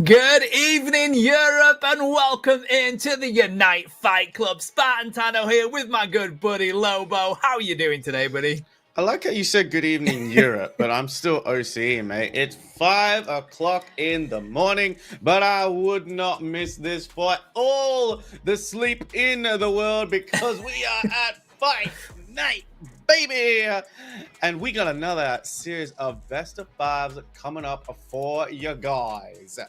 Good evening, Europe, and welcome into the Unite Fight Club. Spartan Tano here with my good buddy Lobo. How are you doing today, buddy? I like how you said good evening, Europe, but I'm still OCE, mate. It's 5 o'clock in the morning, but I would not miss this for all the sleep in the world because we are at Fight Night, baby! And we got another series of best of fives coming up for you guys.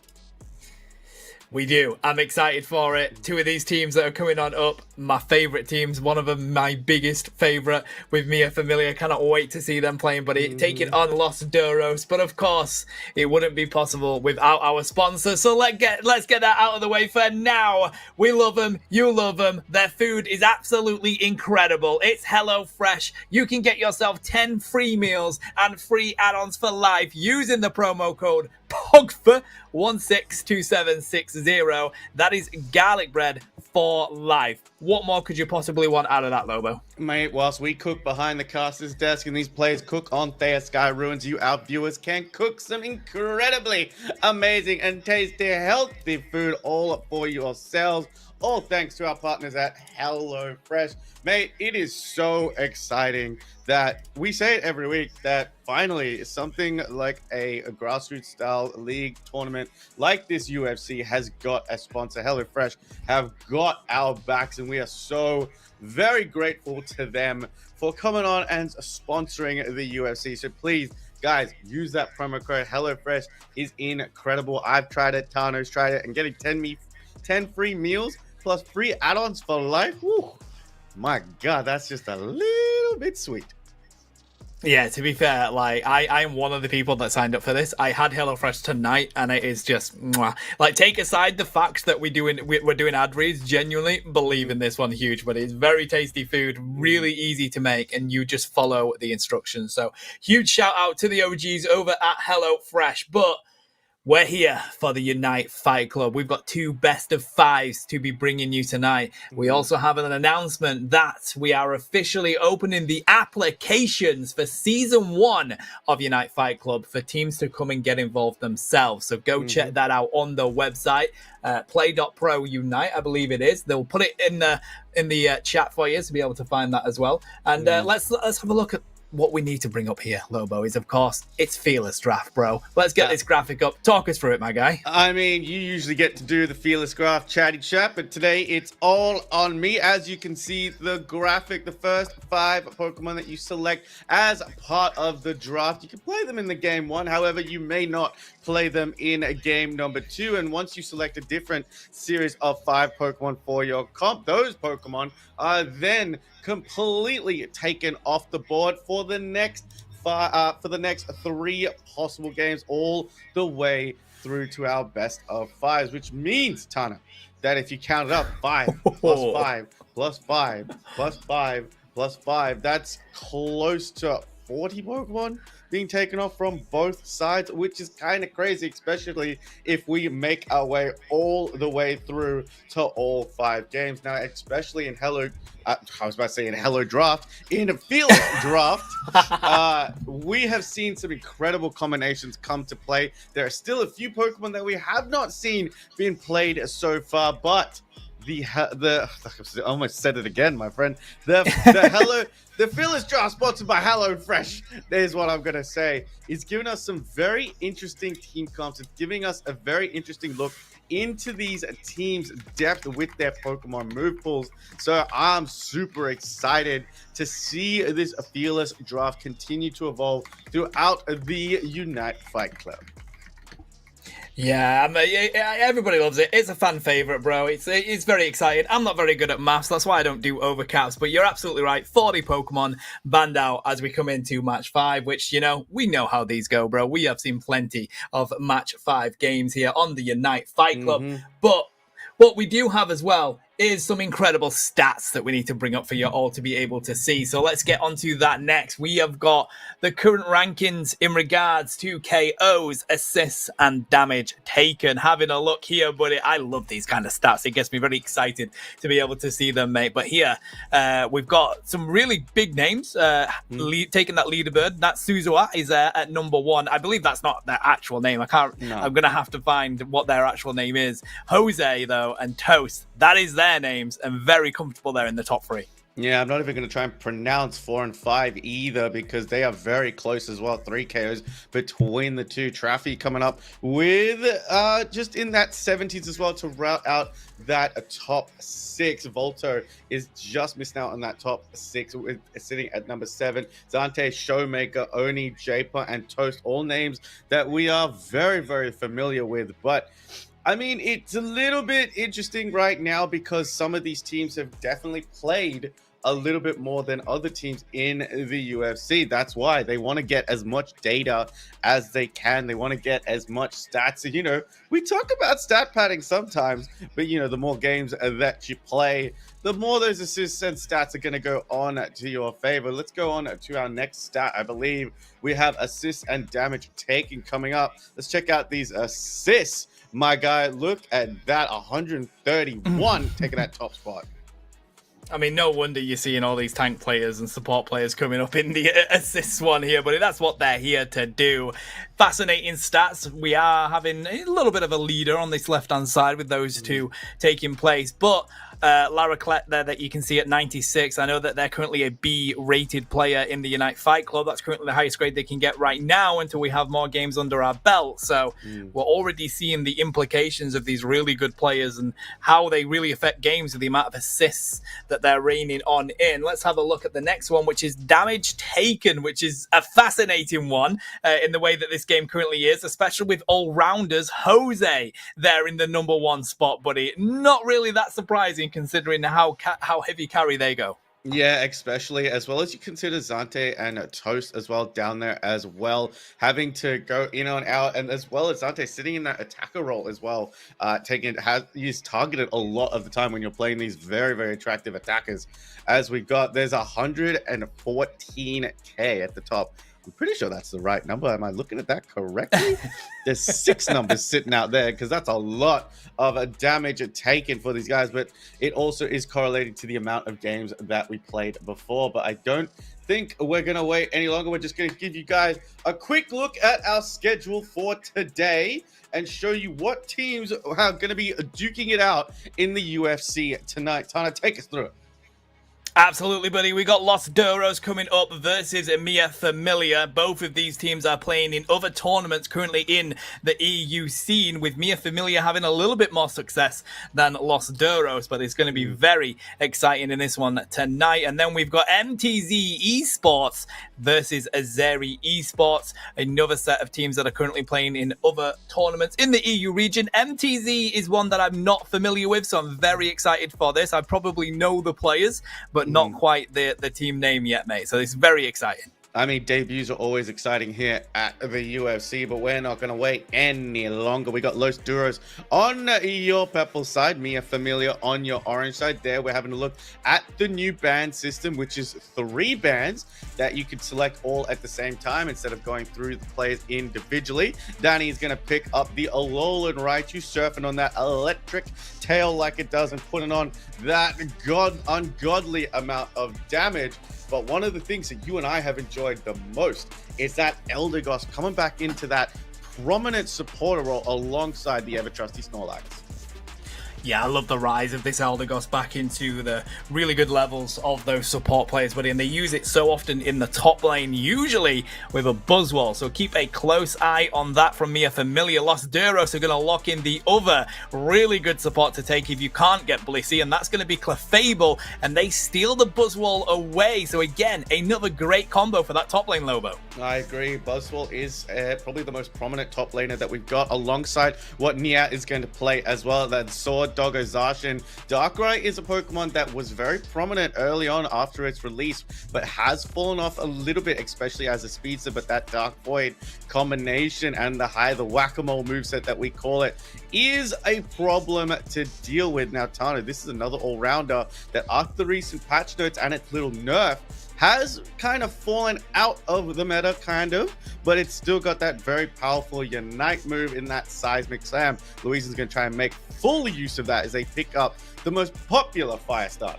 We do. I'm excited for it. Two of these teams that are coming on up, my favourite teams. One of them, my biggest favourite, with Mia Familia. Cannot wait to see them playing, but taking on Los Duros. But of course, it wouldn't be possible without our sponsor. So let's get that out of the way for now. We love them. You love them. Their food is absolutely incredible. It's HelloFresh. You can get yourself 10 free meals and free add-ons for life using the promo code POGFA162760. That is garlic bread for life. What more could you possibly want out of that, Lobo? Mate, whilst we cook behind the caster's desk and these players cook on Thea Sky Ruins, you, our viewers, can cook some incredibly amazing and tasty, healthy food all for yourselves. All thanks to our partners at HelloFresh. Mate, it is so exciting that we say it every week that finally something like a grassroots style league tournament like this UFC has got a sponsor. HelloFresh have got our backs, and we are so very grateful to them for coming on and sponsoring the UFC. So please, guys, use that promo code. HelloFresh is incredible. I've tried it, Tano's tried it, and getting 10 free meals plus free add-ons for life. Whew. My God, that's just a little bit sweet. Yeah, to be fair, like I am one of the people that signed up for this. I had HelloFresh tonight, and it is just like, take aside the fact that we're doing ad reads. Genuinely believe in this one huge, but it's very tasty food, really easy to make, and you just follow the instructions. So huge shout out to the OGs over at HelloFresh. But we're here for the Unite Fight Club. We've got two best of fives to be bringing you tonight. We also have an announcement that we are officially opening the applications for Season 1 of Unite Fight Club for teams to come and get involved themselves. So go check that out on the website, play.pro Unite, I believe it is. They'll put it in the chat for you to be able to find that as well. And let's have a look at what we need to bring up here, Lobo, is, of course, it's Fearless Draft, bro. Let's get this graphic up. Talk us through it, my guy. I mean, you usually get to do the Fearless Draft chatty chat, but today it's all on me. As you can see, the graphic, the first 5 Pokemon that you select as part of the draft, you can play them in the game 1. However, you may not play them in a game number 2. And once you select a different series of 5 Pokemon for your comp, those Pokemon are then completely taken off the board for the next 3 possible games, all the way through to our best of 5s, which means, Tana, that if you count it up, 5 plus 5 plus 5 plus 5 plus 5, that's close to 40 Pokemon being taken off from both sides, which is kind of crazy, especially if we make our way all the way through to all 5 games. Now, especially in Hello Draft, in Fearless Draft, we have seen some incredible combinations come to play. There are still a few Pokemon that we have not seen being played so far, but I almost said it again, my friend. The Fearless Draft, sponsored by HelloFresh, there's what I'm going to say, is giving us some very interesting team comps. It's giving us a very interesting look into these teams' depth with their Pokemon move pools. So I'm super excited to see this Fearless Draft continue to evolve throughout the Unite Fight Club. Yeah, everybody loves it. It's a fan favorite, bro. It's very exciting. I'm not very good at maths. That's why I don't do overcaps. But you're absolutely right. 40 Pokemon banned out as we come into match 5, which, we know how these go, bro. We have seen plenty of match 5 games here on the Unite Fight Club. But what we do have as well is some incredible stats that we need to bring up for you all to be able to see. So let's get onto that next. We have got the current rankings in regards to KOs, assists, and damage taken. Having a look here, buddy. I love these kind of stats. It gets me very excited to be able to see them, mate. But here, we've got some really big names taking that leaderboard. That Suzuha is at number 1. I believe that's not their actual name. I can't. No. I'm going to have to find what their actual name is. Jose, though, and Toast. That is their names, and very comfortable there in the top 3. Yeah, I'm not even going to try and pronounce 4 and 5 either, because they are very close as well. 3 KOs between the two. Traffy coming up with just in that 70s as well to route out that top 6. Volto is just missing out on that top 6, sitting at number 7. Zante, Showmaker, Oni, Japer, and Toast, all names that we are very, very familiar with. But I mean, it's a little bit interesting right now because some of these teams have definitely played a little bit more than other teams in the UFC. That's why they want to get as much data as they can. They want to get as much stats. You know, we talk about stat padding sometimes, but you know, the more games that you play, the more those assists and stats are going to go on to your favor. Let's go on to our next stat. I believe we have assists and damage taken coming up. Let's check out these assists. My guy, look at that, 131 taking that top spot. I mean, no wonder you're seeing all these tank players and support players coming up in the assists one here, but that's what they're here to do. Fascinating stats. We are having a little bit of a leader on this left-hand side with those two taking place, but Lara Clett there that you can see at 96. I know that they're currently a B-rated player in the Unite Fight Club. That's currently the highest grade they can get right now until we have more games under our belt. So we're already seeing the implications of these really good players and how they really affect games with the amount of assists that they're raining on in. Let's have a look at the next one, which is damage taken, which is a fascinating one in the way that this game currently is, especially with all-rounders. Jose there in the number 1 spot, buddy. Not really that surprising considering how heavy carry they go. Yeah, especially as well as you consider Zante and Toast as well down there as well, having to go in and out, and as well as Zante sitting in that attacker role as well, he's targeted a lot of the time when you're playing these very, very attractive attackers. As we got, there's 114k at the top. I'm pretty sure that's the right number. Am I looking at that correctly? There's 6 numbers sitting out there because that's a lot of damage taken for these guys. But it also is correlated to the amount of games that we played before. But I don't think we're going to wait any longer. We're just going to give you guys a quick look at our schedule for today and show you what teams are going to be duking it out in the UFC tonight. Tana, take us through it. Absolutely, buddy. We got Los Duros coming up versus Mia Familia. Both of these teams are playing in other tournaments currently in the EU scene, with Mia Familia having a little bit more success than Los Duros, but it's going to be very exciting in this one tonight. And then we've got MTZ Esports versus Azeri Esports, another set of teams that are currently playing in other tournaments in the EU region. MTZ is one that I'm not familiar with, so I'm very excited for this. I probably know the players, but not quite the team name yet, mate. So it's very exciting. I mean, debuts are always exciting here at the UFC, but we're not going to wait any longer. We got Los Duros on your purple side, Mia Familia on your orange side. There, we're having a look at the new band system, which is 3 bands that you can select all at the same time instead of going through the players individually. Danny is going to pick up the Alolan Raichu, surfing on that electric tail like it does and putting on that ungodly amount of damage. But one of the things that you and I have enjoyed the most is that Eldegoss coming back into that prominent supporter role alongside the ever-trusty Snorlax. Yeah, I love the rise of this Eldegoss back into the really good levels of those support players, buddy, and they use it so often in the top lane, usually with a Buzzwole, so keep a close eye on that from Mia Familia. Los Duros are going to lock in the other really good support to take if you can't get Blissey, and that's going to be Clefable, and they steal the Buzzwole away, so again, another great combo for that top lane, Lobo. I agree. Buzzwole is probably the most prominent top laner that we've got, alongside what Nia is going to play as well, that Sword Doggo Zacian. Darkrai is a Pokemon that was very prominent early on after its release, but has fallen off a little bit, especially as a speedster. But that Dark Void combination and the whack-a-mole moveset that we call it is a problem to deal with. Now, Tana, this is another all-rounder that after the recent patch notes and its little nerf has kind of fallen out of the meta, but it's still got that very powerful Unite move in that Seismic Slam. Louise is going to try and make full use of that as they pick up the most popular fire starter.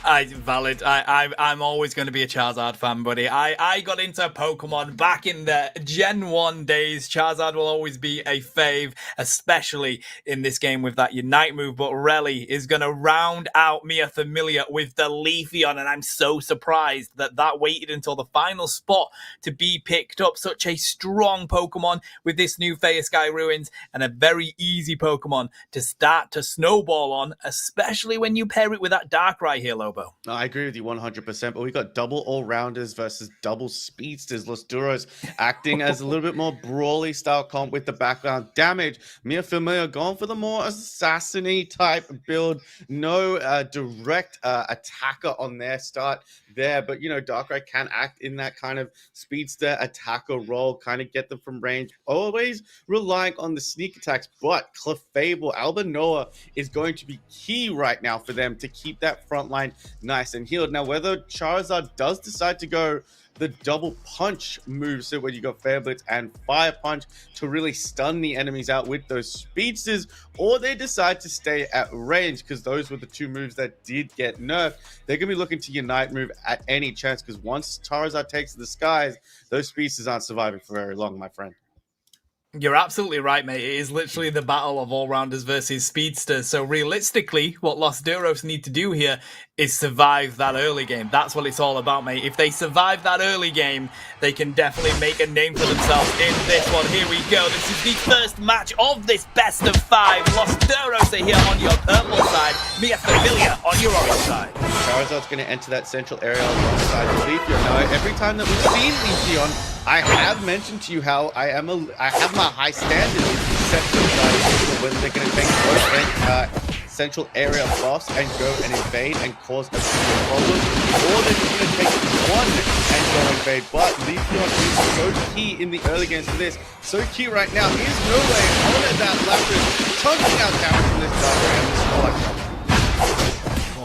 Valid. I'm always going to be a Charizard fan, buddy. I got into Pokemon back in the Gen 1 days. Charizard will always be a fave, especially in this game with that Unite move. But Relly is going to round out Mia Familia with the Leafeon, and I'm so surprised that waited until the final spot to be picked up. Such a strong Pokemon with this new Fairy Sky Ruins, and a very easy Pokemon to start to snowball on, especially when you pair it with that Darkrai here, Lobo. I agree with you 100%, but we got double all-rounders versus double speedsters. Los Duros acting as a little bit more brawly style comp with the background damage. Mia Familia going for the more assassin-y type build. No direct attacker on their start there, but you know, Darkrai can act in that kind of speedster attacker role, kind of get them from range, always relying on the sneak attacks. But Clefable, Albanoa is going to be key right now for them to keep that front line nice and healed. Now, whether Charizard does decide to go the double punch move, so when you got Fair Blitz and Fire Punch to really stun the enemies out with those speedsters, or they decide to stay at range, because those were the two moves that did get nerfed. They're going to be looking to Unite move at any chance, because once Charizard takes to the skies, those speedsters aren't surviving for very long, my friend. You're absolutely right, mate. It is literally the battle of all-rounders versus speedsters. So realistically, what Los Duros need to do here is survive that early game. That's what it's all about, mate. If they survive that early game, they can definitely make a name for themselves in this one. Here we go. This is the first match of this best of 5. Los Duros are here on your purple side. Mia Familia on your orange side. Charizard's going to enter that central area alongside Leafeon. Now, every time that we've seen Leafeon, I have mentioned to you how I have my high standard in the central side, whether they're going to take both central area buffs and go and invade and cause a problem, or they're just going to take one and go invade. But Leafeon is so key in the early games for this. So key right now. He is no way on that Lapras, chunking out damage from this Darkrai and this Snorlax.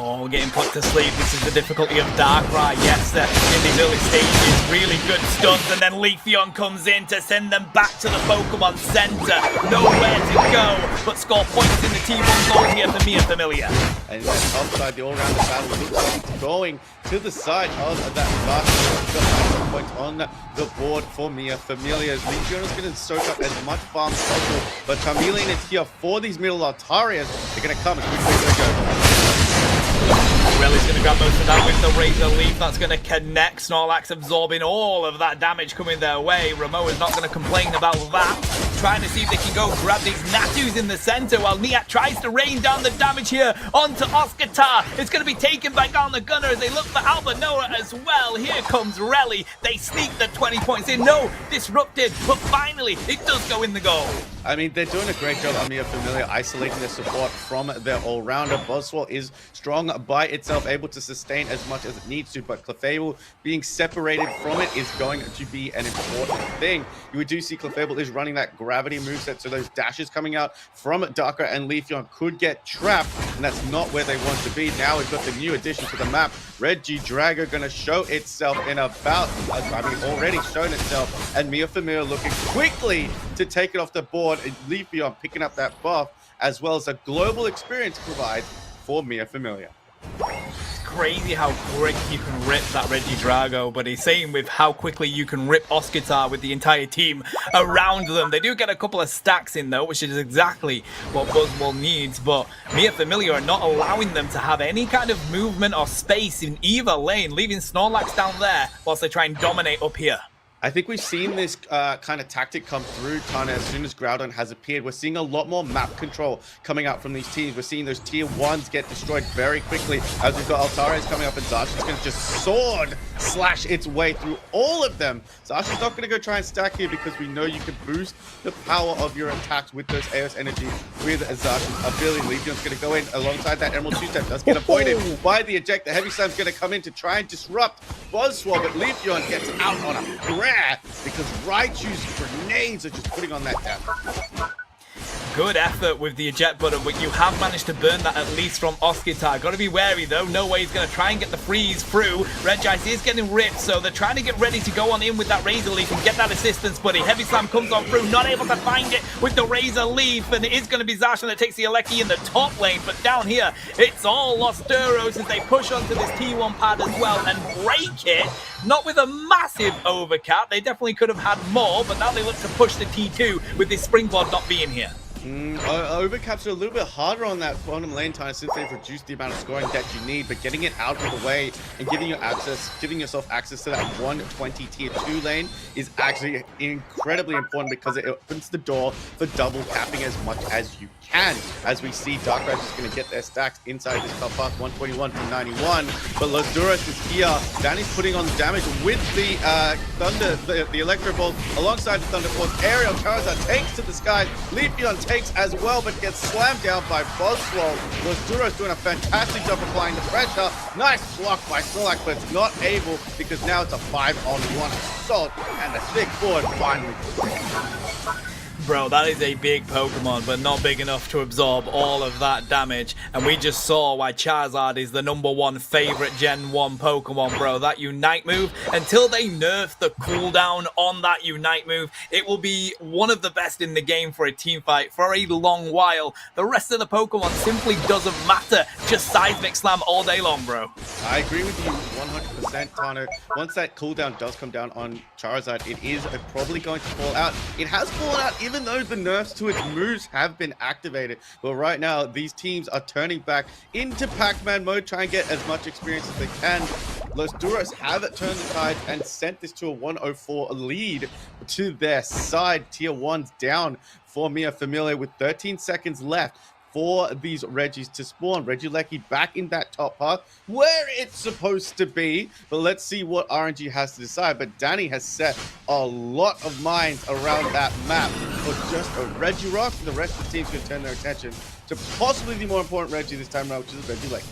Oh, getting put to sleep. This is the difficulty of Darkrai. Yes, in these early stages, really good stuns, and then Leafeon comes in to send them back to the Pokemon Center. Nowhere to go, but score points in the T1 goal here for Mia Familia. And then upside, the all-rounder battle looks like it's going to the side of that basket. Points on the board for Mia Familia. Leafeon is going to soak up as much farm as possible, but Charmeleon is here for these middle Altarias. They're going to come as quickly as they go. Relly's going to grab most of that with the Razor Leaf. That's going to connect. Snorlax absorbing all of that damage coming their way. Ramoa's not going to complain about that. Trying to see if they can go grab these Natus in the center while Niat tries to rain down the damage here onto Oscar. It's going to be taken by Gal Gunner as they look for Albanoa as well. Here comes Relly. They sneak the 20 points in. No, disrupted, but finally it does go in the goal. I mean, they're doing a great job on Mia Familia, isolating their support from their all-rounder. Buzzwole is strong by itself, able to sustain as much as it needs to, but Clefable being separated from it is going to be an important thing. You do see Clefable is running that gravity moveset, so those dashes coming out from Darkrai and Leafeon could get trapped, and that's not where they want to be. Now we've got the new addition to the map. Regidrago going to show itself in about, already shown itself, and Mia Familia looking quickly to take it off the board. And Leafeon picking up that buff, as well as a global experience provides for Mia Familia. It's crazy how quick you can rip that Regidrago, but he's saying with how quickly you can rip Oscar with the entire team around them. They do get a couple of stacks in though, which is exactly what Buzzwole needs, but Mia Familia are not allowing them to have any kind of movement or space in either lane, leaving Snorlax down there whilst they try and dominate up here. I think we've seen this kind of tactic come through, Tana, as soon as Groudon has appeared. We're seeing a lot more map control coming out from these teams. We're seeing those tier 1s get destroyed very quickly, as we've got Altarius coming up, and Zacian's going to just sword slash its way through all of them. Zacian's not going to go try and stack here, because we know you can boost the power of your attacks with those AOS energy with Zacian's ability. Leafeon's going to go in alongside that Emerald 2-step. Does get avoided by the eject. The Heavy Slam's going to come in to try and disrupt Buzzwole, but Leafeon gets out on a because Raichu's grenades are just putting on that damage. Good effort with the eject button, but you have managed to burn that at least from Oskitar. Got to be wary though. No way he's going to try and get the freeze through. Red Ice is getting ripped, so they're trying to get ready to go on in with that Razor Leaf and get that assistance, buddy. Heavy Slam comes on through, not able to find it with the Razor Leaf, and it is going to be Zacian that takes the Alecki in the top lane, but down here, it's all Los Duros as they push onto this T1 pad as well and break it. Not with a massive overcap. They definitely could have had more, but now they look to push the T2 with this Springboard not being here. Overcaps are a little bit harder on that bottom lane time since they've reduced the amount of scoring that you need, but getting it out of the way and giving yourself access to that 120 tier 2 lane is actually incredibly important because it opens the door for double capping as much as you can. As we see, Darkrai is going to get their stacks inside this top path, 121 to 91, but Los Duros is here. Danny's putting on the damage with the Thunder, the Electro Ball alongside the Thunder Force. Aerial Charizard takes to the sky. Leafeon takes as well, but gets slammed down by Buzzwole. Los Duros doing a fantastic job applying the pressure. Nice block by Snorlax, but it's not able because now it's a 5-on-1 assault, and the thick board finally. Bro, that is a big Pokemon, but not big enough to absorb all of that damage. And we just saw why Charizard is the #1 favorite Gen 1 Pokemon, bro. That Unite move, until they nerf the cooldown on that Unite move, it will be one of the best in the game for a team fight for a long while. The rest of the Pokemon simply doesn't matter. Just Seismic Slam all day long, bro. I agree with you 100%, Tano. Once that cooldown does come down on Charizard, it is probably going to fall out. It has fallen out even though the nerfs to its moves have been activated. But right now, these teams are turning back into Pac-Man mode, trying to get as much experience as they can. Los Duros have turned the tide and sent this to a 104 lead to their side. Tier 1's down for Mia Familia with 13 seconds left for these Regis to spawn. Regieleki back in that top path where it's supposed to be, but let's see what RNG has to decide. But Danny has set a lot of mines around that map for just a Regirock. The rest of the team's going to turn their attention to possibly the more important Regi this time around, which is Regieleki.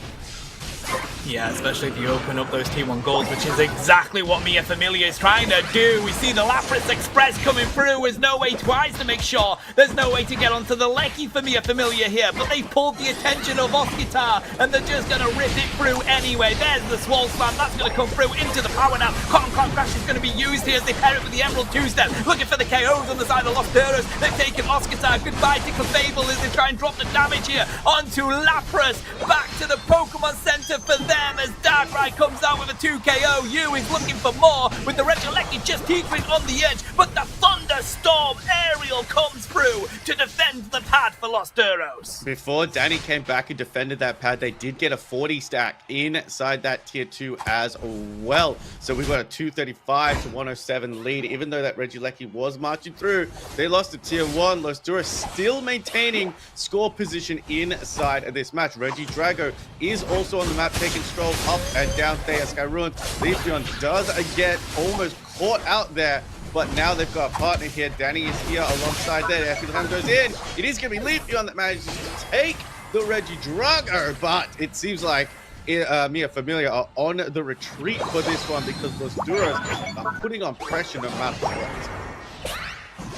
Yeah, especially if you open up those T1 golds, which is exactly what Mia Familia is trying to do. We see the Lapras Express coming through. There's no way twice to make sure there's no way to get onto the Lecky for Mia Familia here, but they've pulled the attention of Oskitar, and they're just going to rip it through anyway. There's the Swole Slam. That's going to come through into the power now. Cotton Crash is going to be used here as they pair it with the Emerald Two-Step. Looking for the KOs on the side of Los Duros. They've taken Oskitar. Goodbye to Clefable as they try and drop the damage here onto Lapras. Back to the Pokemon Center for them as Darkrai comes out with a 2 KO. Yu is looking for more with the Regieleki just teetering on the edge, but the Thunderstorm Aerial comes through to defend the pad for Los Duros. Before Danny came back and defended that pad, they did get a 40 stack inside that tier 2 as well. So we've got a 235 to 107 lead. Even though that Regieleki was marching through, they lost to tier 1. Los Duros still maintaining score position inside of this match. Regidrago is also on the map, taking strolls up and down Theia Sky Ruins. Leafeon does get almost caught out there, but now they've got a partner here. Danny is here alongside there. After the time goes in, it is going to be Leafeon that manages to take the Regidrago, but it seems like Mia Familia are on the retreat for this one because Los Duros are putting on pressure no matter what.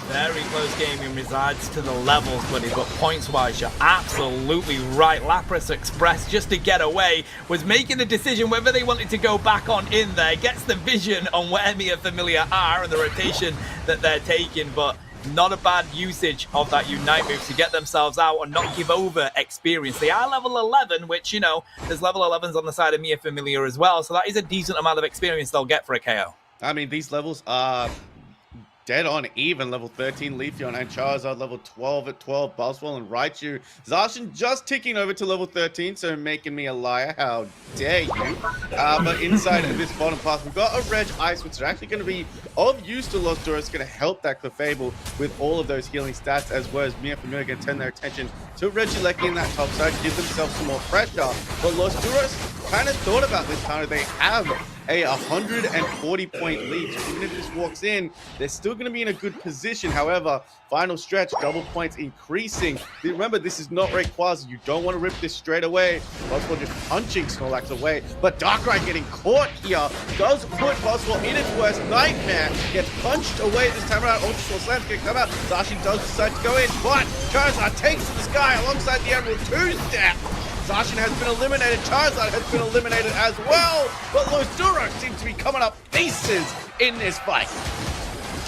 Very close game in regards to the levels, buddy, but points-wise, you're absolutely right. Lapras Express, just to get away, was making a decision whether they wanted to go back on in there. Gets the vision on where Mia Familia are and the rotation that they're taking, but not a bad usage of that Unite move to get themselves out and not give over experience. They are level 11, which, you know, there's level 11s on the side of Mia Familia as well, so that is a decent amount of experience they'll get for a KO. I mean, these levels are dead on even. Level 13 Leafeon and Charizard, level 12 at 12 Buzzwole and Raichu. Zacian just ticking over to level 13, so making me a liar. How dare you? But inside of this bottom path, we've got a Reg Ice, which is actually going to be of use to Los Duros. Going to help that Clefable with all of those healing stats, as well as Mia Familia going to turn their attention to Regieleki in that top side, give themselves some more pressure. But Los Duros kind of thought about this time. They have a 140-point lead. So even if this walks in, they're still going to be in a good position. However, final stretch, double points increasing. Remember, this is not Rayquaza. You don't want to rip this straight away. Boswell just punching Snorlax away. But Darkrai getting caught here does put Boswell in its worst nightmare. Gets punched away this time around. Ultra Sword Slam's going to come out. Zacian does decide to go in, but Charizard takes to the sky alongside the Emerald 2-step. Zacian has been eliminated. Charizard has been eliminated as well. But Losduro seems to be coming up pieces in this fight.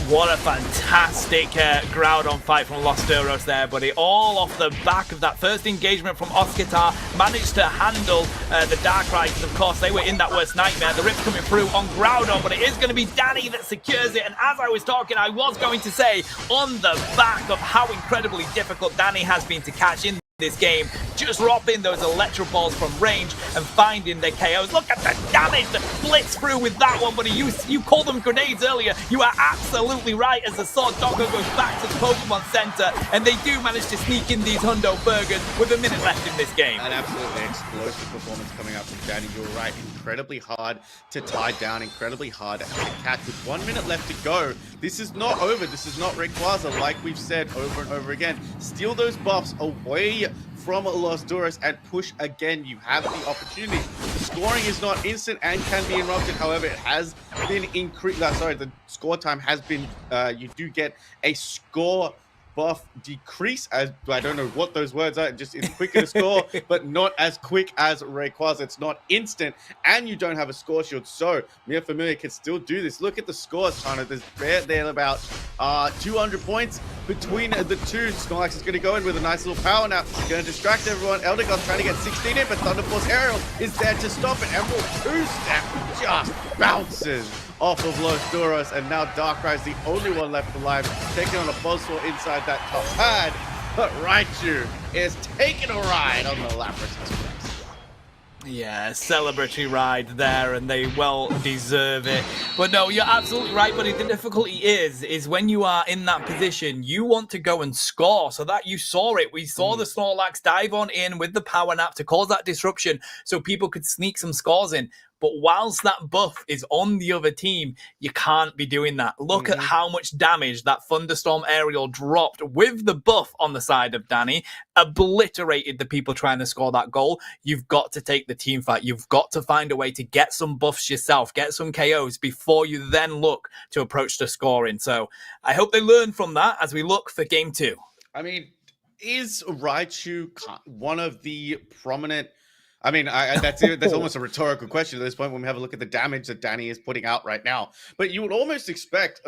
What a fantastic Groudon fight from Los Duros there, buddy. All off the back of that first engagement from Oscar. Managed to handle the Darkrai, because of course they were in that worst nightmare. The rip's coming through on Groudon, but it is going to be Danny that secures it. And as I was talking, I was going to say, on the back of how incredibly difficult Danny has been to catch in this game, just robbing those electro balls from range and finding the KOs. Look at the damage that blitz through with that one, buddy. You called them grenades earlier. You are absolutely right, as the Sword Doggo goes back to the Pokemon Center, and they do manage to sneak in these Hundo Burgers with a minute left in this game. An absolutely explosive performance coming up from Danny. You're right, incredibly hard to tie down, incredibly hard to catch. With 1 minute left to go, this is not over. This is not Rayquaza, like we've said over and over again. Steal those buffs away from Los Duros and push again. You have the opportunity. The scoring is not instant and can be interrupted. However, it has been increased. The score time has been, you do get a score buff decrease, as I don't know what those words are. Just it's quicker to score, but not as quick as Rayquaza. It's not instant, and you don't have a score shield. So Mia Familia can still do this. Look at the scores, Tana. They're about 200 points between the two. Snorlax is going to go in with a nice little power nap. Going to distract everyone. Eldegoss trying to get 16 in, but Thunder Force Aerial is there to stop it. Emerald 2-step just bounces off of Los Duros, and now Darkrai is the only one left alive, taking on a Buzzsaw inside that top pad. But Raichu is taking a ride on the Lapras Express. Yeah, celebratory ride there, and they well deserve it. But no, you're absolutely right, buddy. The difficulty is when you are in that position, you want to go and score. So that you saw it. We saw the Snorlax dive on in with the power nap to cause that disruption so people could sneak some scores in. But whilst that buff is on the other team, you can't be doing that. Look at how much damage that Thunderstorm Aerial dropped with the buff on the side of Danny. Obliterated the people trying to score that goal. You've got to take the team fight. You've got to find a way to get some buffs yourself, get some KOs before you then look to approach the scoring. So I hope they learn from that as we look for game 2. I mean, is Raichu one of the prominent... I mean, that's almost a rhetorical question at this point when we have a look at the damage that Danny is putting out right now. But you would almost expect,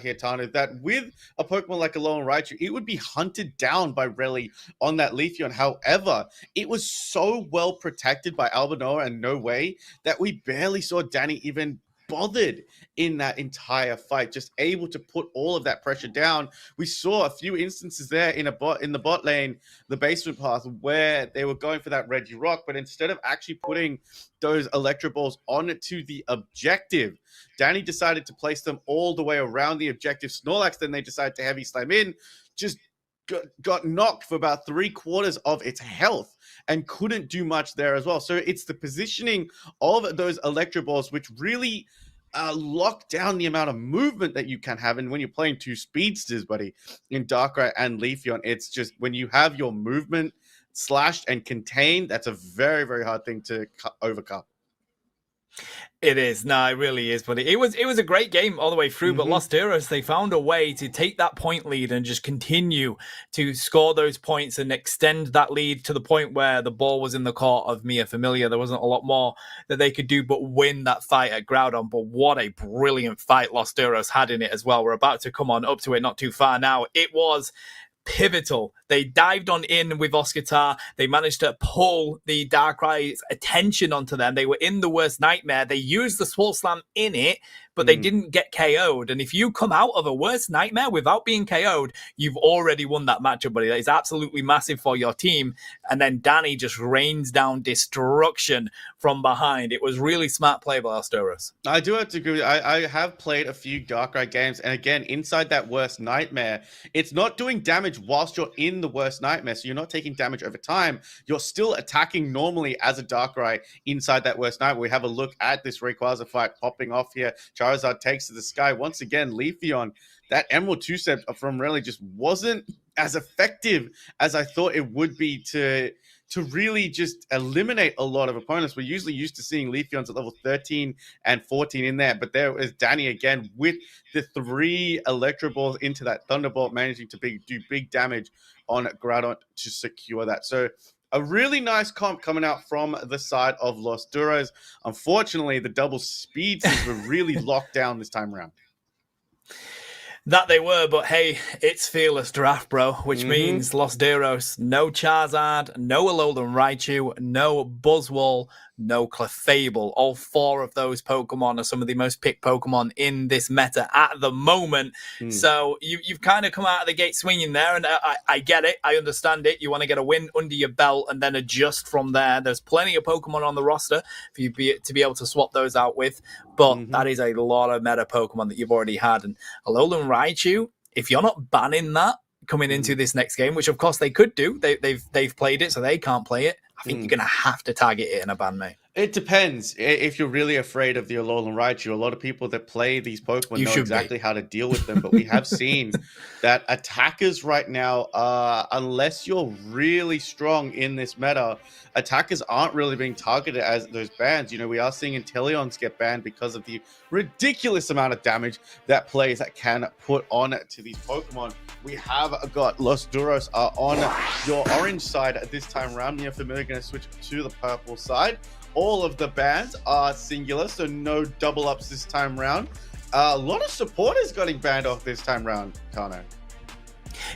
here, Tana, that with a Pokemon like Alolan Raichu, it would be hunted down by Reli on that Leafeon. However, it was so well protected by Albanoa and No Way that we barely saw Danny even bothered in that entire fight, just able to put all of that pressure down. We saw a few instances there in the bot lane, the basement path, where they were going for that Regirock, but instead of actually putting those Electro Balls onto the objective, Danny decided to place them all the way around the objective. Snorlax, then they decided to Heavy Slam in, just got knocked for about 3/4 of its health and couldn't do much there as well. So it's the positioning of those Electro Balls which really lock down the amount of movement that you can have. And when you're playing two speedsters, buddy, in Darkrai and Leafeon, it's just when you have your movement slashed and contained, that's a very, very hard thing to overcome. It is. No, it really is, buddy. It was a great game all the way through, but Los Duros, they found a way to take that point lead and just continue to score those points and extend that lead to the point where the ball was in the court of Mia Familia. There wasn't a lot more that they could do but win that fight at Groudon. But what a brilliant fight Los Duros had in it as well. We're about to come on up to it not too far now. It was pivotal. They dived on in with Oscar. They managed to pull the Darkrai's attention onto them. They were in the worst nightmare. They used the Swole Slam in it, but they didn't get KO'd. And if you come out of a worst nightmare without being KO'd, you've already won that matchup, buddy. That is absolutely massive for your team. And then Danny just rains down destruction from behind. It was really smart play by Astoros. I do have to agree. I have played a few Darkrai games, and again, inside that worst nightmare, it's not doing damage whilst you're in the worst nightmare, so you're not taking damage over time. You're still attacking normally as a Darkrai inside that worst nightmare. We have a look at this Rayquaza fight popping off here. Charizard takes to the sky. Once again, Leafeon, that Emerald two-step from really just wasn't as effective as I thought it would be to really just eliminate a lot of opponents. We're usually used to seeing Leafeons at level 13 and 14 in there, but there is Danny again with the 3 Electro Balls into that Thunderbolt, managing to do big damage on Groudon to secure that. So a really nice comp coming out from the side of Los Duros. Unfortunately, the double speeds were really locked down this time around. That they were, but hey, it's Fearless Draft, bro, which means Los Duros, no Charizard, no Alolan Raichu, no Buzzwole, no Clefable. All 4 of those Pokemon are some of the most picked Pokemon in this meta at the moment. So you've kind of come out of the gate swinging there, and I get it. I understand it. You want to get a win under your belt and then adjust from there. There's plenty of Pokemon on the roster for you to be able to swap those out with, but that is a lot of meta Pokemon that you've already had. And Alolan Raichu, if you're not banning that coming into this next game, which of course they could do, they've played it, so they can't play it. I think you're going to have to target it in a ban, mate. It depends. If you're really afraid of the Alolan Raichu, a lot of people that play these Pokemon know exactly how to deal with them. But we have seen that attackers right now, unless you're really strong in this meta, attackers aren't really being targeted as those bans. You know, we are seeing Inteleons get banned because of the ridiculous amount of damage that players can put on to these Pokemon. We have got Los Duros on your orange side at this time around. You're familiar, going to switch to the purple side. All of the bans are singular, so no double ups this time round. A lot of supporters getting banned off this time round, Kano.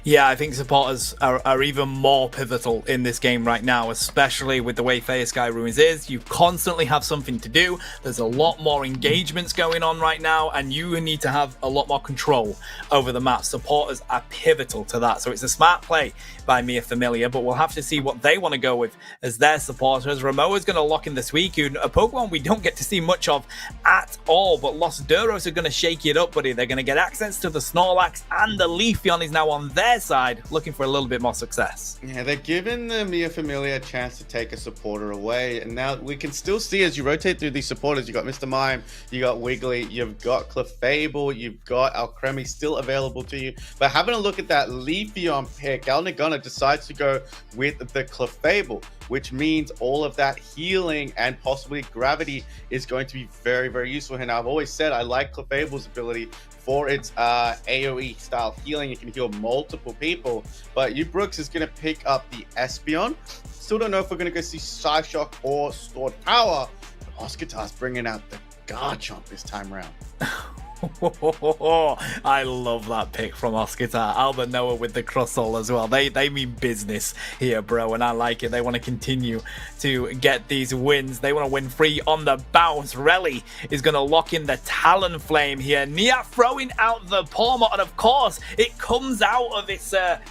Yeah, I think supporters are even more pivotal in this game right now, especially with the way Fire Sky Ruins is. You constantly have something to do. There's a lot more engagements going on right now, and you need to have a lot more control over the map. Supporters are pivotal to that, so it's a smart play by Mia Familia, but we'll have to see what they want to go with as their supporters. Ramoa's going to lock in the Suicune, a Pokemon we don't get to see much of at all, but Los Duros are going to shake it up, buddy. They're going to get access to the Snorlax, and the Leafeon is now on their side, looking for a little bit more success. Yeah, they're giving the Mia Familia a chance to take a supporter away, and now we can still see as you rotate through these supporters, you got Mr. Mime, you got Wiggly, you've got Clefable, you've got Alcremie still available to you. But having a look at that Leafeon pick, Alnagana decides to go with the Clefable, which means all of that healing and possibly gravity is going to be very, very useful. And I've always said I like Clefable's ability for its AoE style healing. It can heal multiple people, but Brooks is going to pick up the Espeon. Still don't know if we're going to go see Psyshock or Stored Power, but Oscar's bringing out the Garchomp this time around. I love that pick from Oscar. Albert Noah with the Crossol as well. They mean business here, bro, and I like it. They want to continue to get these wins. They want to win free on the bounce. Relly is going to lock in the Talonflame here. Nia throwing out the Pawmot, and of course, it comes out of its I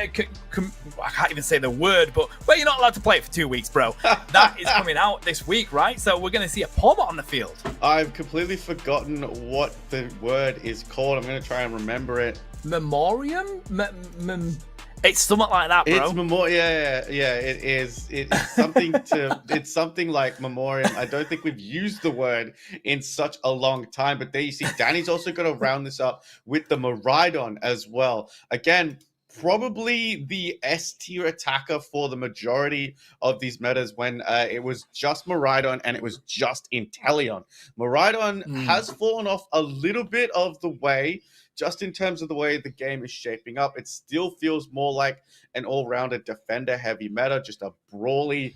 can't even say the word, but well, you're not allowed to play it for 2 weeks, bro. That is coming out this week, right? So we're going to see a Pawmot on the field. I've completely forgotten what the word is called. I'm going to try and remember it. Memoriam? It's something like that, bro. It's yeah, it is. It's something it's something like memoriam. I don't think we've used the word in such a long time, but there you see Danny's also going to round this up with the Miraidon as well. Again, probably the S tier attacker for the majority of these metas when it was just Miraidon and it was just Inteleon. Miraidon has fallen off a little bit of the way, just in terms of the way the game is shaping up. It still feels more like an all-rounder defender-heavy meta, just a brawly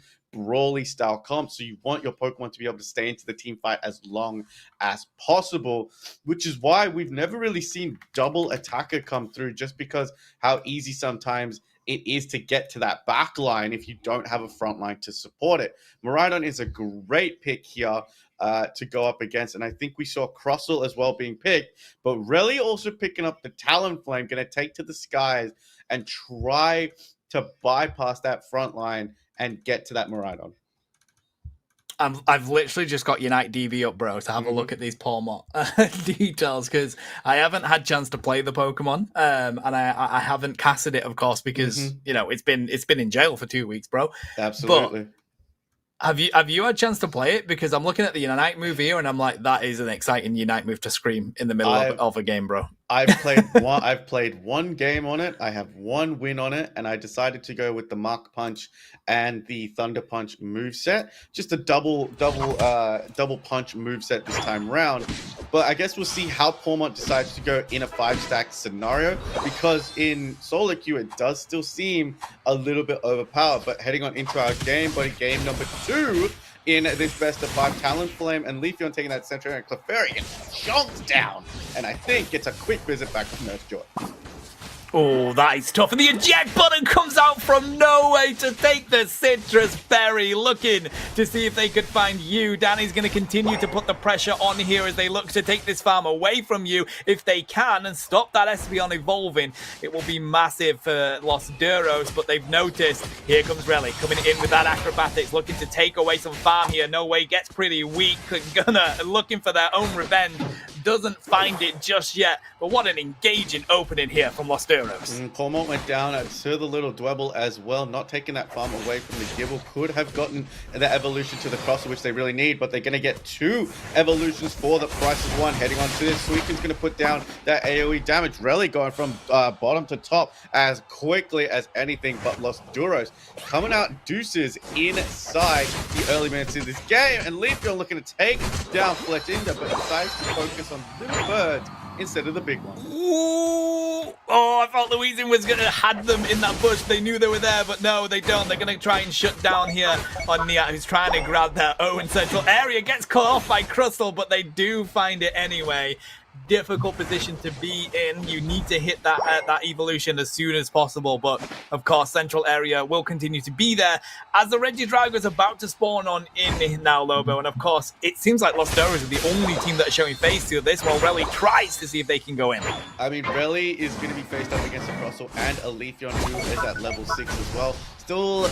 style comp. So you want your Pokemon to be able to stay into the team fight as long as possible, which is why we've never really seen double attacker come through, just because how easy sometimes it is to get to that back line if you don't have a front line to support it. Miraidon is a great pick here. to go up against. And I think we saw Crossel as well being picked, but Relly also picking up the Talonflame, going to take to the skies and try to bypass that front line and get to that Miraidon. I've literally just got Unite DB up, bro, to have a look at these Pokémon details, because I haven't had chance to play the Pokemon, and I haven't casted it, of course, because you know it's been in jail for 2 weeks, bro. Absolutely. But have you had a chance to play it? Because I'm looking at the Unite move here, and I'm like, that is an exciting Unite move to scream in the middle of a game, bro. I've played one game on it. I have one win on it, and I decided to go with the Mach Punch and the Thunder Punch moveset. Just a double punch moveset this time around. But I guess we'll see how Pormont decides to go in a 5-stack scenario, because in solo queue it does still seem a little bit overpowered. But heading on into our game number 2 in this best of 5, Talonflame and Leafeon taking that center, and Clefairy gets chonked down, and I think gets a quick visit back from Nurse Joy. Oh, that is tough. And the eject button comes out from nowhere to take the citrus berry, looking to see if they could find you. Danny's going to continue to put the pressure on here as they look to take this farm away from you. If they can and stop that Espeon evolving, it will be massive for Los Duros, but they've noticed. Here comes Relly coming in with that acrobatics, looking to take away some farm here. No Way gets pretty weak. Gunner looking for their own revenge. Doesn't find it just yet, but what an engaging opening here from Los Duros. Pormont went down to the little Dwebble as well, not taking that farm away from the Gibble. Could have gotten the evolution to the Crosser, which they really need, but they're going to get 2 evolutions for the price of 1. Heading on to this, Suicon's going to put down that AoE damage. Really going from bottom to top as quickly as anything, but Los Duros coming out deuces inside the early minutes of this game, and Leafeon looking to take down Fletchinder, but decides to focus on little birds instead of the big one. Ooh. Oh, I thought Louisian was going to had them in that bush. They knew they were there, but no, they don't. They're going to try and shut down here on Nia, who's trying to grab their own central area. Gets cut off by Crystal, but they do find it anyway. Difficult position to be in. You need to hit that evolution as soon as possible, but of course central area will continue to be there as the Regidrago is about to spawn on in now, Lobo, and of course it seems like Los Duros are the only team that are showing face to this, while Relly tries to see if they can go in. I mean, Relly is going to be faced up against a Crossel and a Leafeon, who is at level 6 as well. Still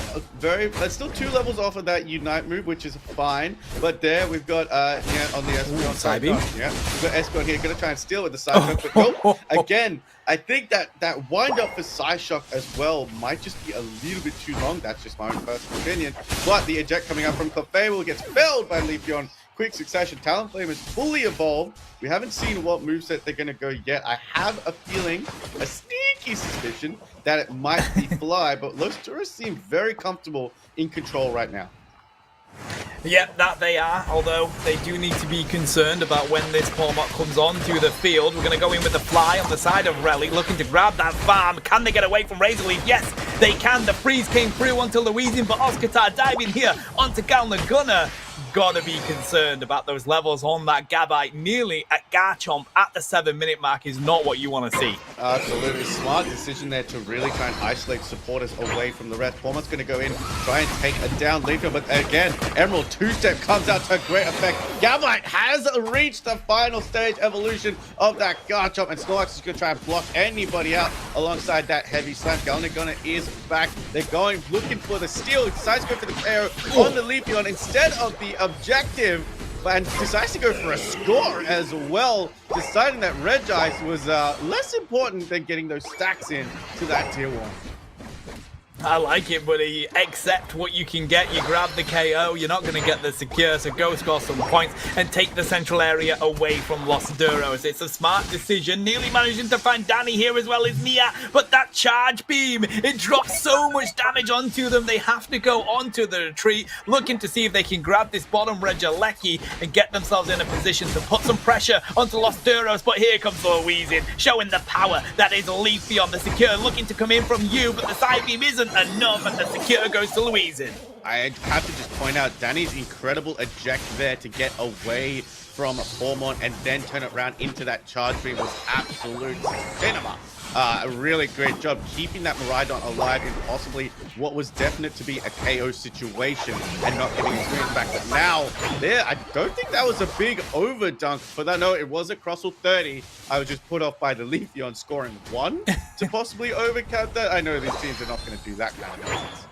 still 2 levels off of that Unite move, which is fine. But there we've got yeah, on the Espeon side. Yeah, we've got Espeon here, gonna try and steal with the side hook, but nope. Again, I think that wind up for Psyshock as well might just be a little bit too long. That's just my own personal opinion. But the eject coming up from Clefairy gets felled by Leafeon. Quick succession. Talonflame is fully evolved. We haven't seen what moveset they're going to go yet. I have a feeling, a sneaky suspicion, that it might be Fly, but Los Duros seem very comfortable in control right now. Yep, that they are, although they do need to be concerned about when this Pormont comes onto the field. We're going to go in with the Fly on the side of Relly, looking to grab that farm. Can they get away from Razorleaf? Yes, they can. The freeze came through onto Louisian, but Oscar diving here onto Galna Gunner. Gotta be concerned about those levels on that Gabite. Nearly at Garchomp at the 7-minute mark is not what you want to see. Absolutely smart decision there to really try and isolate supporters away from the rest. Pormont's going to go in, try and take a down Leafeon, but again, Emerald 2-step comes out to great effect. Gabite has reached the final stage evolution of that Garchomp, and Snorlax is going to try and block anybody out alongside that heavy slam. Galna Gunner is back. They're going, looking for the steal. He decides to go for the KO on the Leafeon instead of the objective, and decides to go for a score as well, deciding that Regice was less important than getting those stacks in to that tier 1. I like it, buddy. Accept what you can get. You grab the KO. You're not going to get the secure, so go score some points and take the central area away from Los Duros. It's a smart decision. Nearly managing to find Danny here as well as Nia, but that charge beam, it drops so much damage onto them. They have to go onto the retreat, looking to see if they can grab this bottom Regieleki and get themselves in a position to put some pressure onto Los Duros. But here comes Louisian, showing the power that is Leafeon. The secure looking to come in from you, but the side beam isn't enough, and the secure goes to Louisian. I have to just point out Danny's incredible eject there to get away from Pormont and then turn it around into that charge beam was absolute cinema. A really great job keeping that Miraidon alive in possibly what was definite to be a KO situation and not getting experience back. But now, there, I don't think that was a big overdunk for that. No, it was a Crossel 30. I was just put off by the Leafeon scoring 1 to possibly overcount that. I know these teams are not going to do that kind of nonsense.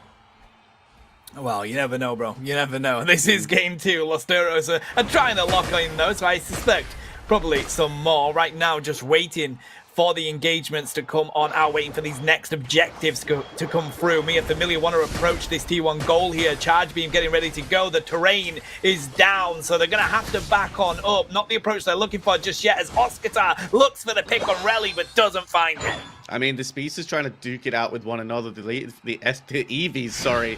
Well, you never know, bro. You never know. This is game 2. Los Duros are trying to lock in, though, so I suspect probably some more. Right now, just waiting for the engagements to come on out, waiting for these next objectives to come through. Mia Familia want to approach this T1 goal here. Charge beam getting ready to go. The terrain is down, so they're going to have to back on up. Not the approach they're looking for just yet, as Oscatar looks for the pick on Relly, but doesn't find it. I mean, the Speeds is trying to duke it out with one another. The EVs, sorry,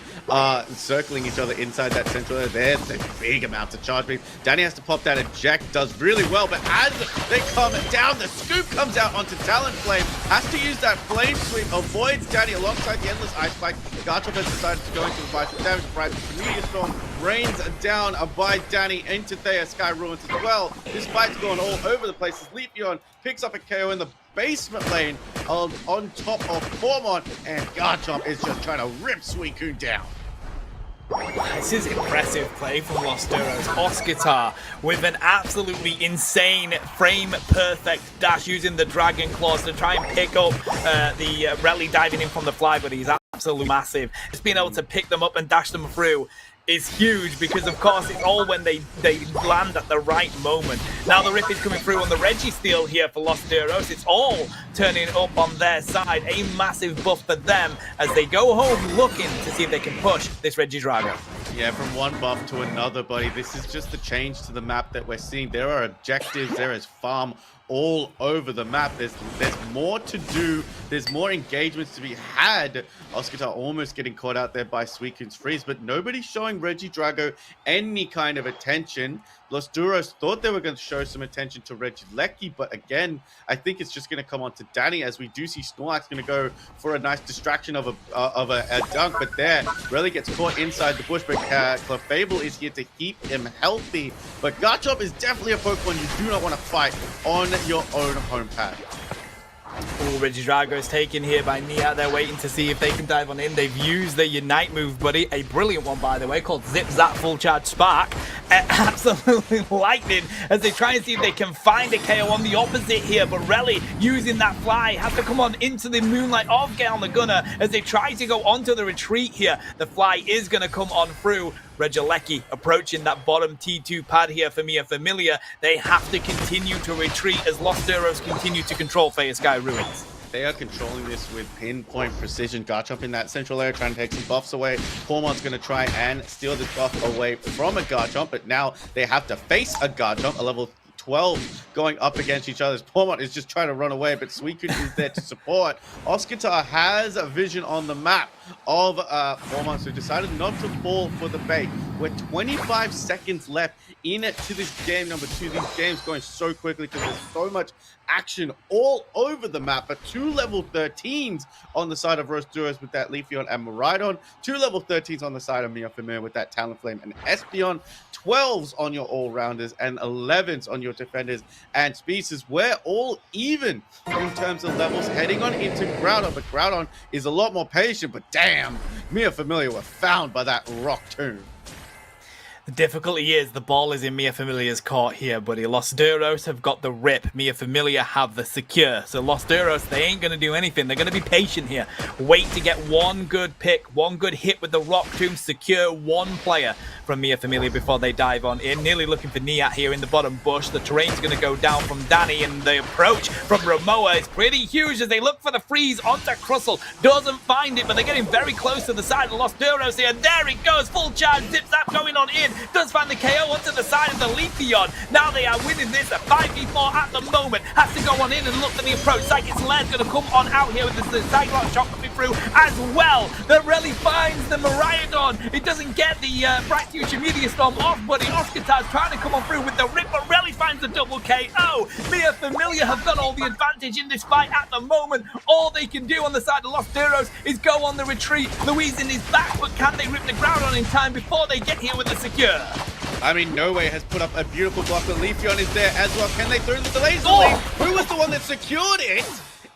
circling each other inside that central area. There's the big amounts of charge beam. Danny has to pop that eject, does really well, but as they come down, the scoop comes out onto Talonflame. Has to use that flame sweep, avoids Danny alongside the endless ice spike. Garchomp has decided to go into the fight for damage. The meteor storm rains down by Danny into Thea Sky Ruins as well. This fight's going all over the place as Leafeon picks up a KO in the basement lane on top of Pokémon, and Garchomp is just trying to rip Suicune down. This is impressive play from Los Duros. Oscatar with an absolutely insane frame-perfect dash using the Dragon Claws to try and pick up the Relly diving in from the fly, but he's absolutely massive. Just being able to pick them up and dash them through is huge because, of course, it's all when they land at the right moment. Now the rip is coming through on the Registeel here for Los Duros. It's all turning up on their side. A massive buff for them as they go home looking to see if they can push this Regidrago. Yeah, from one buff to another, buddy. This is just the change to the map that we're seeing. There are objectives, there is farm all over the map. There's more to do. There's more engagements to be had. Oscatar almost getting caught out there by Suicune's freeze, but nobody's showing Regidrago any kind of attention. Los Duros thought they were going to show some attention to Regieleki, but again, I think it's just going to come on to Danny, as we do see Snorlax going to go for a nice distraction of a dunk, but there, really gets caught inside the bush, but Clefable is here to keep him healthy. But Garchomp is definitely a Pokemon you do not want to fight on your own home pad. Oh, Regidrago is taken here by Nia. They're waiting to see if they can dive on in. They've used the Unite move, buddy. A brilliant one, by the way, called Zip Zap Full Charge Spark. Absolutely lightning as they try and see if they can find a KO on the opposite here. But Relly, using that fly, has to come on into the Moonlight of Gale the Gunner as they try to go onto the retreat here. The fly is going to come on through. Regieleki approaching that bottom T2 pad here for Mia Familia. They have to continue to retreat as Los Duros continue to control Thea Sky Ruins. They are controlling this with pinpoint precision. Garchomp in that central area trying to take some buffs away. Cormon's going to try and steal this buff away from a Garchomp, but now they have to face a Garchomp, a level 12 going up against each other. Pokémon is just trying to run away, but Suicune is there to support. Oscatar has a vision on the map of Pokémon, so decided not to fall for the bait. We're 25 seconds left into this game number 2. These games going so quickly because there's so much action all over the map, but 2 level 13s on the side of Los Duros with that Leafeon and Miraidon, 2 level 13s on the side of Mia Familia with that Talonflame and Espeon, 12s on your all-rounders and 11s on your defenders and species. We're all even in terms of levels heading on into Groudon, but Groudon is a lot more patient, but damn, Mia Familia were found by that rock tomb. The difficulty is the ball is in Mia Familia's court here, buddy. Los Duros have got the rip. Mia Familia have the secure. So Los Duros, they ain't going to do anything. They're going to be patient here. Wait to get one good pick, one good hit with the Rock Tomb, secure one player from Mia Familia before they dive on in. Nearly looking for Niat here in the bottom bush. The terrain's going to go down from Danny, and the approach from Ramoa is pretty huge as they look for the freeze onto Crustle. Doesn't find it, but they're getting very close to the side of Los Duros here. There it goes. Full charge. Zip Zap going on in. Does find the KO onto the side of the Leafeon. Now they are winning this at 5v4 at the moment. Has to go on in and look for the approach. Psychic's Lair's going to come on out here with the Cyclops shot coming through as well. That really finds the Miraidon. It doesn't get the Bright Future Meteor Storm off, buddy. Oscatar's trying to come on through with the rip, but Relly finds the double KO. Mia Familia have got all the advantage in this fight at the moment. All they can do on the side of Los Duros is go on the retreat. Louisin is back, but can they rip the ground on in time before they get here with the secure? I mean, No Way has put up a beautiful block. The Leafeon is there as well. Can they throw the delays away? Who was the one that secured it?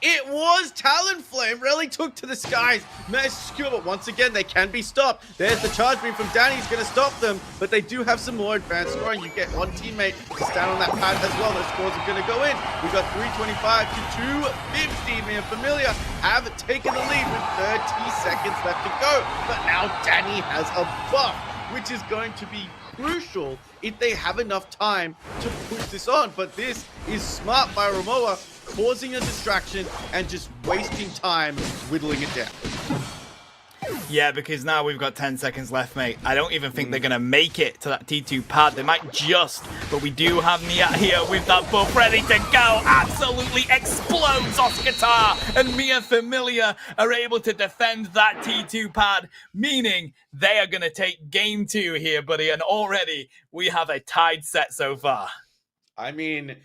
It was Talonflame. Really took to the skies. Managed to secure, but once again, they can be stopped. There's the charge beam from Danny. He's going to stop them, but they do have some more advanced scoring. You get one teammate to stand on that pad as well. Those scores are going to go in. We've got 325 to 250. Me and Familia have taken the lead with 30 seconds left to go. But now Danny has a buff, which is going to be crucial if they have enough time to push this on. But this is smart by Ramoa, causing a distraction and just wasting time whittling it down. Yeah, because now we've got 10 seconds left, mate. I don't even think they're going to make it to that T2 pad. They might just, but we do have Niat here with that buff ready to go. Absolutely explodes Oscatar, and Mia Familia are able to defend that T2 pad, meaning they are going to take game 2 here, buddy. And already we have a tied set so far. I mean,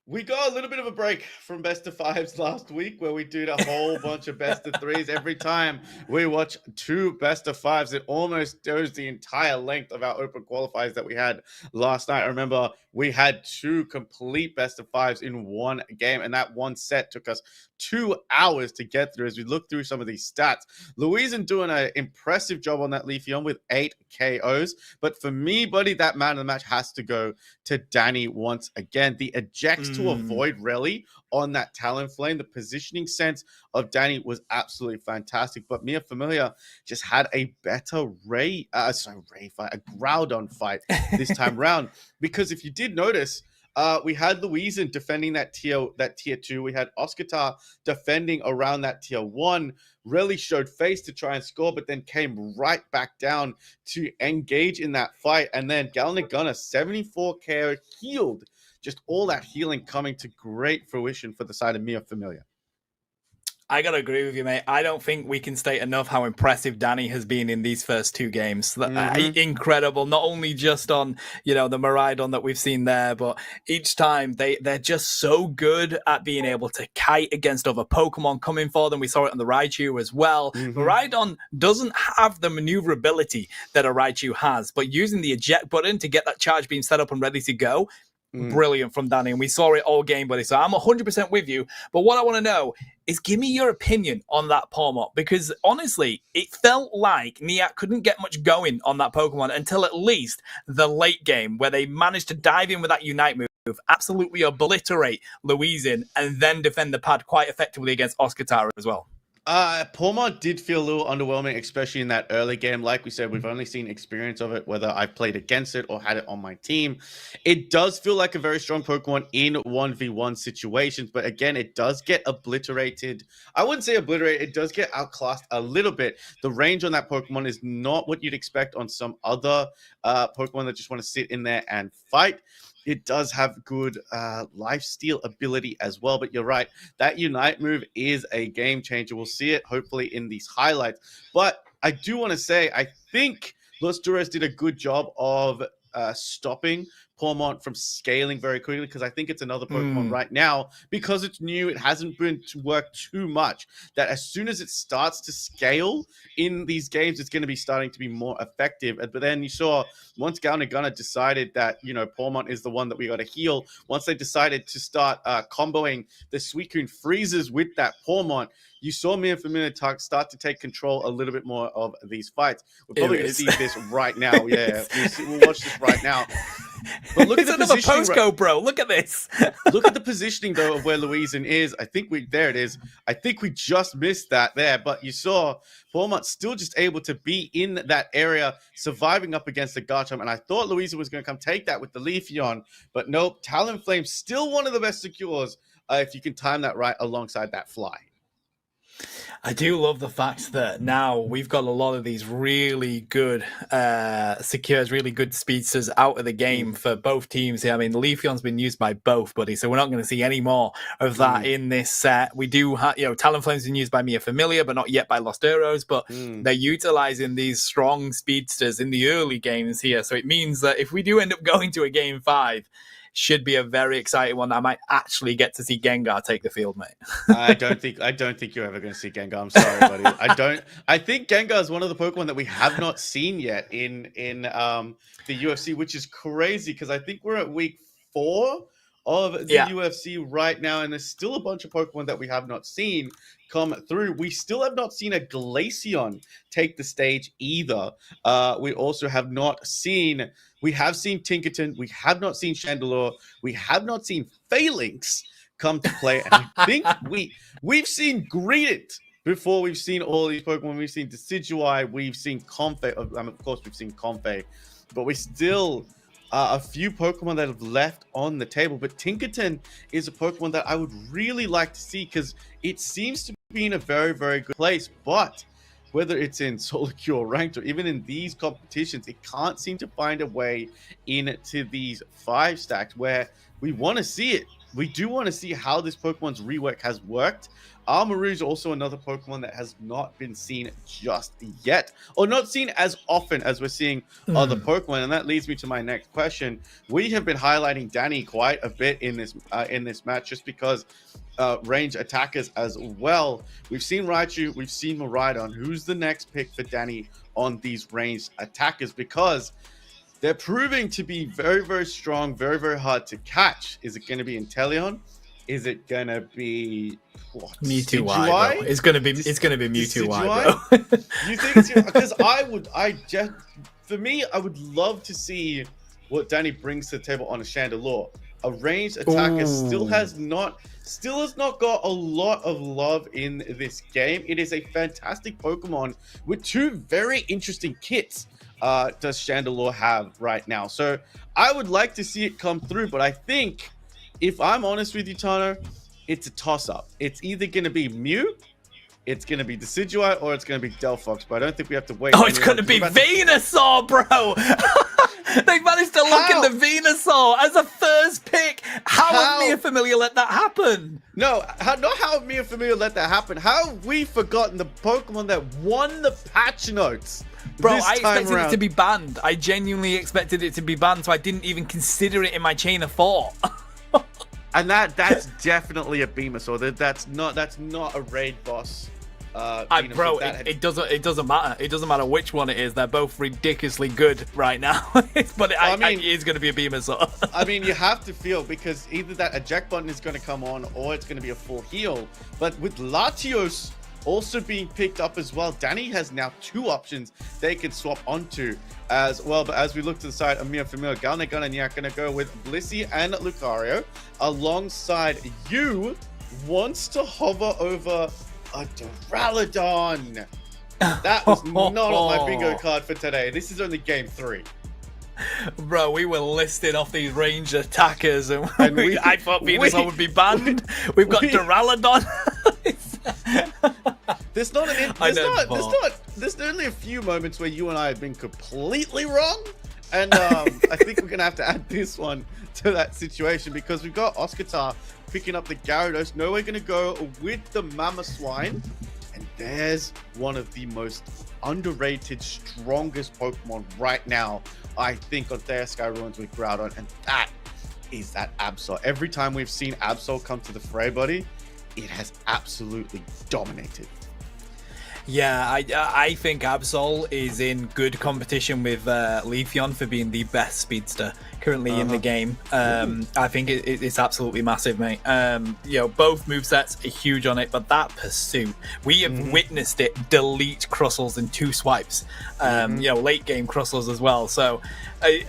we got a little bit of a break from best of 5s last week where we did a whole bunch of best of 3s. Every time we watch 2 best of 5s, it almost goes the entire length of our open qualifiers that we had last night. I remember we had 2 complete best of 5s in one game, and that one set took us 2 hours to get through as we look through some of these stats. Louisan doing an impressive job on that Leafeon with 8 KOs. But for me, buddy, that man of the match has to go to Danny once again. The ejects to avoid rally on that Talonflame. The positioning sense of Danny was absolutely fantastic. But Mia Familia just had a better a Groudon fight this time round. Because if you did notice, we had Louisan defending that tier 2. We had Oscatar defending around that tier 1. Really showed face to try and score, but then came right back down to engage in that fight. And then Galnagana, 74 KO healed. Just all that healing coming to great fruition for the side of Mia Familia. I gotta agree with you, mate. I don't think we can state enough how impressive Danny has been in these first 2 games. Incredible, not only just on, the Miraidon that we've seen there, but each time they're just so good at being able to kite against other Pokemon coming for them. We saw it on the Raichu as well. Miraidon doesn't have the maneuverability that a Raichu has, but using the eject button to get that charge beam set up and ready to go, brilliant from Danny, and we saw it all game, buddy. So I'm 100% with you. But what I want to know is, give me your opinion on that Pawmot, because honestly, it felt like Niat couldn't get much going on that Pokemon until at least the late game, where they managed to dive in with that Unite move, absolutely obliterate Louisan, and then defend the pad quite effectively against Oscatar as well. Pawmot did feel a little underwhelming, especially in that early game. Like we said, we've only seen experience of it, whether I've played against it or had it on my team. It does feel like a very strong Pokemon in 1v1 situations, but again, it does get obliterated. I wouldn't say obliterated, it does get outclassed a little bit. The range on that Pokemon is not what you'd expect on some other Pokemon that just want to sit in there and fight. It does have good lifesteal ability as well. But you're right, that Unite move is a game changer. We'll see it hopefully in these highlights. But I do want to say, I think Los Duros did a good job of stopping Pawmot from scaling very quickly, because I think it's another Pokemon right now, because it's new, it hasn't been to work too much, that as soon as it starts to scale in these games, it's going to be starting to be more effective. But then you saw, once Galnagana decided that, Pawmot is the one that we got to heal, once they decided to start comboing the Suicune freezes with that Pawmot, you saw Mia Familia start to take control a little bit more of these fights. We're probably going to see this right now. Yeah, we'll watch this right now. But look it's at the another positioning, postcode, bro. Look at this. Look at the positioning, though, of where Louisan is. There it is. I think we just missed that there. But you saw Pawmot still just able to be in that area, surviving up against the Garchomp. And I thought Louisan was going to come take that with the Leafeon. But nope, Talonflame still one of the best secures if you can time that right alongside that fly. I do love the fact that now we've got a lot of these really good secures, really good speedsters out of the game for both teams here. I mean, the Leafeon's been used by both, buddy, so we're not going to see any more of that in this set. We do have, Talonflame's been used by Mia Familia, but not yet by Los Duros, but they're utilizing these strong speedsters in the early games here. So it means that if we do end up going to a game 5, should be a very exciting one. I might actually get to see Gengar take the field, mate. I don't think you're ever going to see Gengar. I'm sorry, buddy. I think Gengar is one of the Pokemon that we have not seen yet in the UFC, which is crazy, because I think we're at week 4 of the Yeah. UFC right now, and there's still a bunch of Pokemon that we have not seen come through. We still have not seen a Glaceon take the stage either. We also have not seen, we have seen Tinkerton, we have not seen Chandelure, we have not seen Phalanx come to play, and I think we've seen Greedent before we've seen all these Pokemon. We've seen Decidueye, we've seen Comfey, of course we've seen Comfey, but we still a few Pokemon that have left on the table. But Tinkerton is a Pokemon that I would really like to see because it seems to be in a very, very good place. But whether it's in solo queue or ranked or even in these competitions, it can't seem to find a way into these 5 stacks where we want to see it. We do want to see how this Pokemon's rework has worked. Armarouge is also another Pokemon that has not been seen just yet, or not seen as often as we're seeing other Pokemon. And that leads me to my next question. We have been highlighting Danny quite a bit in this match, just because range attackers as well. We've seen Raichu, we've seen Miraidon. Who's the next pick for Danny on these ranged attackers? Because they're proving to be very, very strong, very, very hard to catch. Is it going to be Inteleon? Is it going to be Mewtwo Y, bro? It's going to be Mewtwo Y, bro. You think it's gonna, because for me, I would love to see what Danny brings to the table on a Chandelure. A ranged attacker still has not got a lot of love in this game. It is a fantastic Pokemon with 2 very interesting kits. Does Chandelure have right now? So I would like to see it come through, but I think, if I'm honest with you, Tano, it's a toss-up. It's either going to be Mew, it's going to be Decidueye, or it's going to be Delphox, but I don't think we have to wait. Oh, it's going to be Venusaur, bro! They managed to look in the Venusaur as a first pick. How have Mia Familia let that happen? No, not how have Mia Familia let that happen. How have we forgotten the Pokemon that won the patch notes? Bro, I expected it to be banned. I genuinely expected it to be banned, so I didn't even consider it in my chain of thought. And that's definitely a Venusaur. That's not a raid boss. Bro, it doesn't matter. It doesn't matter which one it is. They're both ridiculously good right now. But it is going to be a Venusaur. I mean, you have to feel, because either that eject button is going to come on or it's going to be a full heal. But with Latios also being picked up as well, Danny has now 2 options they can swap onto as well. But as we look to the side, Amir Familia, Galnegun and Yak going to go with Blissey and Lucario. Alongside you wants to hover over a Duraludon. That was not on my bingo card for today. This is only game 3. Bro, we were listing off these ranged attackers, and I thought Venusaur would be banned. We've got Duraludon. There's only a few moments where you and I have been completely wrong, and I think we're gonna have to add this one to that situation, because we've got Oscar picking up the Gyarados. No, we're gonna go with the Mamoswine, and there's one of the most underrated, strongest Pokemon right now, I think, on Theia Sky Ruins with Groudon, and that is that Absol. Every time we've seen Absol come to the fray, buddy, it has absolutely dominated. Yeah, I think Absol is in good competition with Leafeon for being the best speedster currently in the game. I think it's absolutely massive, mate. Both movesets are huge on it, but that pursuit, we have witnessed it delete Crustles in 2 swipes. Late game Crustles as well. So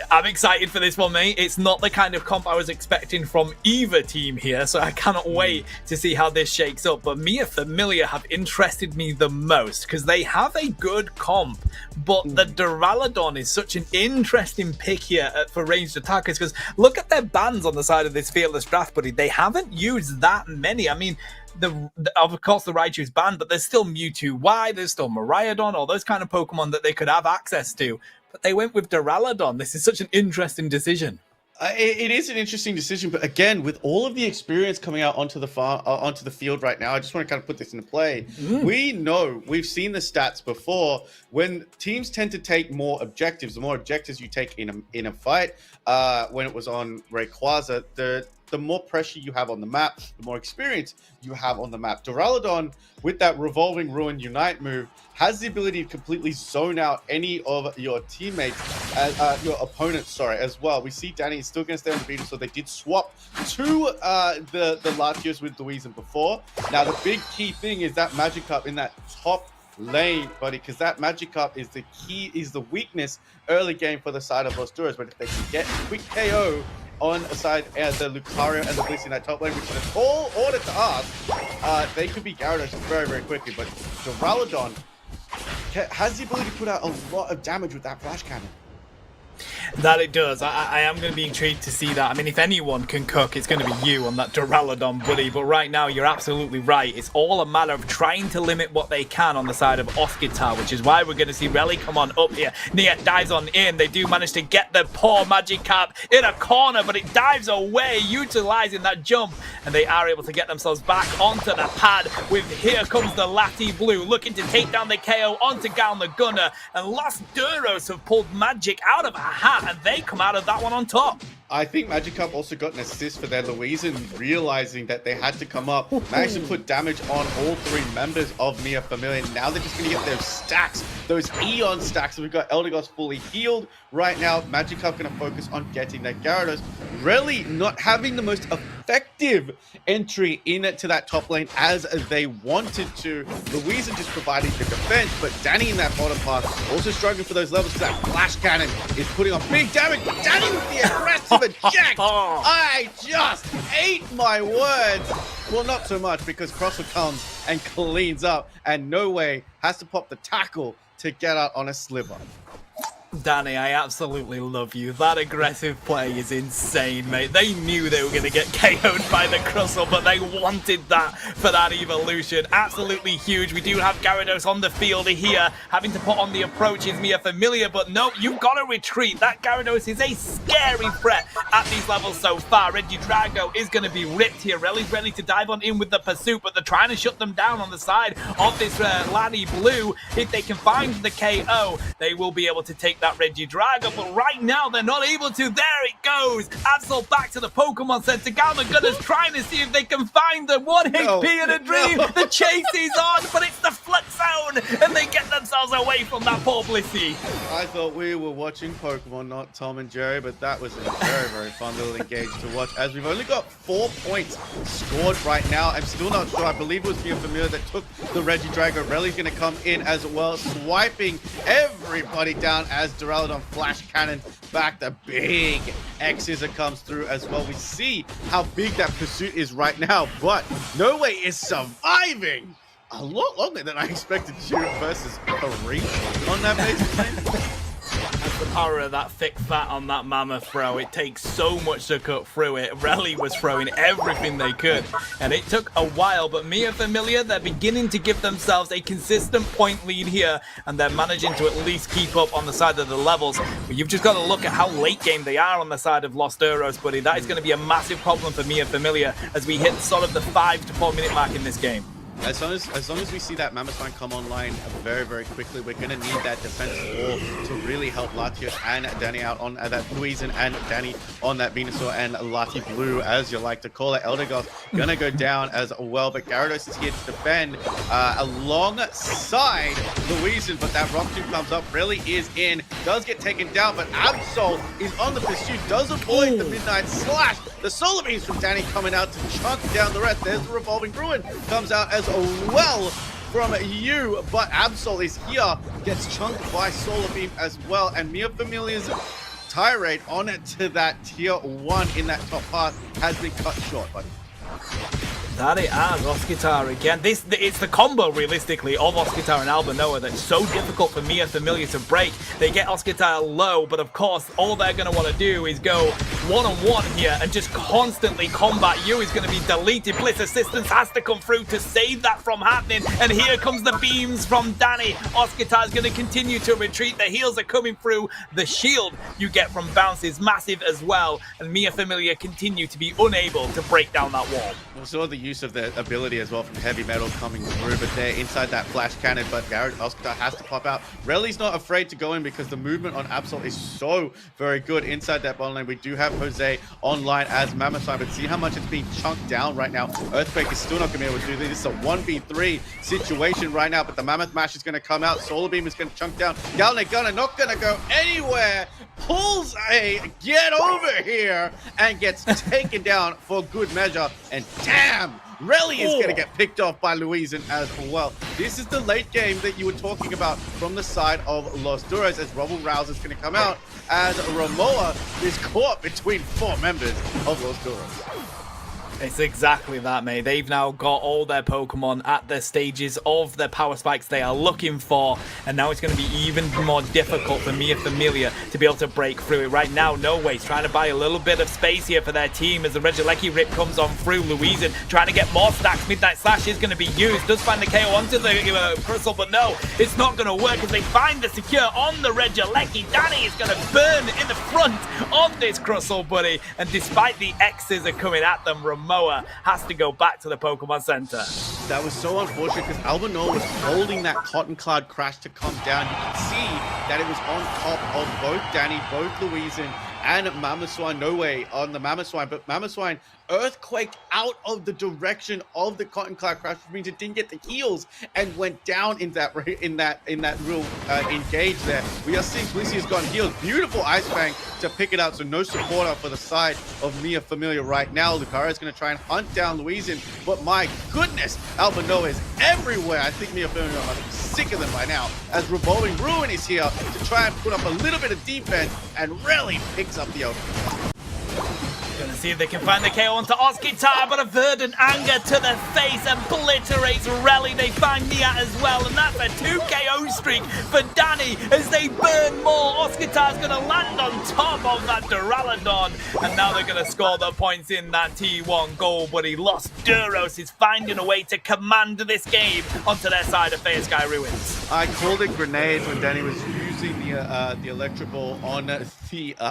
I'm excited for this one, mate. It's not the kind of comp I was expecting from either team here, so I cannot wait to see how this shakes up. But Mia Familia have interested me the most because they have a good comp, but the Duraludon is such an interesting pick here for ranged attackers, because look at their bans on the side of this Fearless Draft, buddy. They haven't used that many. I mean, of course the Raichu's banned, but there's still Mewtwo Y, there's still Miraidon, all those kind of Pokemon that they could have access to. But they went with Duraludon. This is such an interesting decision. It is an interesting decision, but again, with all of the experience coming out onto the field right now, I just want to kind of put this into play. We know, we've seen the stats before, when teams tend to take more objectives, the more objectives you take in a fight, when it was on Rayquaza, the the more pressure you have on the map, the more experience you have on the map. Duraludon, with that revolving ruin unite move, has the ability to completely zone out any of your teammates, your opponents, sorry, as well. We see Danny is still going to stay on the beat, so they did swap to the Latios with Louise before. Now, the big key thing is that Magikarp in that top lane, buddy, because that Magikarp is the key, is the weakness early game for the side of Los Duros. But if they can get quick KO on the side the Lucario and the Blissey in that top lane, which is a tall order to ask, they could be Gyarados very, very quickly. But Duraludon has the ability to put out a lot of damage with that flash cannon. That it does. I am going to be intrigued to see that. I mean, if anyone can cook, it's going to be you on that Duraludon, buddy. But right now, you're absolutely right. It's all a matter of trying to limit what they can on the side of Osquitar, which is why we're going to see Relly come on up here. Nia dives on in. They do manage to get the poor Magikarp in a corner, but it dives away, utilizing that jump. And they are able to get themselves back onto the pad with here comes the Lati Blue, looking to take down the KO onto Gal the Gunner. And Los Duros have pulled Magic out of a hat, and they come out of that one on top. I think Magikarp also got an assist for their Louisian, realizing that they had to come up, managed to put damage on all three members of Mia Familia. Now they're just going to get those stacks, those Eon stacks. We've got Eldegoss fully healed right now. Magikarp going to focus on getting that Gyarados. Really not having the most effective entry into that top lane as they wanted to. Louisian just providing the defense, but Danny in that bottom part also struggling for those levels because that flash cannon is putting on big damage. Danny with the aggressive eject. I just ate my words. Well, not so much, because Crosser comes and cleans up, and No Way has to pop the tackle to get out on a sliver. Danny, I absolutely love you. That aggressive play is insane, mate. They knew they were going to get KO'd by the Crustle, but they wanted that for that evolution. Absolutely huge. We do have Gyarados on the field here, having to put on the approach is Mia Familia, but no, you've got to retreat. That Gyarados is a scary threat at these levels so far. Regidrago is going to be ripped here. Relly's ready to dive on in with the pursuit, but they're trying to shut them down on the side of this Laddie Blue. If they can find the KO, they will be able to take that Regidrago, but right now they're not able to. There it goes. Absol back to the Pokemon Center. Gal the Gunner's trying to see if they can find the 1 HP in a dream. The chase is on, but it's the Flux Zone, and they get themselves away from that poor Blissey. I thought we were watching Pokemon, not Tom and Jerry, but that was a very, very fun little engage to watch, as we've only got 4 points scored right now. I'm still not sure. I believe it was Mia Familia that took the Regidrago. Relly's going to come in as well, swiping everybody down as Duraludon flash cannon back. The big X-Scissor comes through as well. We see how big that pursuit is right now, but No Way is surviving a lot longer than I expected to versus 3 on that base. That's the power of that thick fat on that Mammoth, bro. It takes so much to cut through it. Relly was throwing everything they could, and it took a while, but Mia Familia, they're beginning to give themselves a consistent point lead here, and they're managing to at least keep up on the side of the levels. But you've just got to look at how late game they are on the side of Los Duros, buddy. That is going to be a massive problem for Mia Familia as we hit sort of the 5 to 4 minute mark in this game. As long as we see that Mammoth come online very, very quickly, we're going to need that defensive wall to really help Latios and Danny out on that Louisian and Danny on that Venusaur and Lati Blue, as you like to call it. Eldegoss going to go down as well, but Gyarados is here to defend alongside Louisian, but that Rock Tomb comes up, really is in, does get taken down, but Absol is on the pursuit, does avoid the Midnight Slash. The Solar Beams from Danny coming out to chunk down the rest. There's the Revolving Ruin, comes out as well from you, but Absol is here, gets chunked by Solar Beam as well, and Mia Familia's tirade on it to that tier 1 in that top part has been cut short, buddy. That it has, Osquitar again. It's the combo, realistically, of Osquitar and Albanoa that's so difficult for Mia Familia to break. They get Osquitar low, but of course, all they're going to want to do is go one-on-one here and just constantly combat you. Is going to be deleted. Bliss Assistance has to come through to save that from happening, and here comes the beams from Danny. Osquitar is going to continue to retreat. The heals are coming through. The shield you get from Bounce is massive as well, and Mia Familia continue to be unable to break down that wall. We saw the use of the ability as well from Heavy Metal coming through, but they're inside that flash cannon, but Osquitar has to pop out. Relly's not afraid to go in because the movement on Absol is so very good inside that bottom lane. We do have Jose online as Mammothine, but see how much it's being chunked down right now. Earthquake is still not going to be able to do this. This is a 1v3 situation right now, but the Mammoth Mash is going to come out. Solar Beam is going to chunk down. Galnet Gunner not going to go anywhere. Pulls a get over here and gets taken down for good measure. And damn, Relly is going to get picked off by Louisen as well. This is the late game that you were talking about from the side of Los Duros, as Rubble Rouse is going to come out as Ramoa is caught between 4 members of Los Duros. It's exactly that, mate. They've now got all their Pokemon at the stages of their power spikes they are looking for, and now it's going to be even more difficult for Mia Familia to be able to break through it. Right now, No Way's trying to buy a little bit of space here for their team as the Regieleki Rip comes on through. Louisen trying to get more stacks. Midnight Slash is going to be used. Does find the KO onto the Crystal, but no, it's not going to work as they find the secure on the Regieleki. Danny is going to burn in the front of this Crystal, buddy, and despite the X's are coming at them, Moa has to go back to the Pokemon Center. That was so unfortunate because Albanoa was holding that Cotton Cloud Crash to come down. You can see that it was on top of both Danny, both Louisen, and Mamoswine. No way on the Mamoswine, but Mamoswine Earthquake out of the direction of the Cotton Cloud Crash, which means it didn't get the heals and went down in that real engage there. We are seeing Blissey has gotten healed. Beautiful Ice Fang to pick it out, so no supporter for the side of Mia Familia right now. Lucario is going to try and hunt down Louisen, but my goodness, Albanoa is everywhere. I think Mia Familia must be sick of them by now, as Revolving Ruin is here to try and put up a little bit of defense and really picks up the opening. Gonna see if they can find the KO onto Osquitar, but a Verdant Anger to the face obliterates Relly. They find Nia as well, and that's a 2 KO streak for Danny as they burn more. Osquitar's gonna land on top of that Duraludon, and now they're gonna score the points in that T1 goal, but he lost. Duros is finding a way to command this game onto their side of Fairy Sky Ruins. I called it grenades when Danny was using the Electro Ball on the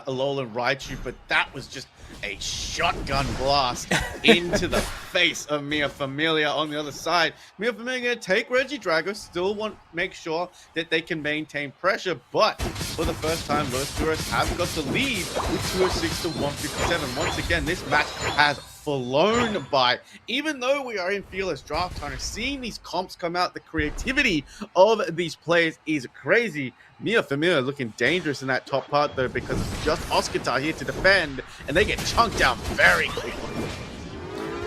Alolan Raichu, but that was just a shotgun blast into the face of Mia Familia on the other side. Mia Familia going to take Regidrago, still make sure that they can maintain pressure, but for the first time, Los Duros have got the lead with 206 to 157. Once again, this match has flown by. Even though we are in Fearless Draft Hunter, seeing these comps come out, the creativity of these players is crazy. Mia Familia looking dangerous in that top part though, because it's just Osquitar here to defend, and they get chunked down very quickly.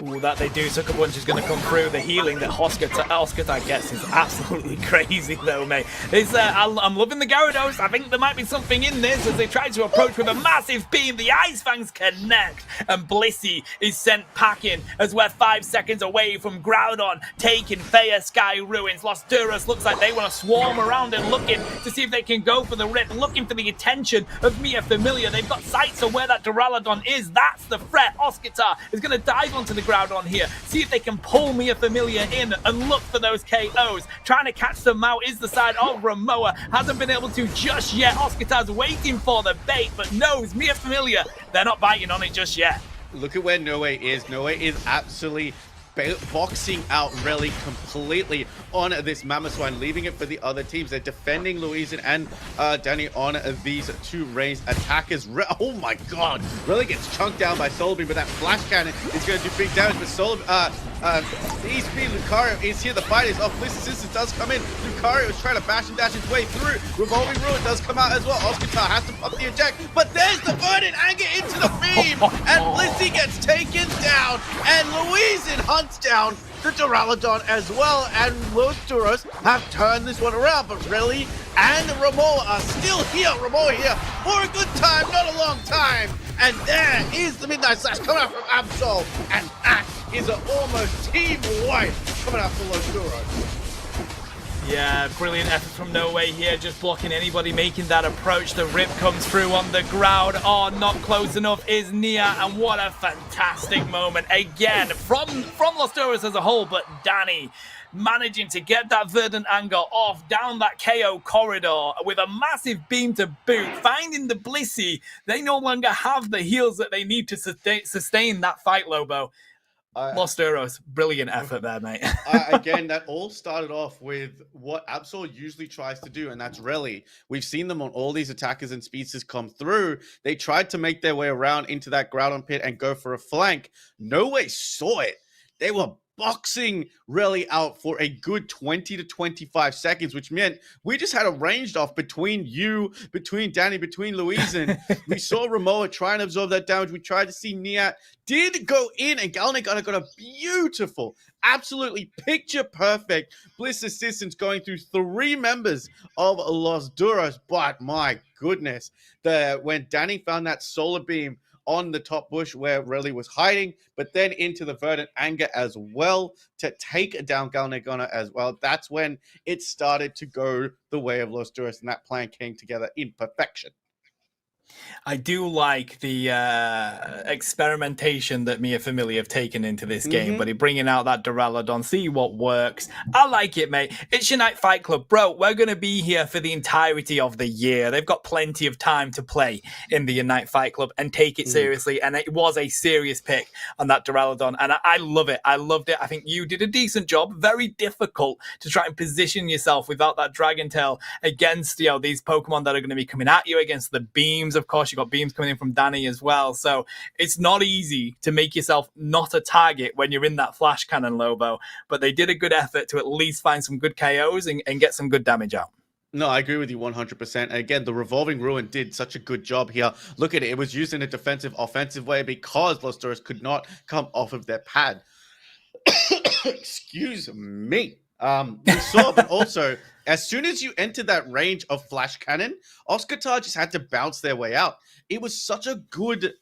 Ooh, that they do. Sucker Punch is going to come through. The healing that Osquitar gets is absolutely crazy, though, mate. I'm loving the Gyarados. I think there might be something in this as they try to approach with a massive beam. The Ice Fangs connect, and Blissey is sent packing as we're 5 seconds away from Groudon taking Faya Sky Ruins. Los Duros looks like they want to swarm around and looking to see if they can go for the rip, looking for the attention of Mia Familia. They've got sights of where that Duraludon is. That's the threat. Osquitar is going to dive onto the ground on here, see if they can pull Mia Familia in and look for those KOs. Trying to catch them out is the side of Ramoa. Hasn't been able to just yet. Osquitar's waiting for the bait, but knows Mia Familia, they're not biting on it just yet. Look at where Noe is. Noe is absolutely boxing out Relly completely on this Mamoswine, leaving it for the other teams. They're defending Louisen and Danny on these two ranged attackers. Oh my god, Relly gets chunked down by Solar Beam, but that Flash Cannon is going to do big damage. But ESP Lucario is here. The fight is off. Blissey Sisters does come in. Lucario is trying to bash and dash his way through. Revolving Ruin does come out as well. Osquitar has to pop the eject, but there's the Verdant Anger into the beam, and Blissey gets taken down, and Louisen hunts down the Duraludon as well, and Los Duros have turned this one around, but Relly and Ramoa are still here. Ramoa here for a good time, not a long time, and there is the Midnight Slash coming out from Absol, and that is an almost team wipe coming out from Los Duros. Yeah, brilliant effort from No Way here, just blocking anybody making that approach. The rip comes through on the ground. Oh, not close enough is Nia, and what a fantastic moment again from Los Duros as a whole, but Danny managing to get that Verdant Anger off down that KO corridor with a massive beam to boot, finding the Blissey. They no longer have the heals that they need to sustain that fight, Lobo. Lost Euros, brilliant effort there, mate. Again, that all started off with what Absol usually tries to do, and that's rally. We've seen them on all these attackers and speedsters come through. They tried to make their way around into that Groudon pit and go for a flank. No way saw it. They were boxing Rally out for a good 20 to 25 seconds, which meant we just had a range off between you, between Danny, between Louise, and we saw Ramoa try and absorb that damage. We tried to see Niat did go in, and Galnic got a beautiful, absolutely picture perfect Bliss assistance going through 3 members of Los Duros. But my goodness, when Danny found that solar beam on the top bush where Rally was hiding, but then into the Verdant Anger as well to take down Galnegona as well. That's when it started to go the way of Los Duros, and that plan came together in perfection. I do like the experimentation that Mia Familia have taken into this game, but bringing out that Duraludon, see what works. I like it, mate. It's Unite Fight Club. Bro, we're going to be here for the entirety of the year. They've got plenty of time to play in the Unite Fight Club and take it seriously, and it was a serious pick on that Duraludon, and I love it. I loved it. I think you did a decent job. Very difficult to try and position yourself without that Dragon Tail against, you know, these Pokemon that are going to be coming at you, against the beams. Of course, you've got beams coming in from Danny as well. So it's not easy to make yourself not a target when you're in that flash cannon, Lobo. But they did a good effort to at least find some good KOs and get some good damage out. No, I agree with you 100%. Again, the Revolving Ruin did such a good job here. Look at it. It was used in a defensive, offensive way because Los Duros could not come off of their pad. Excuse me. We saw, but also, as soon as you enter that range of Flash Cannon, Oscar just had to bounce their way out. It was such a good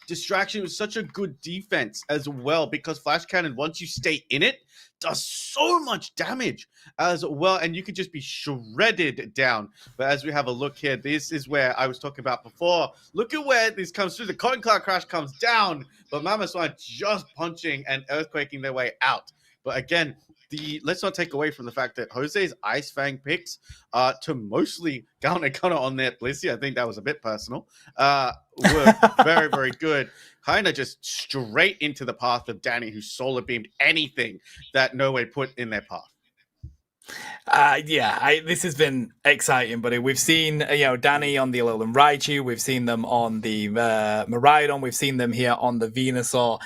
distraction. It was such a good defense as well, because Flash Cannon, once you stay in it, does so much damage as well, and you could just be shredded down. But as we have a look here, this is where I was talking about before. Look at where this comes through. The Cotton Cloud Crash comes down, but Mama Swan just punching and earthquaking their way out. But again, let's not take away from the fact that Jose's Ice Fang picks to mostly Galnegona on that Blissey. I think that was a bit personal. Were very, very good. Kind of just straight into the path of Danny, who solar beamed anything that No Way put in their path. This has been exciting, buddy. We've seen, Danny on the Alolan Raichu. We've seen them on the Miraidon. We've seen them here on the Venusaur.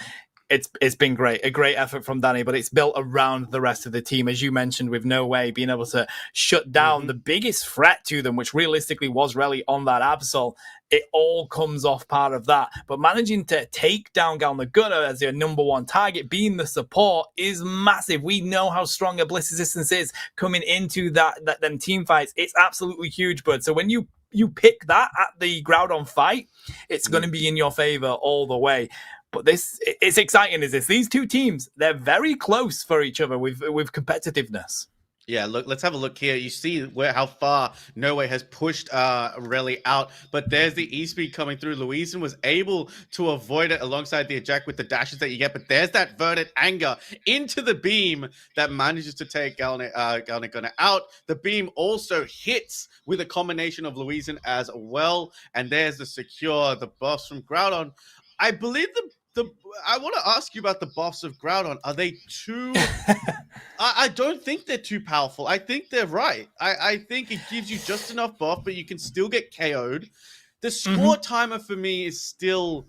It's been great, a great effort from Danny, but it's built around the rest of the team, as you mentioned, with No Way being able to shut down the biggest threat to them, which realistically was Rally on that Absol. It all comes off part of that, but managing to take down Galnegona as their number one target, being the support, is massive. We know how strong a Bliss Resistance is coming into them team fights. It's absolutely huge, bud. So when you pick that at the Groudon fight, it's going to be in your favor all the way. But it's exciting, is this? These two teams, they're very close for each other with competitiveness. Yeah, look, let's have a look here. You see how far No Way has pushed Rally out, but there's the E-Speed coming through. Louisen was able to avoid it alongside the eject with the dashes that you get, but there's that Verdant Anger into the beam that manages to take Galnegona out. The beam also hits with a combination of Louisen as well, and there's the secure, the buffs from Groudon. I believe I want to ask you about the buffs of Groudon. Are they too... I don't think they're too powerful. I think they're right. I think it gives you just enough buff, but you can still get KO'd. The score timer for me is still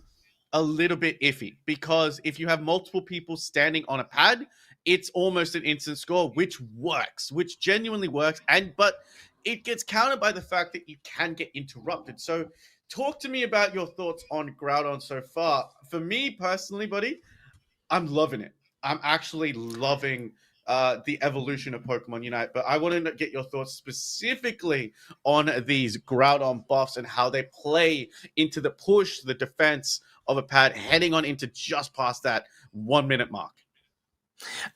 a little bit iffy, because if you have multiple people standing on a pad, it's almost an instant score, which works, which genuinely works. But it gets countered by the fact that you can get interrupted. So talk to me about your thoughts on Groudon so far. For me personally, buddy, I'm loving it. I'm actually loving the evolution of Pokemon Unite, but I want to get your thoughts specifically on these Groudon buffs and how they play into the push, the defense of a pad, heading on into just past that 1 minute mark.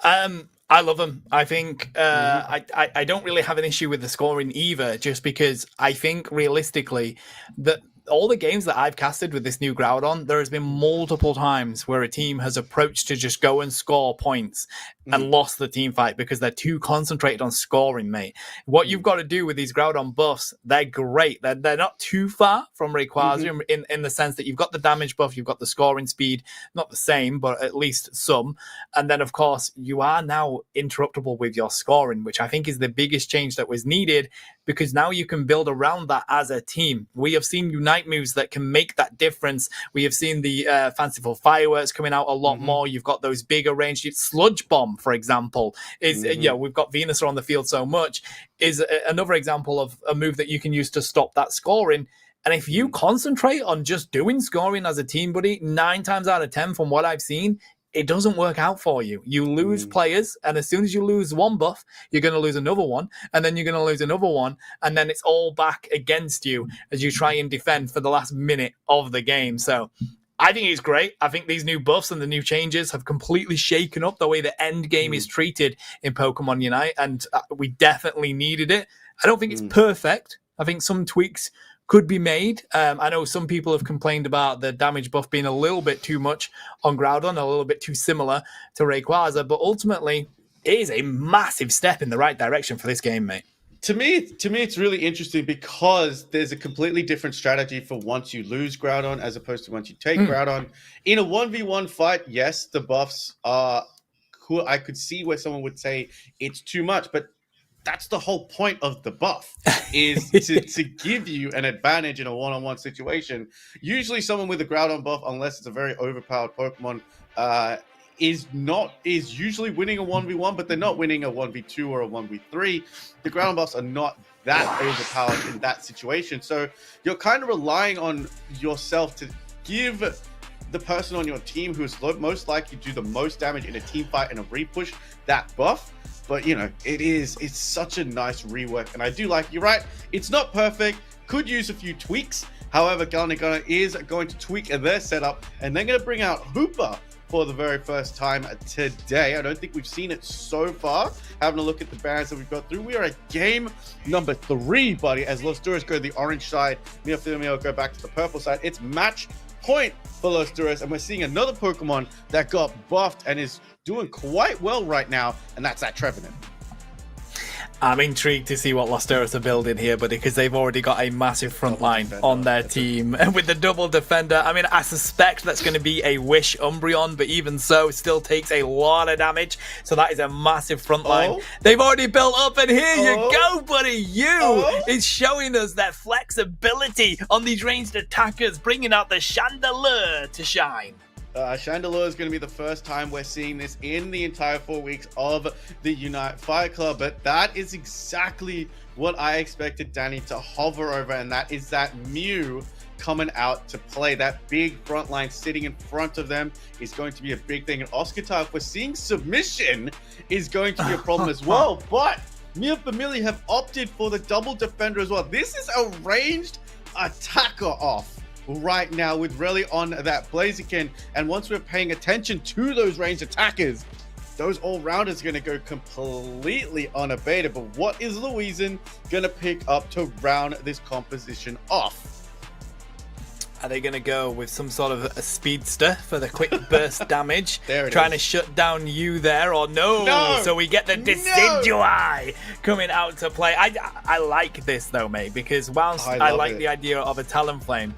I love them. I think I don't really have an issue with the scoring either, just because I think realistically that all the games that I've casted with this new Groudon, there has been multiple times where a team has approached to just go and score points and lost the team fight because they're too concentrated on scoring, mate. What you've got to do with these Groudon buffs, they're great. They're not too far from Rayquaza in the sense that you've got the damage buff, you've got the scoring speed, not the same, but at least some. And then, of course, you are now interruptible with your scoring, which I think is the biggest change that was needed, because now you can build around that as a team. We have seen Unite moves that can make that difference. We have seen the fanciful fireworks coming out a lot more. You've got those bigger range. Sludge Bomb, for example, is we've got Venusaur on the field so much, is another example of a move that you can use to stop that scoring. And if you concentrate on just doing scoring as a team, buddy, 9 times out of 10 from what I've seen, it doesn't work out for you. You lose players, and as soon as you lose one buff, you're going to lose another one, and then you're going to lose another one, and then it's all back against you as you try and defend for the last minute of the game. So I think it's great. I think these new buffs and the new changes have completely shaken up the way the end game is treated in Pokemon Unite, and we definitely needed it. I don't think it's perfect. I think some tweaks could be made. I know some people have complained about the damage buff being a little bit too much on Groudon, a little bit too similar to Rayquaza, but ultimately it is a massive step in the right direction for this game, mate. To me, it's really interesting because there's a completely different strategy for once you lose Groudon as opposed to once you take Groudon. In a 1v1 fight, yes, the buffs are cool. I could see where someone would say it's too much, but that's the whole point of the buff, is to give you an advantage in a one-on-one situation. Usually someone with a Groudon buff, unless it's a very overpowered Pokemon, is usually winning a 1v1, but they're not winning a 1v2 or a 1v3. The Groudon buffs are not that overpowered in that situation. So you're kind of relying on yourself to give the person on your team who's most likely to do the most damage in a team fight and a repush that buff. But, you know, it's such a nice rework. And I do like, you're right, it's not perfect. Could use a few tweaks. However, Gunner is going to tweak their setup, and they're going to bring out Hooper for the very first time today. I don't think we've seen it so far. Having a look at the bands that we've got through, we are at game number 3, buddy, as Los Duros go to the orange side, Neophyllmio go back to the purple side. It's match point for Los Duros, and we're seeing another Pokemon that got buffed and is doing quite well right now, and that's that Trevenant. I'm intrigued to see what Los Duros are building here, buddy, because they've already got a massive front line on their team. And with the double defender, I mean, I suspect that's going to be a Wish Umbreon, but even so, it still takes a lot of damage. So that is a massive front line. They've already built up, and here you go, buddy. It's showing us that flexibility on these ranged attackers, bringing out the Chandelure to shine. Chandelure is going to be the first time we're seeing this in the entire 4 weeks of the Unite Fight Club, but that is exactly what I expected Danny to hover over, and that is that Mew coming out to play. That big front line sitting in front of them is going to be a big thing. And Oscar, if we're seeing submission, is going to be a problem as well, but Neophyllmio have opted for the double defender as well. This is a ranged attacker off right now with Relly on that Blaziken, and once we're paying attention to those ranged attackers, those all-rounders are going to go completely unabated. But what is Louisan going to pick up to round this composition off? Are they going to go with some sort of a speedster for the quick burst damage, trying to shut down you there, or no? So we get the Decidueye coming out to play. I like this though, mate, because whilst I like the idea of a Talonflame,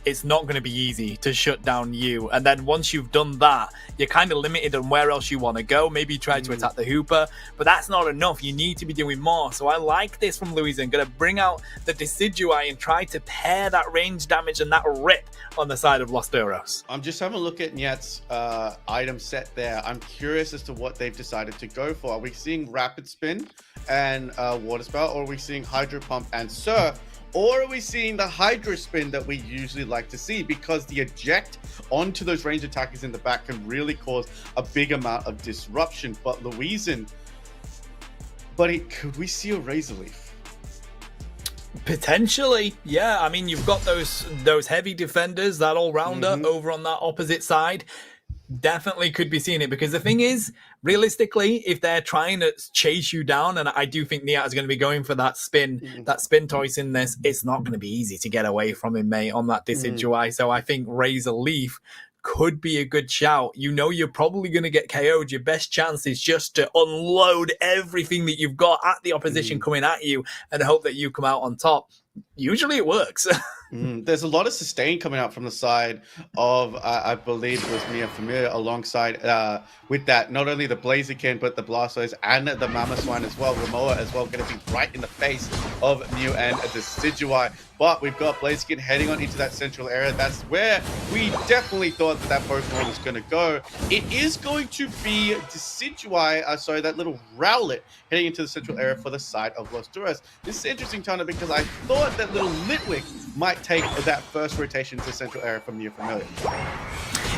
it's not going to be easy to shut down you. And then once you've done that, you're kind of limited on where else you want to go. Maybe try to attack the Hooper, but that's not enough. You need to be doing more. So I like this from Louisan. Going to bring out the Decidueye and try to pair that range damage and that rip on the side of Los Duros. I'm just having a look at Nyat's item set there. I'm curious as to what they've decided to go for. Are we seeing Rapid Spin and Water Spout, or are we seeing Hydro Pump and Surf? Or are we seeing the Hydro Spin that we usually like to see? Because the eject onto those range attackers in the back can really cause a big amount of disruption. But Louisan, buddy, could we see a Razor Leaf? Potentially, yeah. I mean, you've got those heavy defenders, that all-rounder over on that opposite side. Definitely could be seeing it, because the thing is, realistically, if they're trying to chase you down, and I do think Niat is going to be going for that spin toss in this, it's not going to be easy to get away from him, mate, on that Decidueye. So I think Razor Leaf could be a good shout. You know you're probably going to get KO'd. Your best chance is just to unload everything that you've got at the opposition coming at you and hope that you come out on top. Usually it works. There's a lot of sustain coming out from the side of, I believe it was Mia Familia, alongside with that, not only the Blaziken, but the Blastoise and the Mamoswine as well. Ramoa as well, going to be right in the face of Mew and the Decidueye. But we've got Blaziken heading on into that central area. That's where we definitely thought that Pokemon was going to go. It is going to be Decidueye, sorry, that little Rowlet heading into the central area for the side of Los Duras. This is interesting, Tana, because I thought that little Litwick might take that first rotation to central area from Mia Familia.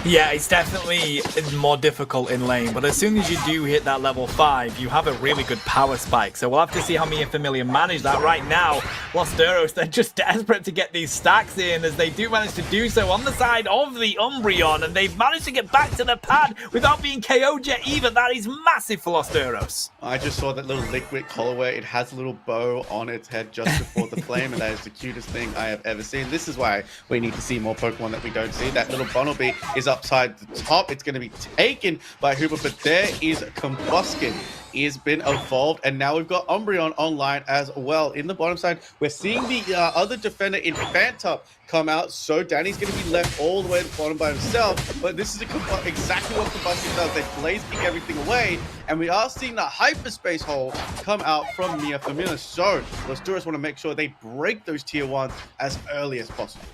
Yeah, it's definitely more difficult in lane, but as soon as you do hit that level 5, you have a really good power spike. So we'll have to see how Mia Familia manage that. Right now, Los Duros, they're just desperate to get these stacks in, as they do manage to do so on the side of the Umbreon, and they've managed to get back to the pad without being KO'd yet either. That is massive for Los Duros. I just saw that little liquid colorway. It has a little bow on its head just before the flame, and that is the cutest thing I have ever seen. This is why we need to see more Pokemon that we don't see. That little Bunnelby is upside the top. It's going to be taken by Hooper, but there is Combuskin. Has been evolved, and now we've got Umbreon online as well. In the bottom side, we're seeing the other defender in Phantom come out, so Danny's going to be left all the way at the bottom by himself. But this is exactly what Combuskin does. They blaze kick everything away, and we are seeing the hyperspace hole come out from Mia Familia. So Los Duras want to make sure they break those tier 1s as early as possible.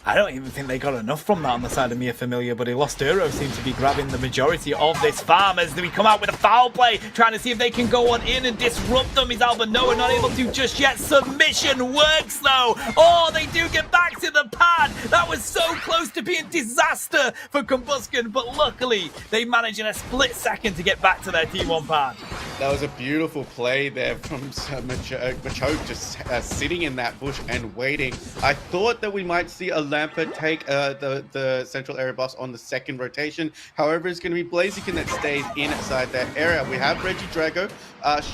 I don't even think they got enough from that on the side of Mia Familia, but Los Duros seem to be grabbing the majority of this farm as we come out with a foul play, trying to see if they can go on in and disrupt them. Is Albanoa not able to just yet? Submission works though. Oh, they do get back to the pad. That was so close to being disaster for Combuskin, but luckily they managed in a split second to get back to their T1 pad. That was a beautiful play there from Machoke, just sitting in that bush and waiting. I thought that we might see a Lampert take the central area boss on the second rotation. However, it's going to be Blaziken that stays inside that area. We have Regidrago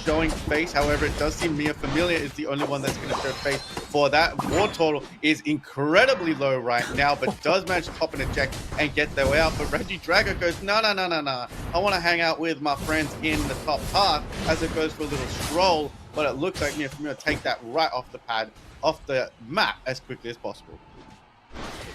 showing face. However, it does seem Mia Familia is the only one that's going to show face for that. War total is incredibly low right now, but does manage to pop an eject and get their way out. But Regidrago goes, no. I want to hang out with my friends in the top path, as it goes for a little stroll. But it looks like Mia Familia take that right off the pad, off the map as quickly as possible.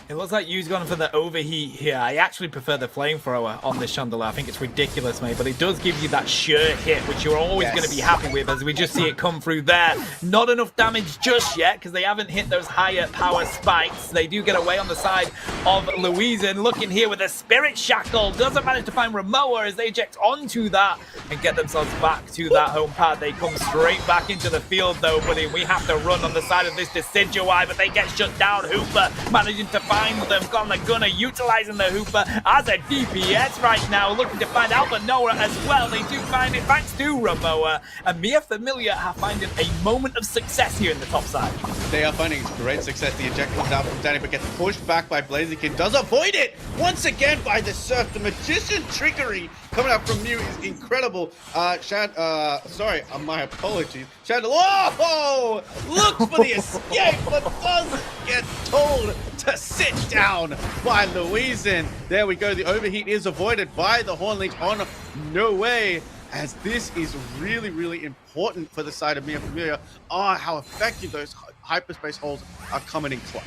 It looks like you've gone for the overheat here. I actually prefer the flamethrower on this Chandelier. I think it's ridiculous, mate, but it does give you that sure hit, which you're always going to be happy with, as we just see it come through there. Not enough damage just yet, because they haven't hit those higher power spikes. They do get away on the side of Louisian. Looking here with a Spirit Shackle. Doesn't manage to find Ramoa as they eject onto that and get themselves back to that home pad. They come straight back into the field, though, buddy. We have to run on the side of this Decidueye, but they get shut down. Hooper managing to find them, got the gunner, utilizing the Hooper as a DPS right now, looking to find Albanoa as well. They do find it thanks to Ramoa, and Mia Familia are finding a moment of success here in the top side. They are finding great success. The eject comes out from Danny, but gets pushed back by Blaziken. Does avoid it once again by the Surf. The Magician trickery coming out from Mew is incredible. Sorry, my apologies. Oh, looks for the escape, but does get told to sit down by Louisian. There we go. The overheat is avoided by the Horn Leech on No Way, as this is really important for the side of Mia Familia. Oh, how effective those hyperspace holes are coming in clutch.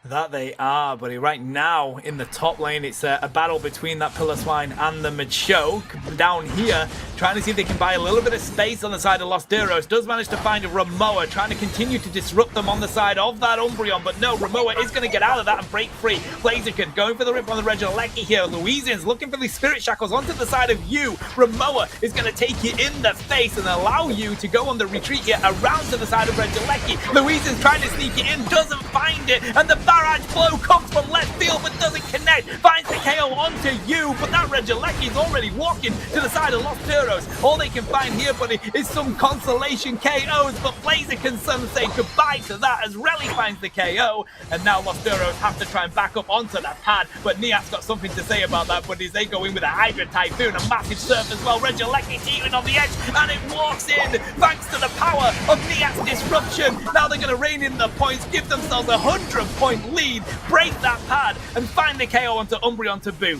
That they are, buddy. Right now, in the top lane, it's a battle between that Piloswine and the Machoke. Down here, trying to see if they can buy a little bit of space on the side of Los Duros. Does manage to find a Ramoa, trying to continue to disrupt them on the side of that Umbreon. But no, Ramoa is going to get out of that and break free. Blaziken going for the rip on the Regieleki here. Louisian's looking for these Spirit Shackles onto the side of you. Ramoa is going to take you in the face and allow you to go on the retreat here around to the side of Regieleki. Louisian's trying to sneak it in, doesn't find it, and the barrage blow comes from left field but doesn't connect. Finds the KO onto you, but that Regilecki's already walking to the side of Lost Heroes. All they can find here, buddy, is some consolation KOs, but Blaziken Sun say goodbye to that as Relly finds the KO, and now Lost Heroes have to try and back up onto that pad, but Niat's got something to say about that, buddies. They go in with a Hydra Typhoon, a massive surf as well. Regilecki teetering on the edge, and it walks in thanks to the power of Niat's disruption. Now they're going to rein in the points, give themselves a 100-point lead, break that pad, and find the KO onto Umbreon to boot.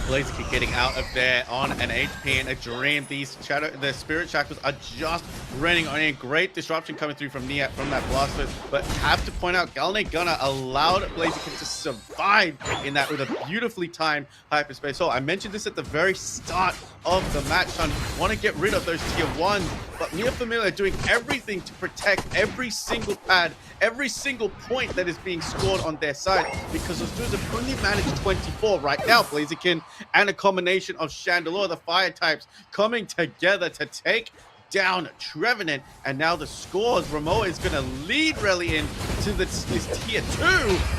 Blaziken getting out of there on an HP and a dream. The Spirit Shackles are just running on a great disruption coming through from Niat from that blaster. But have to point out, Galne Gunner allowed Blaziken to survive in that with a beautifully timed hyperspace. So I mentioned this at the very start of the match. Son, want to get rid of those tier 1s, but Mia Familia doing everything to protect every single pad, every single point that is being scored on their side, because those dudes have only managed 24 right now. Blaziken and a combination of Chandelure, the fire types, coming together to take down Trevenant. And now the scores, Ramoa is going to lead Relly in to this tier 2,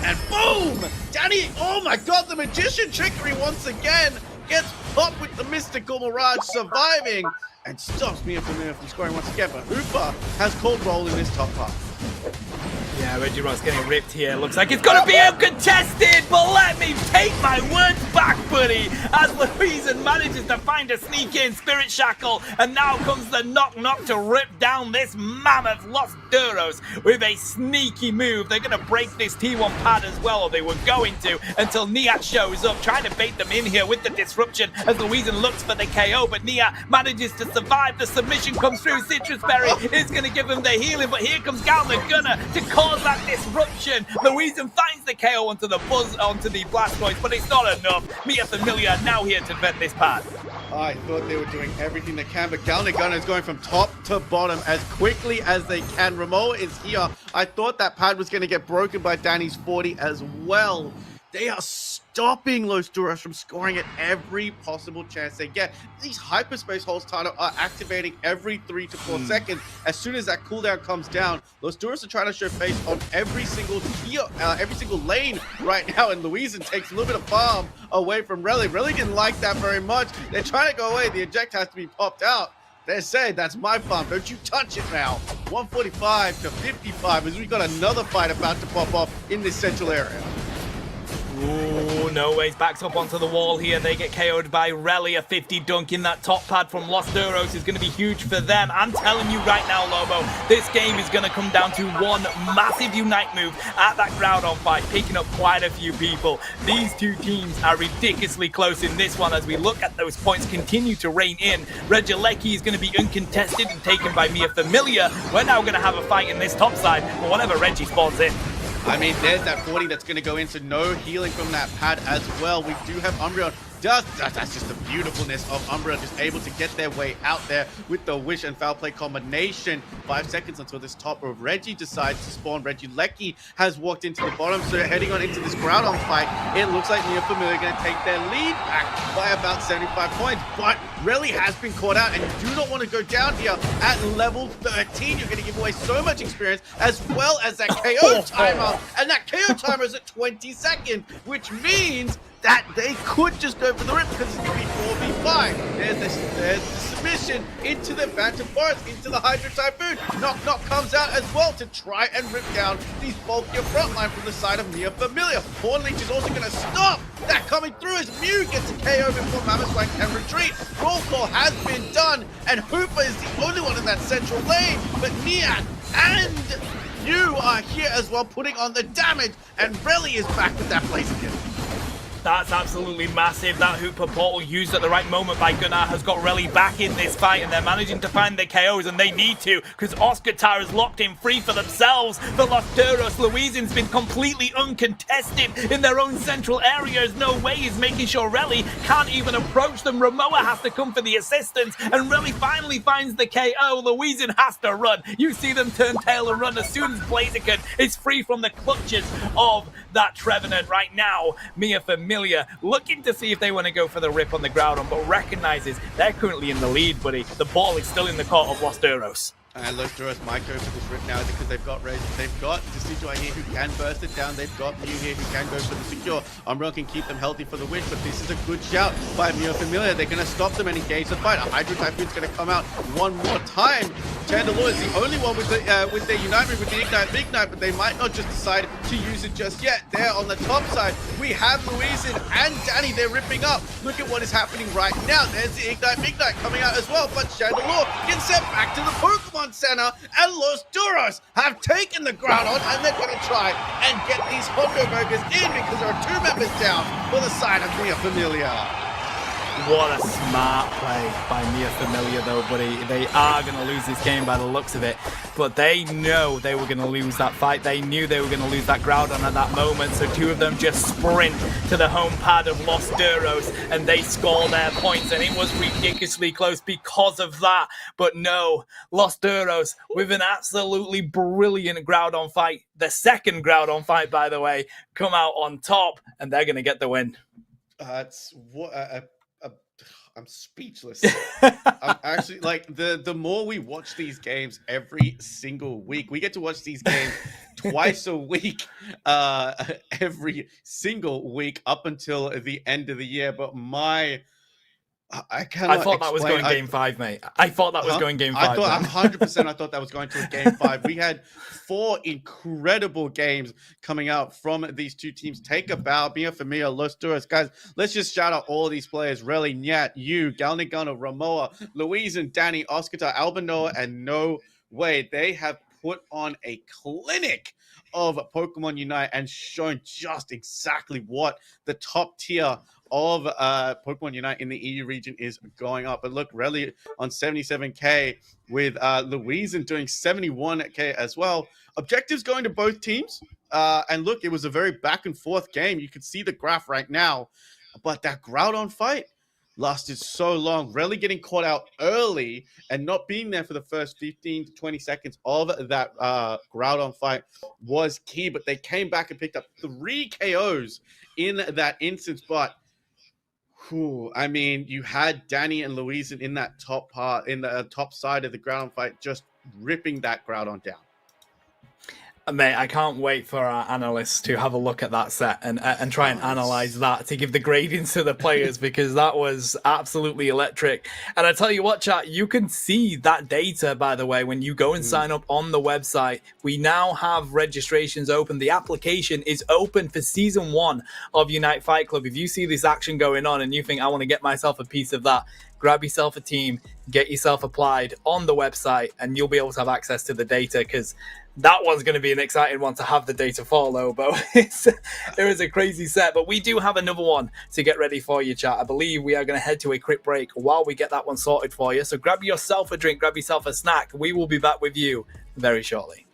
and boom! Danny, oh my god, the Magician Trickery once again gets popped with the Mystical Mirage, surviving, and stops Mia Familia from scoring once again. But Hooper has called roll in this top half. Yeah, Regirock's getting ripped here. Looks like it's going to be uncontested, but let me take my words back, buddy, as Louisen manages to find a sneak-in Spirit Shackle, and now comes the knock-knock to rip down this mammoth Lost Duros with a sneaky move. They're going to break this T1 pad as well, or they were going to, until Niat shows up, trying to bait them in here with the disruption as Louisen looks for the KO, but Niat manages to survive. The submission comes through. Citrus Berry is going to give him the healing, but here comes Gal the Gunner to cause that disruption. Louisen finds the KO onto the Blastoise, but it's not enough. Mia Familia now here to vent this pad. I thought they were doing everything they can, but Galne Gunner is going from top to bottom as quickly as they can. Ramoa is here. I thought that pad was going to get broken by Danny's 40 as well. They are stopping Los Duros from scoring at every possible chance they get. These hyperspace holes, Tano, are activating every 3 to 4 seconds. As soon as that cooldown comes down, Los Duros are trying to show face on every single lane right now, and Louisen takes a little bit of farm away from Relly. Relly didn't like that very much. They're trying to go away. The eject has to be popped out. They say, that's my farm. Don't you touch it now. 145 to 55 as we got another fight about to pop off in this central area. Ooh, no ways, backs up onto the wall here. They get KO'd by Relly. A 50 dunk in that top pad from Lost Duros is going to be huge for them. I'm telling you right now, Lobo, this game is going to come down to one massive Unite move at that Groudon fight, picking up quite a few people. These two teams are ridiculously close in this one as we look at those points continue to rein in. Regilecki is going to be uncontested and taken by Mia Familia. We're now going to have a fight in this top side for whatever Reggie spawns in. I mean, there's that 40 that's going to go in, so no healing from that pad as well. We do have Umbreon. That's just the beautifulness of Umbreon, just able to get their way out there with the Wish and Foul Play combination. 5 seconds until this top of Reggie decides to spawn. Regilecki has walked into the bottom, so heading on into this Groudon fight, it looks like Mia Familia are going to take their lead back by about 75 points. But Relly has been caught out, and you do not want to go down here at level 13. You're going to give away so much experience, as well as that KO timer, and that KO timer is at 20 seconds, which means that they could just go for the rip because it's going to be 4v5. There's the submission into the Phantom Forest, into the Hydro Typhoon. Knock comes out as well to try and rip down the bulkier front line from the side of Mia Familia. Hornleech is also going to stop that coming through as Mew gets a KO before Mammothswank can retreat. Roll call has been done, and Hooper is the only one in that central lane, but Niat and you are here as well, putting on the damage, and Relly is back with that Blaziken. That's absolutely massive. That Hooper portal used at the right moment by Gunnar has got Relly back in this fight, and they're managing to find their KOs, and they need to, because Oscar Tara's locked in free for themselves. The Lost Duros, Louisen's been completely uncontested in their own central areas. No way is making sure Relly can't even approach them. Ramoa has to come for the assistance, and Relly finally finds the KO. Louisen has to run. You see them turn tail and run as soon as Blaziken is free from the clutches of that Trevenant right now. Mia Familia looking to see if they want to go for the rip on the Groudon, but recognizes they're currently in the lead, buddy. The ball is still in the court of Lost Duros. And Los Duros might go for this rip now because they've got Rage. They've got Decidueye here who can burst it down. They've got Mew here who can go for the secure. Umbreon can keep them healthy for the win, but this is a good shout by Mio Familia. They're going to stop them and engage the fight. A Hydro Typhoon's going to come out one more time. Chandelure is the only one with their Unite move, with the Ignite Big Knight, but they might not just decide to use it just yet. There on the top side, we have Louisin and Danny. They're ripping up. Look at what is happening right now. There's the Ignite Big Knight coming out as well, but Chandelure gets sent back to the Pokemon Center, and Los Duros have taken the ground on, and they're going to try and get these Hondo Burgers in because there are 2 members down for the side of Mia Familia. What a smart play by Mia Familia, though, buddy. They are going to lose this game by the looks of it, but they know they were going to lose that fight. They knew they were going to lose that Groudon at that moment, so 2 of them just sprint to the home pad of Los Duros, and they score their points, and it was ridiculously close because of that. But no, Los Duros, with an absolutely brilliant Groudon fight, the second Groudon fight, by the way, come out on top, and they're going to get the win. It's what I'm speechless. I'm actually like the more we watch these games every single week, we get to watch these games twice a week, every single week up until the end of the year. But I thought that was going game 5, mate. I thought that was going game 5. I thought 100%. I thought that was going to a game 5. We had 4 incredible games coming out from these 2 teams. Take a bow, Mia Familia, Los Duros. Guys, let's just shout out all these players. Relly, Nyat, Yu, Galnigano, Ramoa, Louise and Danny, Oscar, Albanoa, and No Way. They have put on a clinic of Pokemon Unite and shown just exactly what the top tier of Pokemon Unite in the EU region is going up. But look, Relly on 77k with Louisin doing 71k as well. Objectives going to both teams. And look, it was a very back and forth game. You can see the graph right now. But that Groudon fight lasted so long. Relly getting caught out early and not being there for the first 15 to 20 seconds of that Groudon fight was key. But they came back and picked up 3 KOs in that instance. But I mean, you had Danny and Louise in that top part, in the top side of the Groudon fight, just ripping that Groudon down. Mate, I can't wait for our analysts to have a look at that set and try and analyze that to give the gradings to the players, because that was absolutely electric. And I tell you what, chat, you can see that data, by the way, when you go and sign up on the website. We now have registrations open. The application is open for Season 1 of Unite Fight Club. If you see this action going on and you think, I want to get myself a piece of that, grab yourself a team, get yourself applied on the website, and you'll be able to have access to the data, because that one's going to be an exciting one to have the data for, Lobo. There is a crazy set, but we do have another one to get ready for you, chat. I believe we are going to head to a quick break while we get that one sorted for you. So grab yourself a drink, grab yourself a snack. We will be back with you very shortly.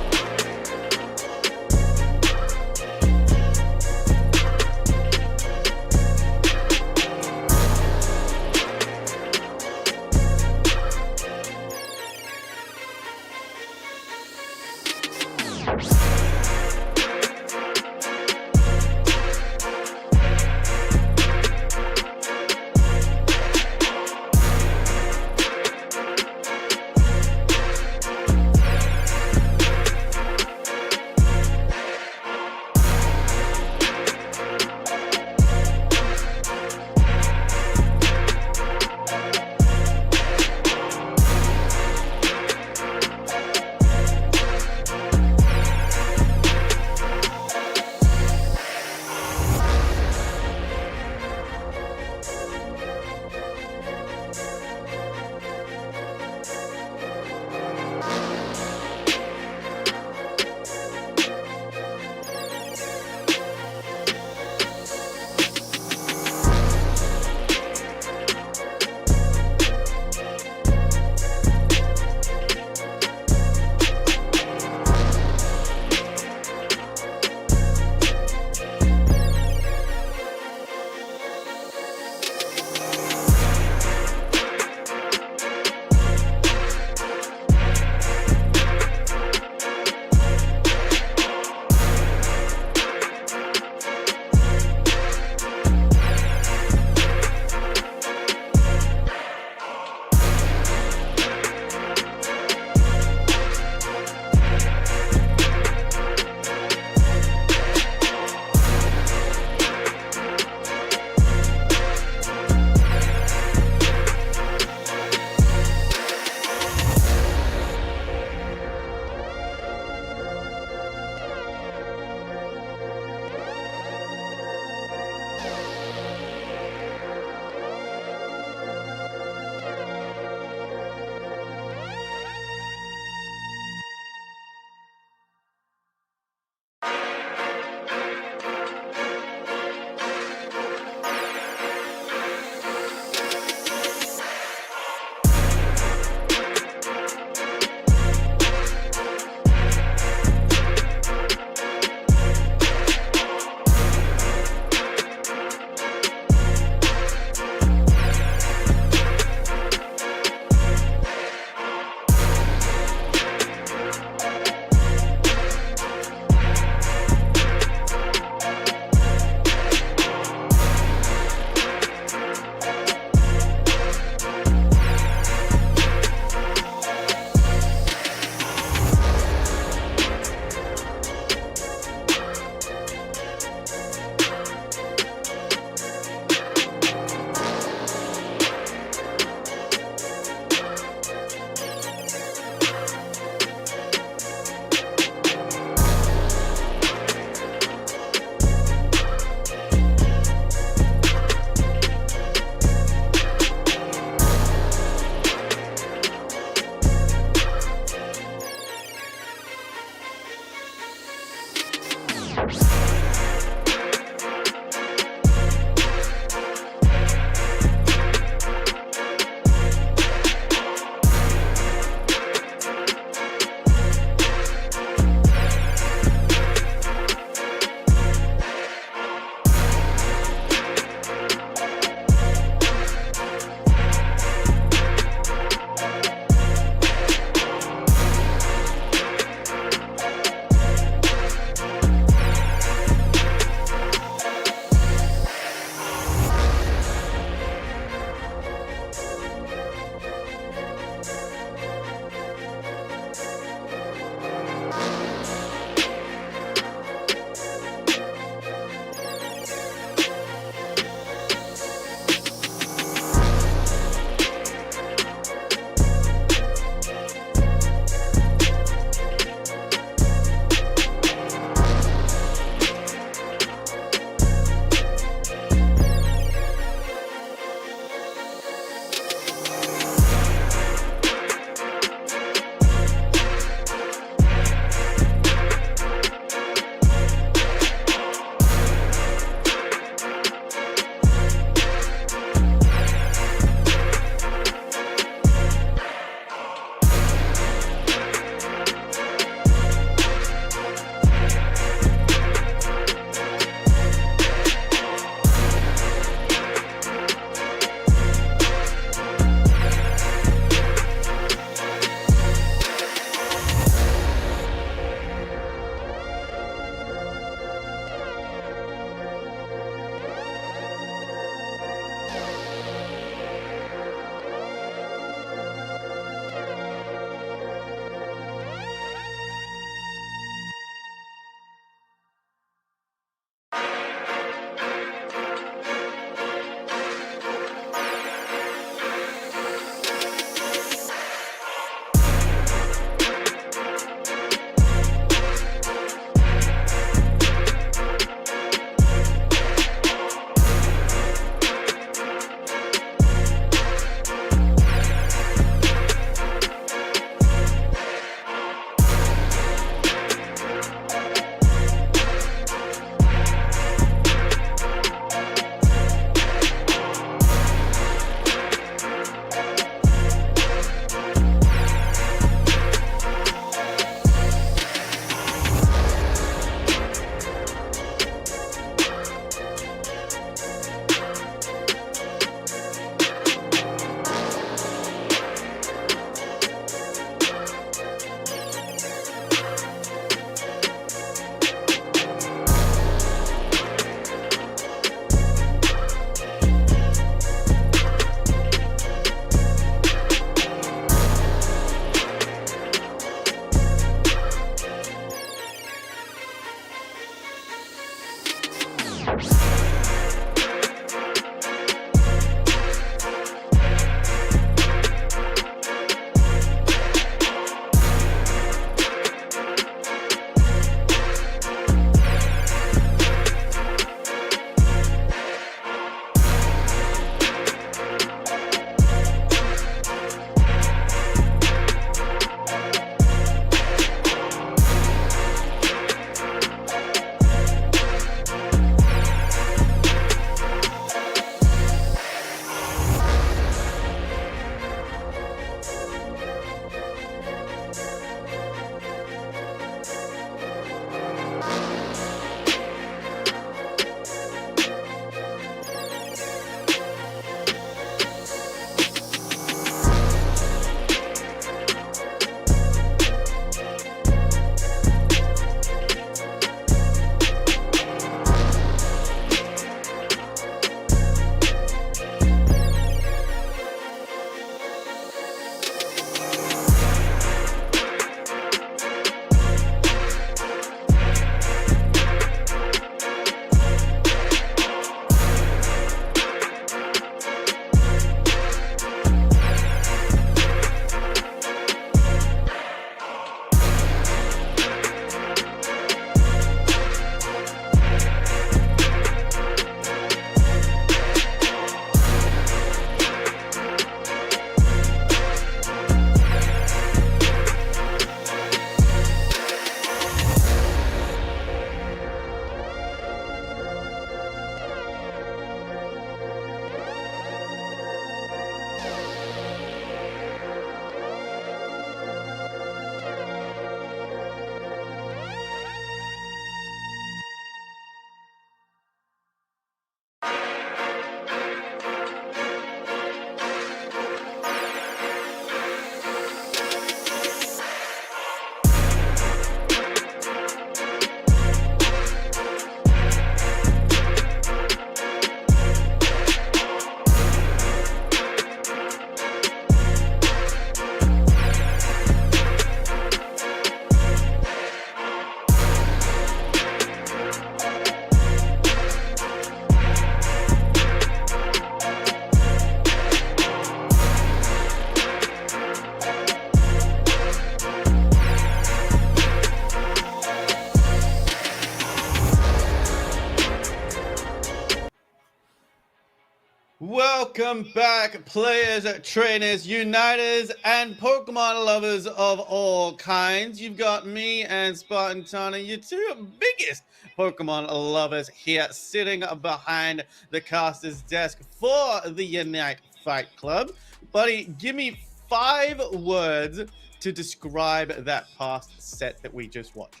Welcome back, players, trainers, uniters, and Pokemon lovers of all kinds. You've got me and Spartan Tana, your two biggest Pokemon lovers here, sitting behind the caster's desk for the Unite Fight Club. Buddy, give me 5 words to describe that past set that we just watched.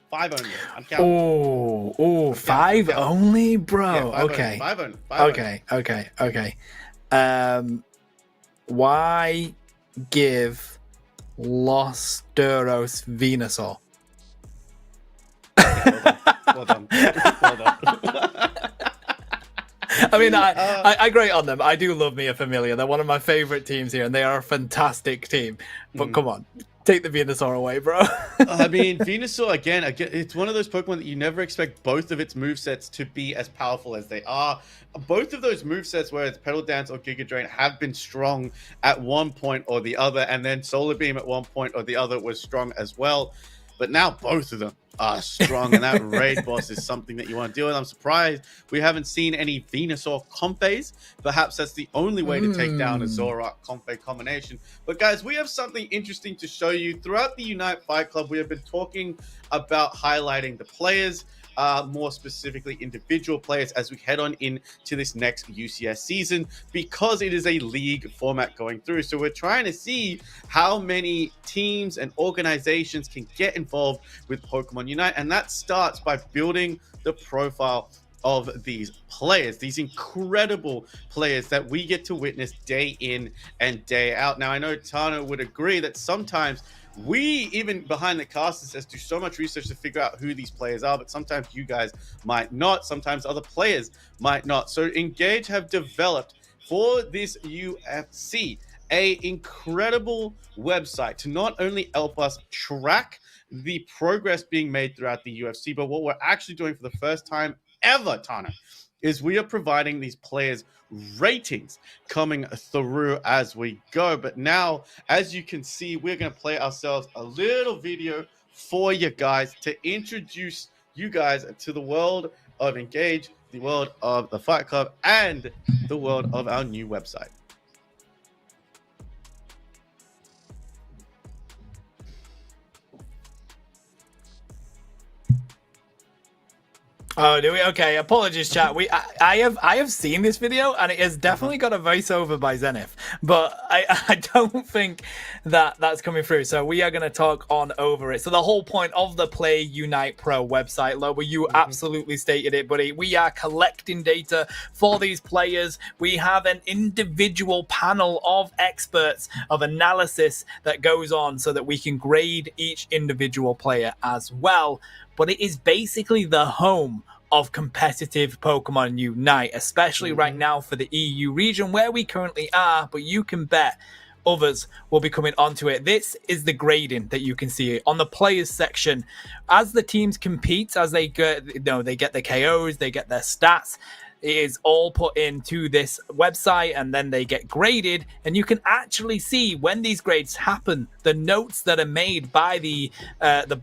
5 only. I'm counting. Oh, 5 only, bro. Yeah, Okay. Five only. Okay. Why give Los Duros Venusaur? Well done. I mean, I grate on them. I do love me a Familiar. They're one of my favorite teams here, and they are a fantastic team. But come on, take the Venusaur away, bro. I mean, Venusaur, again, it's one of those Pokemon that you never expect both of its movesets to be as powerful as they are. Both of those movesets, whether it's Petal Dance or Giga Drain, have been strong at one point or the other, and then Solar Beam at one point or the other was strong as well. But now both of them are strong, and that raid boss is something that you want to deal with. I'm surprised we haven't seen any Venusaur Compes. Perhaps that's the only way to take down a Zoroark Compe combination. But guys, we have something interesting to show you. Throughout the Unite Fight Club, we have been talking about highlighting the players, more specifically individual players, as we head on into this next UCS season, because it is a league format going through. So we're trying to see how many teams and organizations can get involved with Pokemon Unite, and that starts by building the profile of these players, these incredible players that we get to witness day in and day out. Now, I know Tano would agree that sometimes we, even behind the casters, do so much research to figure out who these players are, but sometimes you guys might not. Sometimes other players might not. So Engage have developed for this UFC a incredible website to not only help us track the progress being made throughout the UFC, but what we're actually doing for the first time ever, Tana, is we are providing these players ratings coming through as we go. But now, as you can see, we're going to play ourselves a little video for you guys to introduce you guys to the world of Engage, the world of the Fight Club, and the world of our new website. Oh, do we? Okay, apologies, chat. I have seen this video, and it has definitely got a voiceover by Zenith, but I don't think that that's coming through. So we are going to talk on over it. So the whole point of the Play Unite Pro website, Lobo, you absolutely stated it, buddy. We are collecting data for these players. We have an individual panel of experts of analysis that goes on so that we can grade each individual player as well. But it is basically the home of competitive Pokemon Unite, especially right now for the EU region where we currently are, but you can bet others will be coming onto it. This is the grading that you can see on the players section. As the teams compete, as they get, they get the KOs, they get their stats, it is all put into this website, and then they get graded, and you can actually see when these grades happen, the notes that are made by the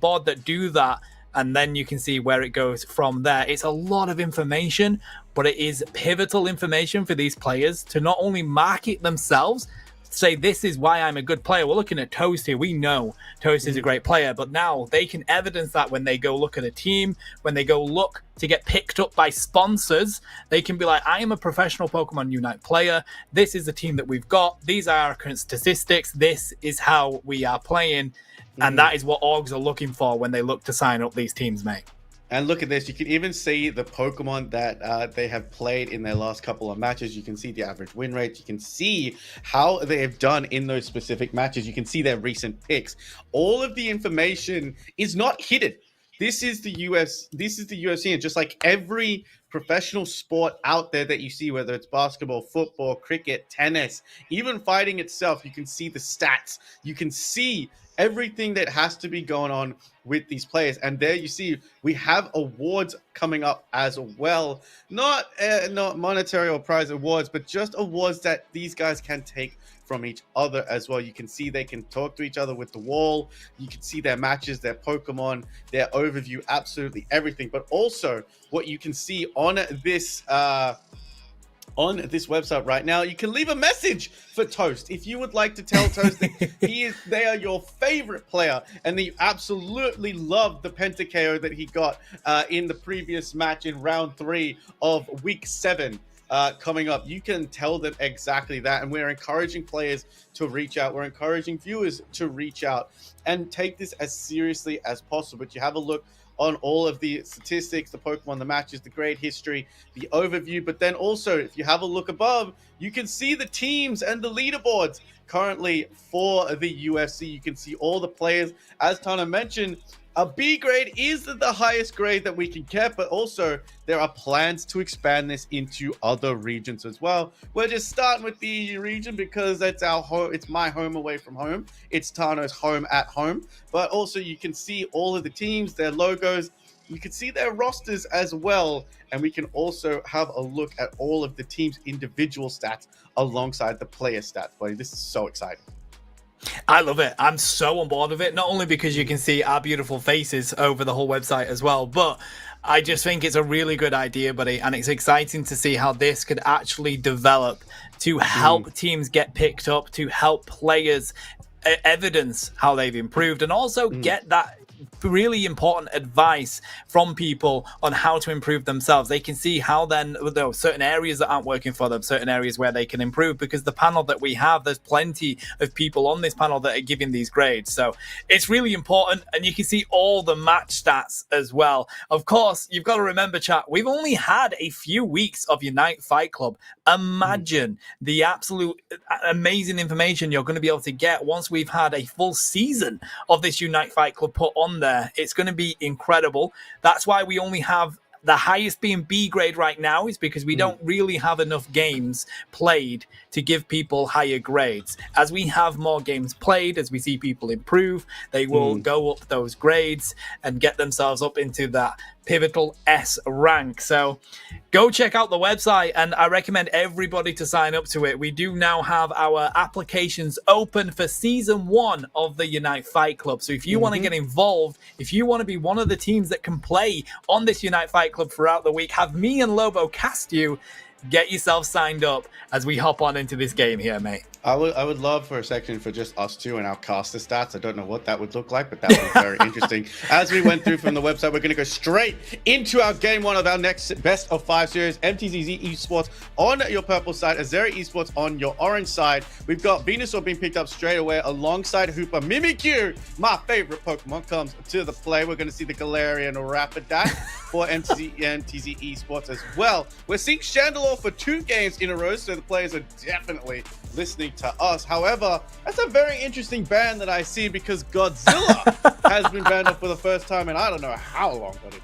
board that do that. And then you can see where it goes from there. It's a lot of information, but it is pivotal information for these players to not only market themselves, say this is why I'm a good player. We're looking at Toast here. We know Toast is a great player, but now they can evidence that when they go look at a team, when they go look to get picked up by sponsors, they can be like, I am a professional Pokemon Unite player. This is the team that we've got. These are our current statistics. This is how we are playing. And that is what orgs are looking for when they look to sign up these teams, mate. And look at this. You can even see the Pokemon that they have played in their last couple of matches. You can see the average win rates. You can see how they have done in those specific matches. You can see their recent picks. All of the information is not hidden. This is the UFC, and just like every professional sport out there that you see, whether it's basketball, football, cricket, tennis, even fighting itself, you can see the stats. You can see everything that has to be going on with these players. And there you see we have awards coming up as well. Not monetary or prize awards, but just awards that these guys can take from each other as well. You can see they can talk to each other with the wall. You can see their matches, their Pokemon, their overview, absolutely everything. But also what you can see on this on this website right now. You can leave a message for Toast if you would like to tell Toast that they are your favorite player and that you absolutely love the penta KO that he got in the previous match in round 3 of week 7. Coming up, you can tell them exactly that, and we're encouraging players to reach out. We're encouraging viewers to reach out and take this as seriously as possible. But you have a look on all of the statistics, the Pokemon, the matches, the grade history, the overview. But then also, if you have a look above, you can see the teams and the leaderboards currently for the UFC. You can see all the players. As Tana mentioned, a B grade is the highest grade that we can get, but also there are plans to expand this into other regions as well. We're just starting with the EU region because that's our home. It's my home away from home. It's Tano's home at home. But also you can see all of the teams, their logos. You can see their rosters as well. And we can also have a look at all of the teams' individual stats alongside the player stats. Buddy, this is so exciting. I love it. I'm so on board with it, not only because you can see our beautiful faces over the whole website as well, but I just think it's a really good idea, buddy, and it's exciting to see how this could actually develop to help teams get picked up, to help players evidence how they've improved, and also get that really important advice from people on how to improve themselves. They can see how then there are certain areas that aren't working for them, certain areas where they can improve, because the panel that we have, there's plenty of people on this panel that are giving these grades. So it's really important, and you can see all the match stats as well. Of course, you've got to remember, chat, we've only had a few weeks of Unite Fight Club. Imagine the absolute amazing information you're going to be able to get once we've had a full season of this Unite Fight Club put on there. It's going to be incredible. That's why we only have the highest being B grade right now, is because we don't really have enough games played to give people higher grades. As we have more games played, as we see people improve, they will go up those grades and get themselves up into that pivotal S rank. So go check out the website, and I recommend everybody to sign up to it. We do now have our applications open for season 1 of the Unite Fight Club. So if you want to get involved, if you want to be one of the teams that can play on this Unite Fight Club throughout the week, have me and Lobo cast you, get yourself signed up as we hop on into this game here, mate. I would love for a section for just us two and our caster stats. I don't know what that would look like, but that would be very interesting. As we went through from the website, we're going to go straight into our game 1 of our next best of 5 series. MTZZ Esports on your purple side, Azeri Esports on your orange side. We've got Venusaur being picked up straight away alongside Hooper. Mimikyu, my favorite Pokemon, comes to the play. We're going to see the Galarian Rapidash for MTZ Esports as well. We're seeing Chandelure for 2 games in a row, so the players are definitely listening to us. However, that's a very interesting ban that I see, because Godzilla has been banned off for the first time in I don't know how long, buddy.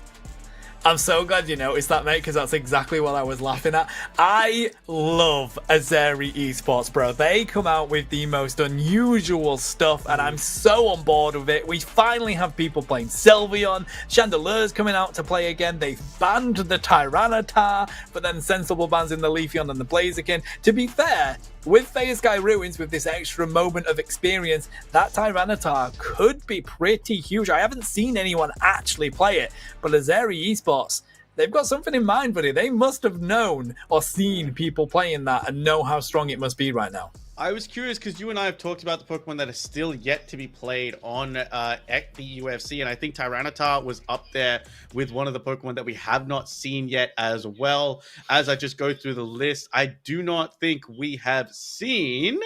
I'm so glad you noticed that, mate, because that's exactly what I was laughing at. I love Azeri Esports, bro. They come out with the most unusual stuff, and I'm so on board with it. We finally have people playing Sylveon. Chandelure's coming out to play again. They've banned the Tyranitar, but then Sensible bans in the Leafeon and the Blaziken. To be fair, with Fairy Sky Ruins, with this extra moment of experience, that Tyranitar could be pretty huge. I haven't seen anyone actually play it, but Azeri Esports, they've got something in mind, buddy. They must have known or seen people playing that and know how strong it must be right now. I was curious because you and I have talked about the Pokemon that are still yet to be played on at the UFC, and I think Tyranitar was up there with one of the Pokemon that we have not seen yet as well. As I just go through the list, I do not think we have seen...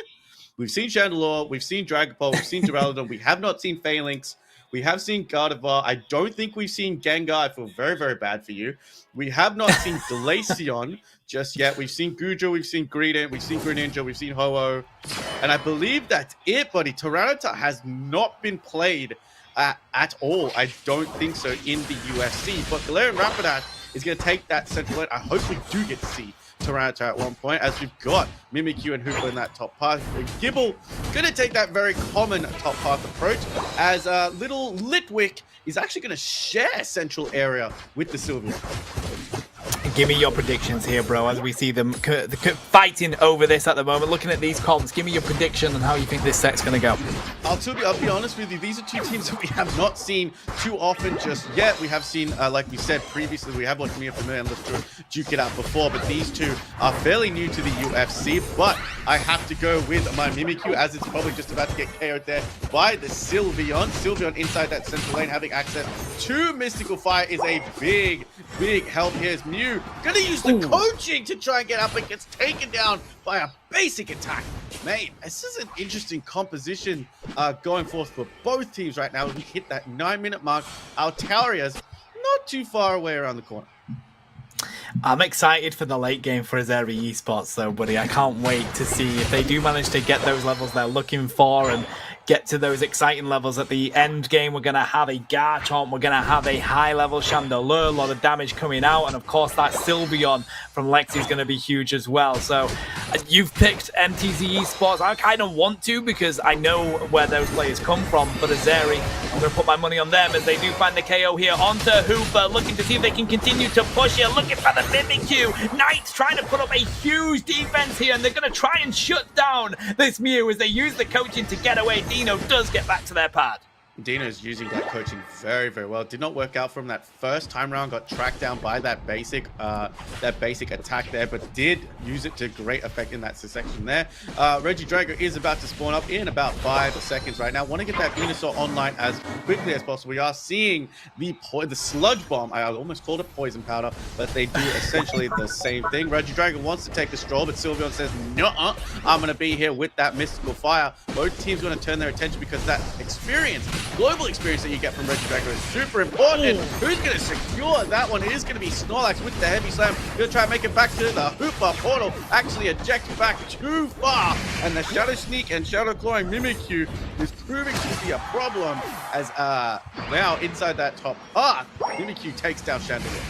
We've seen Chandelure, we've seen Dragapult, we've seen Duraludon, we have not seen Phalanx, we have seen Gardevoir. I don't think we've seen Gengar. I feel very, very bad for you. We have not seen Glaceon just yet. We've seen Goodra, we've seen Greedent, we've seen Greninja, we've seen Ho-Oh. And I believe that's it, buddy. Tyranitar has not been played at all. I don't think so in the UFC. But Galarian Rapidash is going to take that central lane. I hope we do get to see Tyranitar at one point, as we've got Mimikyu and Hooper in that top path. Gibble going to take that very common top path approach, as little Litwick is actually going to share central area with the Sylveon. Give me your predictions here, bro, as we see them fighting over this at the moment. Looking at these comps, give me your prediction on how you think this set's going to go. I'll be honest with you. These are two teams that we have not seen too often just yet. We have seen, like we said previously, we have watched Mia Familiar and Lister duke it out before, but these two are fairly new to the UFC. But I have to go with my Mimikyu, as it's probably just about to get KO'd there by the Sylveon. Sylveon inside that central lane, having access to Mystical Fire is a big help here. As Mew gonna use the coaching to try and get up, and gets taken down by a basic attack. Mate, this is an interesting composition going forth for both teams right now. We hit that 9-minute mark. Altaria's not too far away around the corner. I'm excited for the late game for Azeri Esports though, buddy. I can't wait to see if they do manage to get those levels they're looking for and get to those exciting levels at the end game. We're going to have a Garchomp, we're going to have a high-level Chandelure, a lot of damage coming out, and of course that Sylveon from Lexi is going to be huge as well. So you've picked MTZ Esports. I kind of want to because I know where those players come from, but Azeri, I'm going to put my money on them as they do find the KO here onto Hooper, looking to see if they can continue to push here, looking for the Mimikyu. Knight's trying to put up a huge defense here, and they're going to try and shut down this Mew as they use the coaching to get away. Dino does get back to their pad. Dino's using that coaching very well. Did not work out from that first time round. Got tracked down by that basic attack there, but did use it to great effect in that section there. Regidrago is about to spawn up in about 5 seconds right now. Want to get that Venusaur online as quickly as possible. We are seeing the Sludge Bomb. I almost called it Poison Powder, but they do essentially the same thing. Regidrago wants to take a stroll, but Sylveon says, "Nuh-uh, I'm going to be here with that Mystical Fire." Both teams going to turn their attention because that experience, global experience that you get from Regidrago is super important. Who's going to secure that one? It is going to be Snorlax with the heavy slam. Going to try and make it back to the Hooper portal. Actually ejects back too far. And the Shadow Sneak and Shadow Clawing Mimikyu is proving to be a problem as now inside that top path, Mimikyu takes down Chandelure.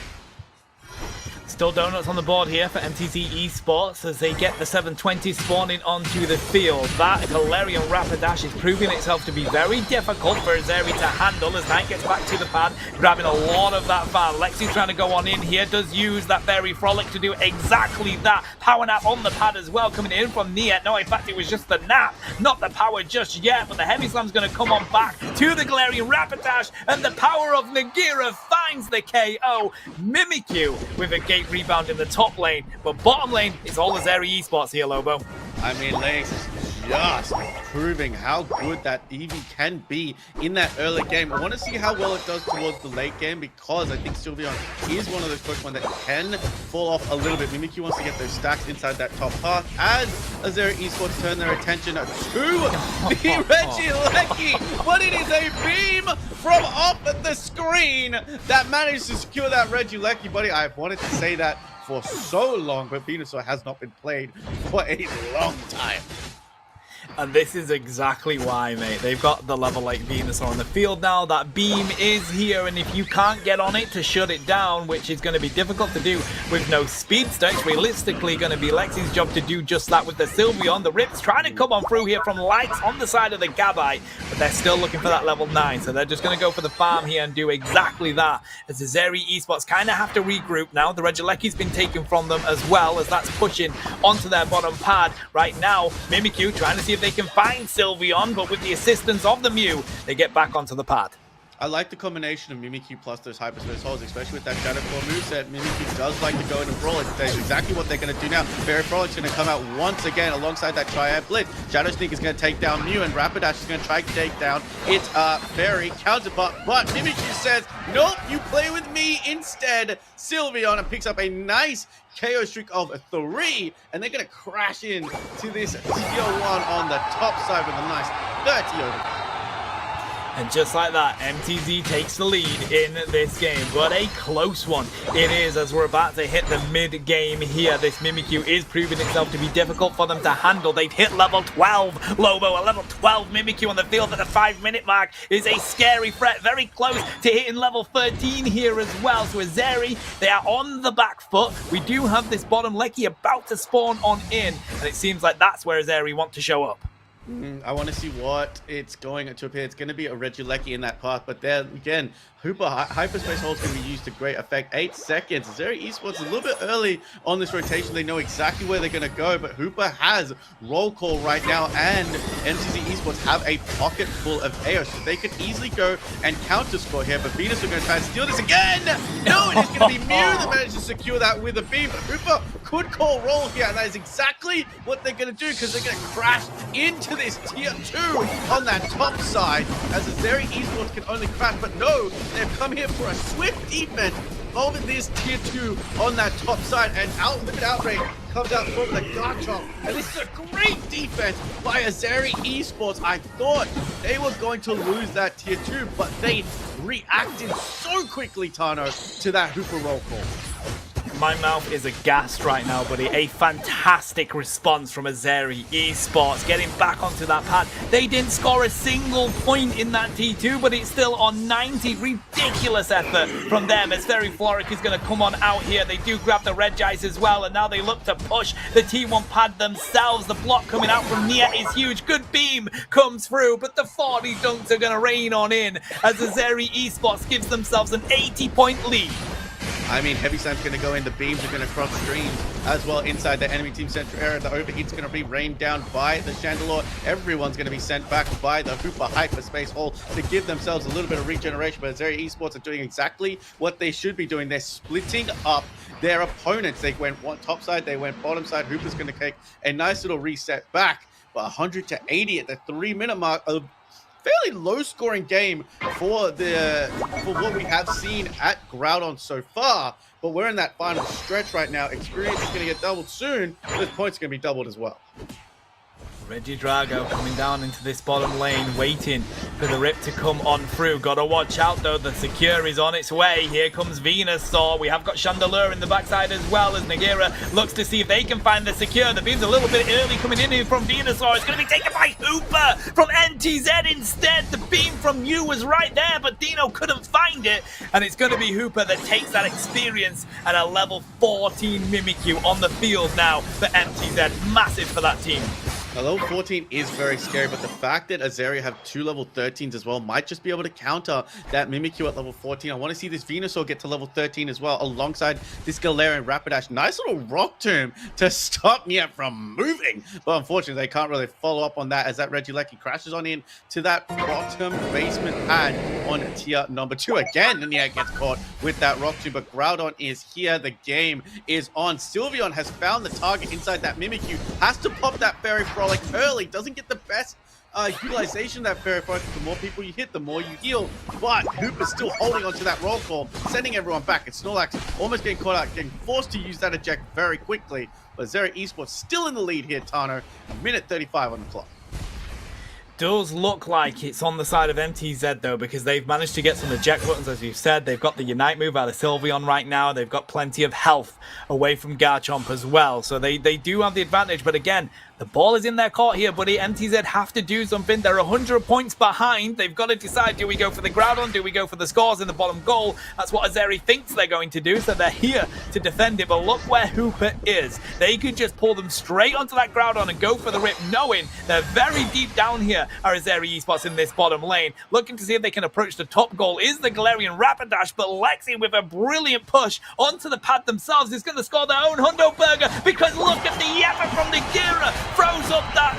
Still donuts on the board here for MTZ Esports as they get the 720 spawning onto the field. That Galarian Rapidash is proving itself to be very difficult for Azeri to handle as Knight gets back to the pad, grabbing a lot of that farm. Lexi's trying to go on in here, does use that Fairy Frolic to do exactly that. Power Nap on the pad as well, coming in from Nia. No, in fact, it was just the Nap, not the power just yet, but the Heavy Slam's going to come on back to the Galarian Rapidash, and the power of Nagira finds the KO. Mimikyu with a gate rebound in the top lane, but bottom lane is all Azeri Esports here, Lobo. I mean, Lynx is just proving how good that Eevee can be in that early game. I want to see how well it does towards the late game because I think Sylveon is one of those Pokemon that can fall off a little bit. Mimikyu wants to get those stacks inside that top path as Azeri Esports turn their attention to the Regieleki, but it is a beam from off the screen that managed to secure that Regieleki, buddy. I've wanted to say that for so long, but Venusaur has not been played for a long time. And this is exactly why, mate. They've got the level 8 Venusaur on the field now. That beam is here, and if you can't get on it to shut it down, which is going to be difficult to do with no speedster, it's realistically going to be Lexi's job to do just that with the Sylveon. The Rips trying to come on through here from Lights on the side of the Gabite, but they're still looking for that level 9, so they're just going to go for the farm here and do exactly that. As the Azeri Esports kind of have to regroup now. The Regieleki's been taken from them as well, as that's pushing onto their bottom pad. Right now, Mimikyu trying to see if they can find Sylveon, but with the assistance of the Mew, they get back onto the pad. I like the combination of Mimikyu plus those Hyperspace Holes, especially with that Shadow Claw moveset. Mimikyu does like to go in and brawl. It's exactly what they're going to do now. Fairy Frolic's going to come out once again alongside that Triad Blitz. Shadow Sneak is going to take down Mew, and Rapidash is going to try to take down its Fairy counterpart. But Mimikyu says, nope, you play with me instead. Sylveon, and picks up a nice KO streak of 3, and they're going to crash in to this tier 1 on the top side with a nice 30 over. And just like that, MTZ takes the lead in this game, but a close one it is as we're about to hit the mid-game here. This Mimikyu is proving itself to be difficult for them to handle. They've hit level 12, Lobo. A level 12 Mimikyu on the field at the 5-minute mark is a scary threat. Very close to hitting level 13 here as well. So Azeri, they are on the back foot. We do have this bottom Lecky about to spawn on in, and it seems like that's where Azeri want to show up. I want to see what it's going to appear. It's going to be a Regieleki in that path, but then again, Hyperspace Hole is going to be used to great effect. 8 seconds. Zeri Esports a little bit early on this rotation. They know exactly where they're going to go, but Hooper has roll call right now, and MTZ Esports have a pocket full of AO, so they could easily go and counter score here, but Venus are going to try and steal this again. No, it is going to be Mew that managed to secure that with a beam, but Hooper could call roll here, and that is exactly what they're going to do, because they're going to crash into this tier 2 on that top side, as the Zeri Esports can only crash, but no, they've come here for a swift defense over this tier 2 on that top side, and Limited Outrage comes out from the Garchomp, and this is a great defense by Zeri Esports. I thought they were going to lose that tier 2, but they reacted so quickly, Tano, to that Hooper roll call. My mouth is aghast right now, buddy. A fantastic response from Zeri Esports, getting back onto that pad. They didn't score a single point in that T2, but it's still on 90. Ridiculous effort from them, as Very Floric is going to come on out here. They do grab the Red Eyes as well, and now they look to push the T1 pad themselves. The block coming out from Nia is huge. Good beam comes through, but the 40 dunks are going to rain on in, as Zeri Esports gives themselves an 80-point lead. I mean, Heavy Slam's going to go in, the beams are going to cross streams as well inside the enemy team central area. The overheat's going to be rained down by the Chandelure. Everyone's going to be sent back by the Hooper Hyperspace Hole to give themselves a little bit of regeneration. But Zeri Esports are doing exactly what they should be doing. They're splitting up their opponents. They went one top side, they went bottom side. Hooper's going to take a nice little reset back. But 100 to 80 at the 3-minute mark. Fairly low scoring game for what we have seen at Groudon so far, but we're in that final stretch right now. Experience is going to get doubled soon. This point's going to be doubled as well. Regidrago coming down into this bottom lane, waiting for the rip to come on through. Gotta watch out though, the Secure is on its way. Here comes Venusaur. We have got Chandelure in the backside as well, as Nagira looks to see if they can find the Secure. The beam's a little bit early coming in here from Venusaur. It's going to be taken by Hooper from NTZ instead. The beam from Mew was right there, but Dino couldn't find it. And it's going to be Hooper that takes that experience and a level 14 Mimikyu on the field now for NTZ. Massive for that team. Now, level 14 is very scary, but the fact that Azaria have 2 level 13s as well might just be able to counter that Mimikyu at level 14. I want to see this Venusaur get to level 13 as well, alongside this Galarian Rapidash. Nice little Rock Tomb to stop Nia from moving, but unfortunately, they can't really follow up on that, as that Regieleki crashes on in to that bottom basement pad on tier number 2. Again, Nia gets caught with that Rock Tomb, but Groudon is here. The game is on. Sylveon has found the target inside that Mimikyu, has to pop that Fairy Frolic early, doesn't get the best utilization of that Fairy Frolic. The more people you hit, the more you heal, but Hooper's still holding onto that roll call, sending everyone back, and Snorlax almost getting caught out, getting forced to use that eject very quickly, but Zeri Esports still in the lead here, Tano. A minute 35 on the clock. Does look like it's on the side of MTZ though, because they've managed to get some eject buttons, as you've said. They've got the Unite move out of Sylveon right now. They've got plenty of health away from Garchomp as well, so they do have the advantage. But again, the ball is in their court here, buddy. MTZ have to do something. They're 100 points behind. They've got to decide, do we go for the Groudon? Do we go for the scores in the bottom goal? That's what Azeri thinks they're going to do, so they're here to defend it. But look where Hooper is. They could just pull them straight onto that Groudon and go for the rip, knowing they're very deep down here are Azeri Esports in this bottom lane. Looking to see if they can approach the top goal is the Galarian Rapidash, but Lexi with a brilliant push onto the pad themselves is going to score their own Hundo Burger, because look at the effort from Nagira. Throws up that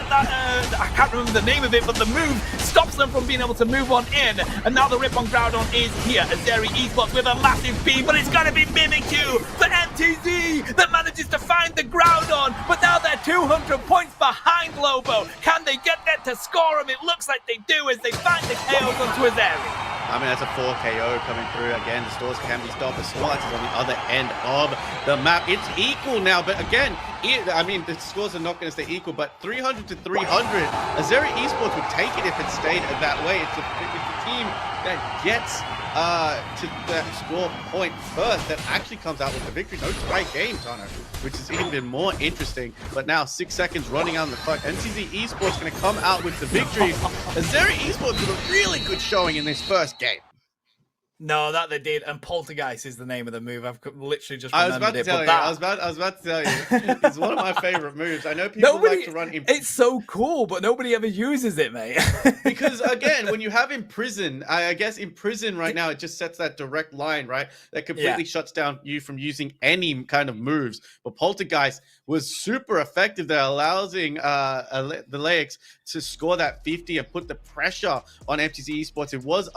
I can't remember the name of it, but the move stops them from being able to move on in. And now the rip on Groudon is here. Azeri Esports with a massive beam, but it's going to be Mimikyu for MTZ that manages to find the Groudon. But now they're 200 points behind Lobo. Can they get there to score him? It looks like they do, as they find the KOs onto Azeri. I mean, that's a 4 KO coming through. Again, the stores can be stopped. The Snorlax is on the other end of the map. It's equal now, but again, I mean, the scores are not going to stay equal, but 300 to 300. Azeri Esports would take it if it stayed that way. It's a team that gets to that score point first that actually comes out with the victory. No tie game, Tano, which is even more interesting. But now 6 seconds running on the clock. NTZ Esports going to come out with the victory. Azeri Esports with a really good showing in this first game. No, that they did, and Poltergeist is the name of the move. I've literally just I was about remembered to it. tell But you. that I was about to tell you. It's one of my favorite moves. I know people nobody, like to run it's so cool, but nobody ever uses it, mate. because again, when you have Imprison, I guess Imprison right now, it just sets that direct line, right? That completely shuts down you from using any kind of moves. But Poltergeist was super effective there, allowing the Leix to score that 50 and put the pressure on MTZ Esports. It was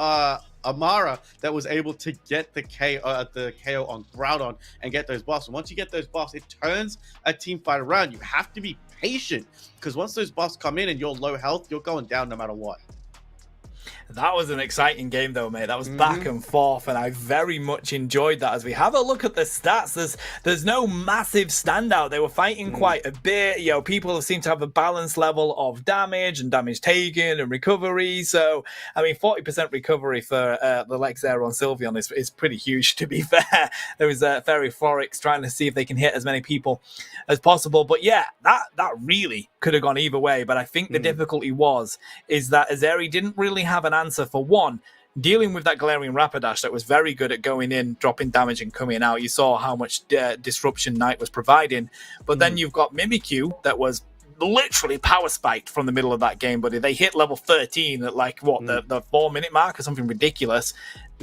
Amara that was able to get the KO on Groudon and get those buffs. And once you get those buffs, it turns a team fight around. You have to be patient because once those buffs come in and you're low health, you're going down no matter what. That was an exciting game, though, mate. That was back and forth, and I very much enjoyed that. As we have a look at the stats, there's no massive standout. They were fighting quite a bit. You know, people seem to have a balanced level of damage and damage taken and recovery. So, I mean, 40% recovery for the Lex there on Sylveon is pretty huge, to be fair. There was Fairy Florix trying to see if they can hit as many people as possible. But yeah, that really could have gone either way. But I think the difficulty is that Azeri didn't really have an answer for one, dealing with that Galarian Rapidash that was very good at going in, dropping damage and coming out. You saw how much disruption Knight was providing. But then you've got Mimikyu that was literally power spiked from the middle of that game, buddy. They hit level 13 at like the 4-minute mark or something ridiculous.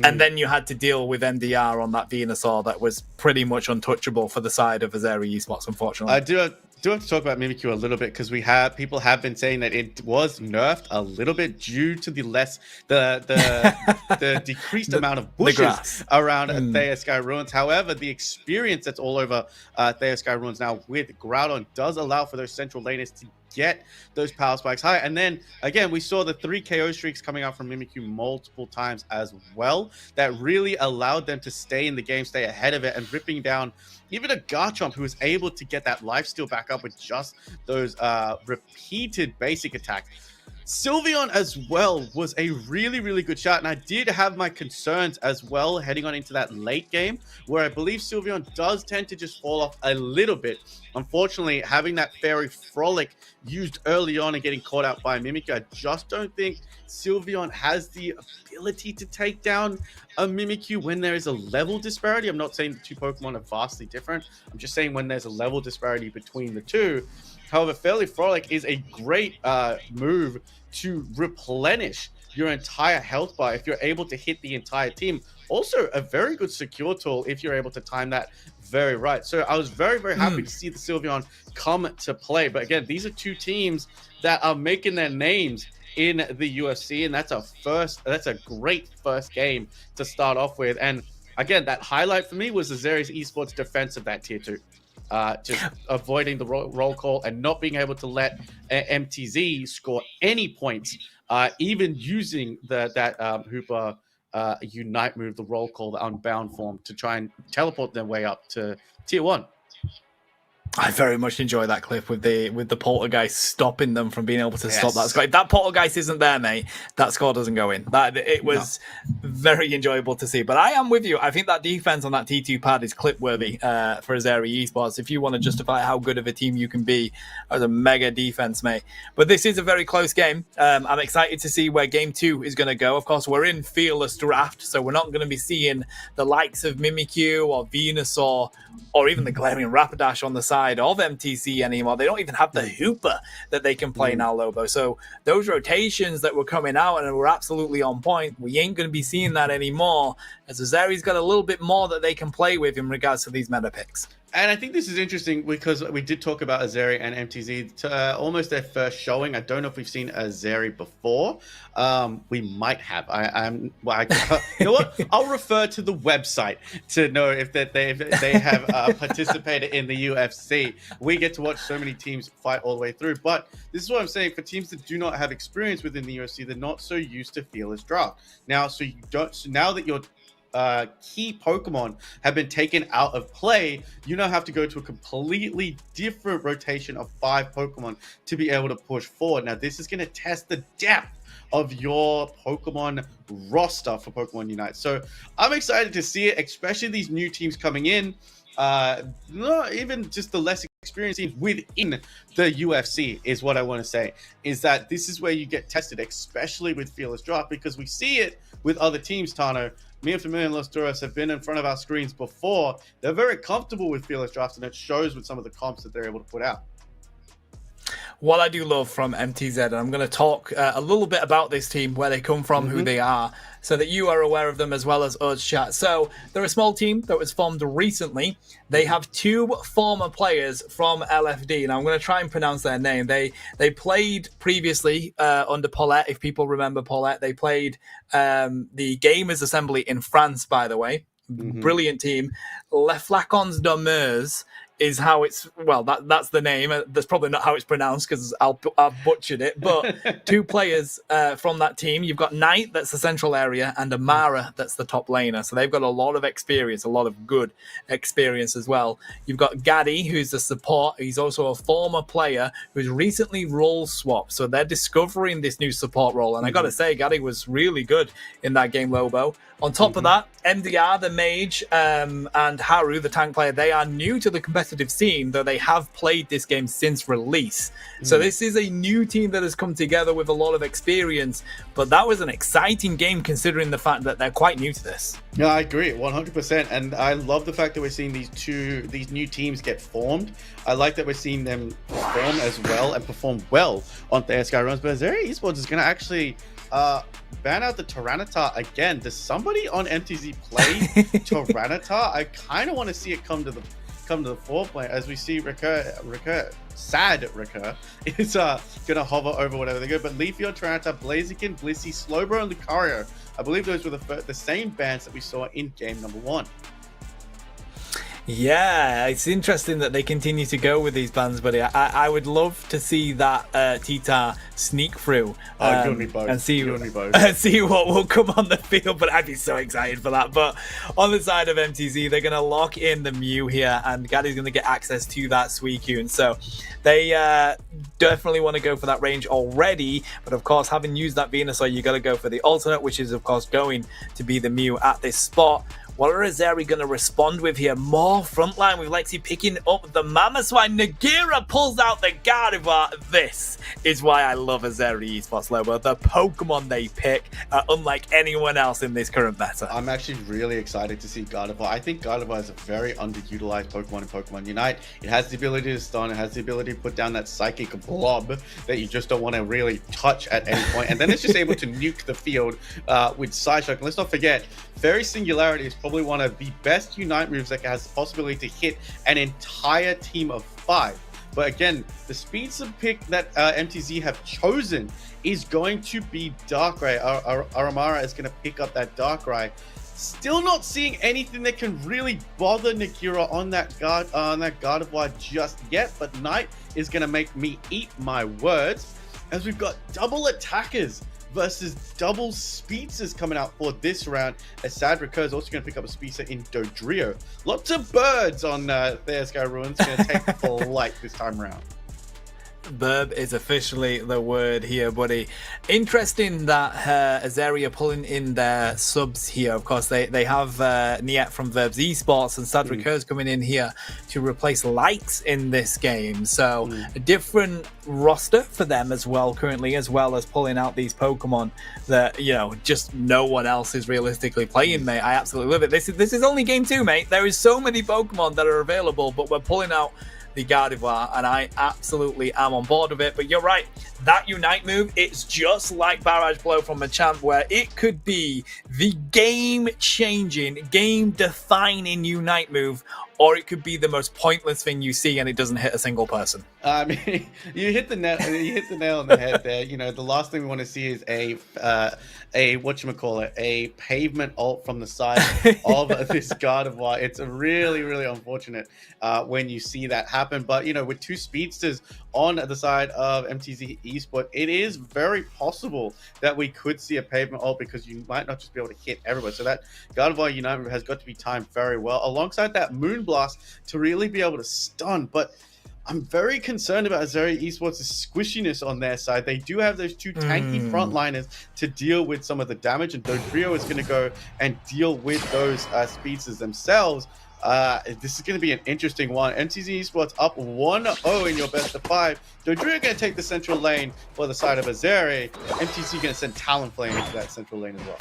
And then you had to deal with NDR on that Venusaur that was pretty much untouchable for the side of Azeri Esports, unfortunately. I do have to talk about Mimikyu a little bit because people have been saying that it was nerfed a little bit due to the decreased amount of bushes around Thea Sky Ruins. However, the experience that's all over Thea Sky Ruins now with Groudon does allow for those central laners to get those power spikes high. And then again, we saw the 3 KO streaks coming out from Mimikyu multiple times as well. That really allowed them to stay in the game, stay ahead of it, and ripping down even a Garchomp who was able to get that lifesteal back up with just those repeated basic attacks. Sylveon as well was a really, really good shot, and I did have my concerns as well heading on into that late game, where I believe Sylveon does tend to just fall off a little bit. Unfortunately, having that Fairy Frolic used early on and getting caught out by Mimikyu, I just don't think Sylveon has the ability to take down a Mimikyu when there is a level disparity. I'm not saying the two Pokemon are vastly different. I'm just saying when there's a level disparity between the two. However, Fairy Frolic is a great move to replenish your entire health bar if you're able to hit the entire team. Also, a very good secure tool if you're able to time that very right. So I was very, very happy to see the Sylveon come to play. But again, these are two teams that are making their names in the UFC, and that's a great first game to start off with. And again, that highlight for me was Azeri's Esports defense of that tier 2. Just avoiding the roll call and not being able to let MTZ score any points, even using that Hooper Unite move, the roll call, the Unbound form, to try and teleport their way up to tier 1. I very much enjoy that clip with the Poltergeist stopping them from being able to stop that score. If that Poltergeist isn't there, mate, that score doesn't go in. It was very enjoyable to see. But I am with you. I think that defense on that T2 pad is clip worthy for Azeri Esports. If you want to justify how good of a team you can be as a mega defense, mate. But this is a very close game. I'm excited to see where game 2 is going to go. Of course, we're in Fearless Draft, so we're not going to be seeing the likes of Mimikyu or Venusaur or even the Galarian Rapidash on the side of MTC anymore. They don't even have the Hooper that they can play now, Lobo. So those rotations that were coming out and were absolutely on point, we ain't going to be seeing that anymore, as Azeri's got a little bit more that they can play with in regards to these meta picks. And I think this is interesting because we did talk about Azeri and MTZ to almost their first showing. I don't know if we've seen Azeri before. We might have. You know what? I'll refer to the website to know if they have participated in the UFC. We get to watch so many teams fight all the way through. But this is what I'm saying. For teams that do not have experience within the UFC, they're not so used to Fearless Draft. Now that you're key Pokemon have been taken out of play, you now have to go to a completely different rotation of 5 Pokemon to be able to push forward. Now, this is going to test the depth of your Pokemon roster for Pokemon Unite. So I'm excited to see it, especially these new teams coming in. Not even just the less experienced teams within the UFC is what I want to say, is that this is where you get tested, especially with Fearless Draft, because we see it with other teams, Tano. me and Familiar and Los Duros have been in front of our screens before. They're very comfortable with Fearless Drafts, and it shows with some of the comps that they're able to put out. What I do love from MTZ, and I'm going to talk a little bit about this team, where they come from, who they are, so that you are aware of them as well as us, chat. So they're a small team that was formed recently. They have 2 former players from LFD, and I'm going to try and pronounce their name. They played previously under Paulette, if people remember Paulette. They played the Gamers Assembly in France, by the way. Brilliant team. Les Flacons d'Amers is how it's, well, that's the name. That's probably not how it's pronounced because I've butchered it. But 2 players from that team. You've got Knight, that's the central area, and Amara, that's the top laner. So they've got a lot of experience, a lot of good experience as well. You've got Gaddy, who's the support. He's also a former player who's recently role swapped. So they're discovering this new support role. And I got to say, Gaddy was really good in that game, Lobo. On top of that, MDR, the mage, and Haru, the tank player, they are new to the competitive scene, though they have played this game since release. So this is a new team that has come together with a lot of experience, but that was an exciting game considering the fact that they're quite new to this. No, I agree 100%, and I love the fact that we're seeing these new teams get formed. I like that we're seeing them perform as well and perform well on the Sky runs, but Azeri Esports is going to actually ban out the Tyranitar again. Does somebody on MTZ play Tyranitar? I kind of want to see it come to the forefront as we see Sad Recur is gonna hover over whatever they go. But Leafeon, Tyranitar, Blaziken, Blissey, Slowbro, and Lucario, I believe those were the same bans that we saw in game number 1. Yeah, it's interesting that they continue to go with these bans, buddy. I would love to see that Titar sneak through and see what will come on the field, but I'd be so excited for that. But on the side of MTZ, they're going to lock in the Mew here, and Gaddy's going to get access to that Suicune. So they definitely want to go for that range already, but of course, having used that Venusaur, you got to go for the alternate, which is of course going to be the Mew at this spot. What are Azeri going to respond with here? More frontline with Lexi picking up the Mamoswine. Nagira pulls out the Gardevoir. This is why I love Azeri Esports, Lobo. The Pokemon they pick are unlike anyone else in this current meta. I'm actually really excited to see Gardevoir. I think Gardevoir is a very underutilized Pokemon in Pokemon Unite. It has the ability to stun. It has the ability to put down that psychic blob that you just don't want to really touch at any point. And then it's just able to nuke the field with Psyshock. And let's not forget, Fairy Singularity is probably one of the best Unite moves that has the possibility to hit an entire team of 5. But again, the speed sub pick that MTZ have chosen is going to be Darkrai. Aramara is going to pick up that Darkrai. Still not seeing anything that can really bother Nagira on that Gardevoir just yet, but Knight is going to make me eat my words, as we've got double attackers versus double Speedsters coming out for this round, as Sad Recur is also going to pick up a Speedster in Dodrio. Lots of birds on their Sky Ruins, going to take flight this time around. Burb is officially the word here, buddy. Interesting that Azeri are pulling in their subs here. Of course, they have Niet from Verbs Esports, and Sad Recur's coming in here to replace Lights in this game. So a different roster for them as well currently, as well as pulling out these Pokemon that, you know, just no one else is realistically playing, mate. I absolutely love it. This is only game 2, mate. There is so many Pokemon that are available, but we're pulling out the Gardevoir, and I absolutely am on board with it. But you're right, that Unite move, it's just like Barrage Blow from Machamp, where it could be the game-changing, game-defining Unite move, or it could be the most pointless thing you see and it doesn't hit a single person. I mean, you hit the nail on the head there. You know, the last thing we want to see is a pavement ult from the side of this Gardevoir. It's really, really unfortunate when you see that happen. But, you know, with 2 Speedsters on the side of MTZ Esports, it is very possible that we could see a pavement ult, because you might not just be able to hit everybody. So that Gardevoir Unite has got to be timed very well, alongside that Moonblast to really be able to stun. But I'm very concerned about Azeri Esports' squishiness on their side. They do have those 2 tanky frontliners to deal with some of the damage, and Dodrio is going to go and deal with those Speedsters themselves. This is going to be an interesting one. MTZ Esports up 1-0 in your best of 5. Dodrio going to take the central lane for the side of Azeri. MTZ going to send Talonflame into that central lane as well.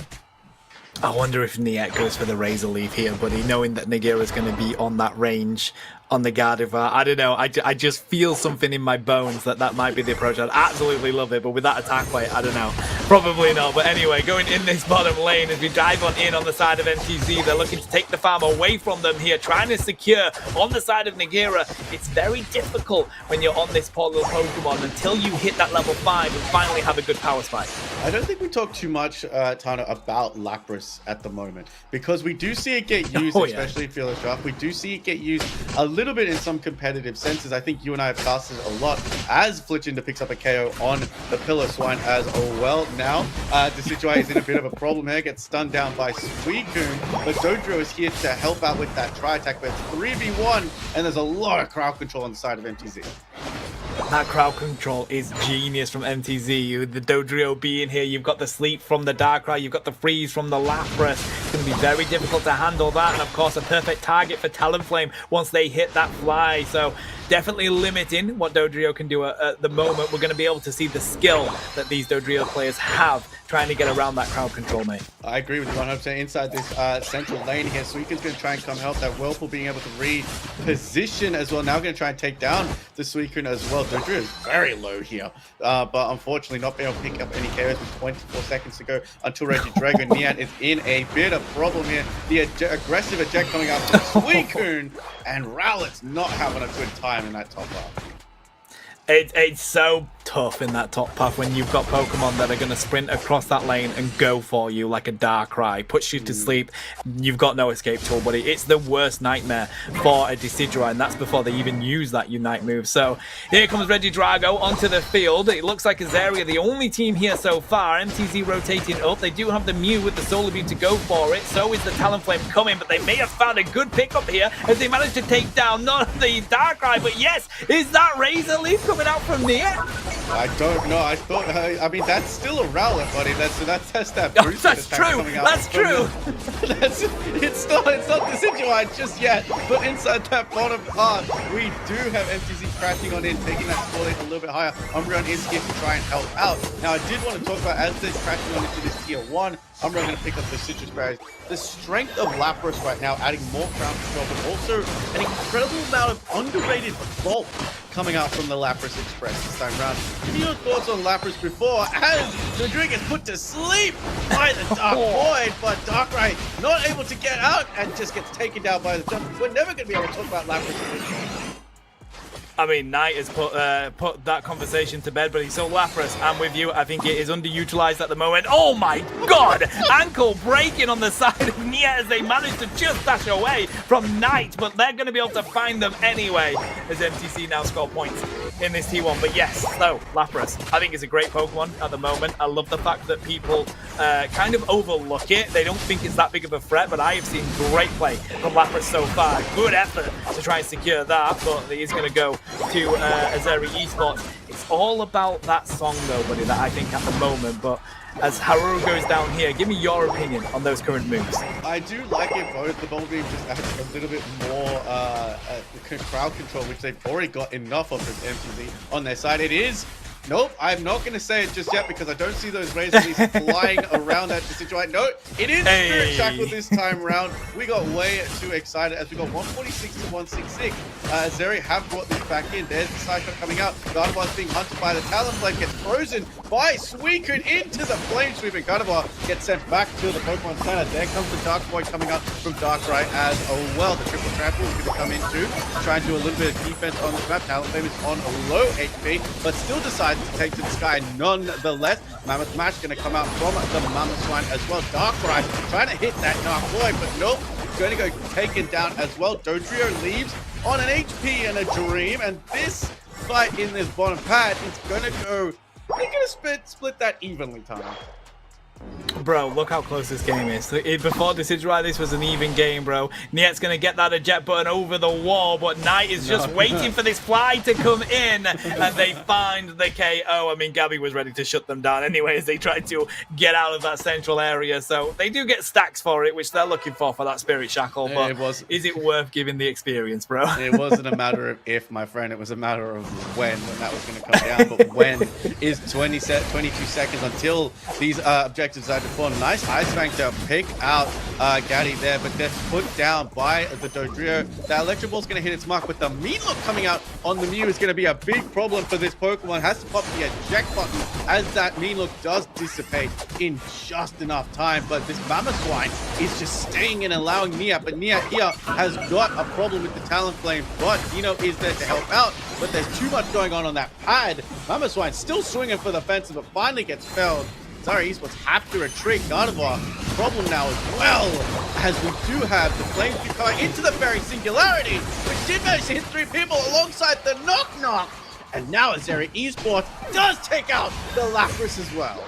I wonder if Niet goes for the Razor Leaf here, buddy, knowing that Nagira's going to be on that range on the Gardevoir. I don't know. I just feel something in my bones that might be the approach. I'd absolutely love it, but with that attack weight, I don't know. Probably not. But anyway, going in this bottom lane as we dive on the side of MTZ, they're looking to take the farm away from them here, trying to secure on the side of Nagira. It's very difficult when you're on this poor little Pokemon until you hit that level 5 and finally have a good power spike. I don't think we talk too much, Tana, about Lapras at the moment, because we do see it get used, especially in Fearless Draft. We do see it get used a little bit in some competitive senses. I think you and I have casted a lot as Flitchinder picks up a KO on the Pillar Swine as well. Now, Decidueye is in a bit of a problem here, gets stunned down by Suicune, but Dodrio is here to help out with that tri-attack, but it's 3v1, and there's a lot of crowd control on the side of MTZ. That crowd control is genius from MTZ. The Dodrio being here, you've got the sleep from the Darkrai, you've got the freeze from the Lapras. It's going to be very difficult to handle that, and of course a perfect target for Talonflame once they hit that fly. So definitely limiting what Dodrio can do at the moment. We're going to be able to see the skill that these Dodrio players have trying to get around that crowd control, mate. I agree with you 100% inside this central lane here. Suicune's going to try and come help. That Whirlpool being able to reposition as well. Now going to try and take down the Suicune as well. Dodrio is very low here, but unfortunately not being able to pick up any KOs with 24 seconds to go until Regidrago. Niet is in a bit of problem here. The aggressive eject coming out from Suicune, and Rowlett's not having a good time in that top half. It's so tough in that top path when you've got Pokemon that are going to sprint across that lane and go for you like a Darkrai, puts you to sleep. You've got no escape tool, buddy. It's the worst nightmare for a Decidueye, and that's before they even use that Unite move. So here comes Regidrago onto the field. It looks like Azaria, the only team here so far. MTZ rotating up. They do have the Mew with the Solar Beam to go for it. So is the Talonflame coming, but they may have found a good pickup here as they managed to take down not the Darkrai, but yes, is that Razor Leaf coming out from Niet? I don't know. I thought, I mean, that's still a Rowlet, buddy. That's that Oh, boost that's true. That's true. It's not Decidueye just yet, but inside that bottom part, we do have MTZ crashing on in, taking that score a little bit higher. Umbreon is here to try and help out. Now, I did want to talk about, as they're crashing on into this tier 1, Umbreon going to pick up the Citrus Berries. The strength of Lapras right now, adding more crown control, but also an incredible amount of underrated bulk coming out from the Lapras Express this time around. Give me your thoughts on Lapras before, as Rodrigue is put to sleep by the Dark Void, but Darkrai not able to get out and just gets taken down by the jump. We're never going to be able to talk about Lapras in this game. I mean, Knight has put that conversation to bed, but he's so Lapras. I'm with you. I think it is underutilized at the moment. Oh my God! Ankle breaking on the side of Niet as they manage to just dash away from Knight, but they're going to be able to find them anyway as MTC now score points in this T1. But yes, so Lapras, I think is a great Pokemon at the moment. I love the fact that people kind of overlook it. They don't think it's that big of a threat, but I have seen great play from Lapras so far. Good effort to try and secure that, but he's going to go to Azaria Esports. It's all about that song though, buddy, that I think at the moment. But as Haru goes down here, give me your opinion on those current moves. I do like it both. The Bubble Beam just adds a little bit more crowd control, which they've already got enough of as MTZ on their side. It is... Nope, I'm not going to say it just yet because I don't see those Razor Leafs flying around that situation. No, it is Spirit Shackle this time around. We got way too excited as we got 146 to 166. Zeri have brought this back in. There's the side shot coming out. Gardevoir's being hunted by the Talonflame, gets frozen by Suicune into the Flame Sweep, and Gardevoir gets sent back to the Pokemon Center. There comes the Dark Void coming out from Darkrai as well. The triple trample is going to come in too. Try and do a little bit of defense on this map. Talonflame is on a low HP, but still decides to take to the sky nonetheless. Mammoth Mash going to come out from the Mammoth Swine as well. Darkrai trying to hit that Dark Void, but nope. Going to go taken down as well. Dodrio leaves on an HP and a dream, and this fight in this bottom pad is going to go... They're going to split that evenly, Tom. Bro, look how close this game is. Before Decidueye, this was an even game, bro. Niet's going to get that eject button over the wall, but Knight is just waiting for this fly to come in, and they find the KO. I mean, Gabby was ready to shut them down anyway as they tried to get out of that central area, so they do get stacks for it, which they're looking for that Spirit Shackle, but is it worth giving the experience, bro? It wasn't a matter of if, my friend. It was a matter of when that was going to come down, but when is 22 seconds until these objectives are before. Nice ice bank to pick out Gaddy there, but that's put down by the Dodrio. That Electro Ball's going to hit its mark, but the mean look coming out on the Mew is going to be a big problem for this Pokemon. Has to pop the eject button as that mean look does dissipate in just enough time. But this Mamoswine is just staying in, allowing Nia, but Nia here has got a problem with the Talonflame, but Dino is there to help out. But there's too much going on that pad. Mamoswine still swinging for the fences, but finally gets felled. Sorry, Esports have to retreat. Gardevoir, problem now as well, as we do have the Flame coming into the very Singularity, which did manage to hit 3 people alongside the Knock Knock. And now Azeri Esports does take out the Lapras as well.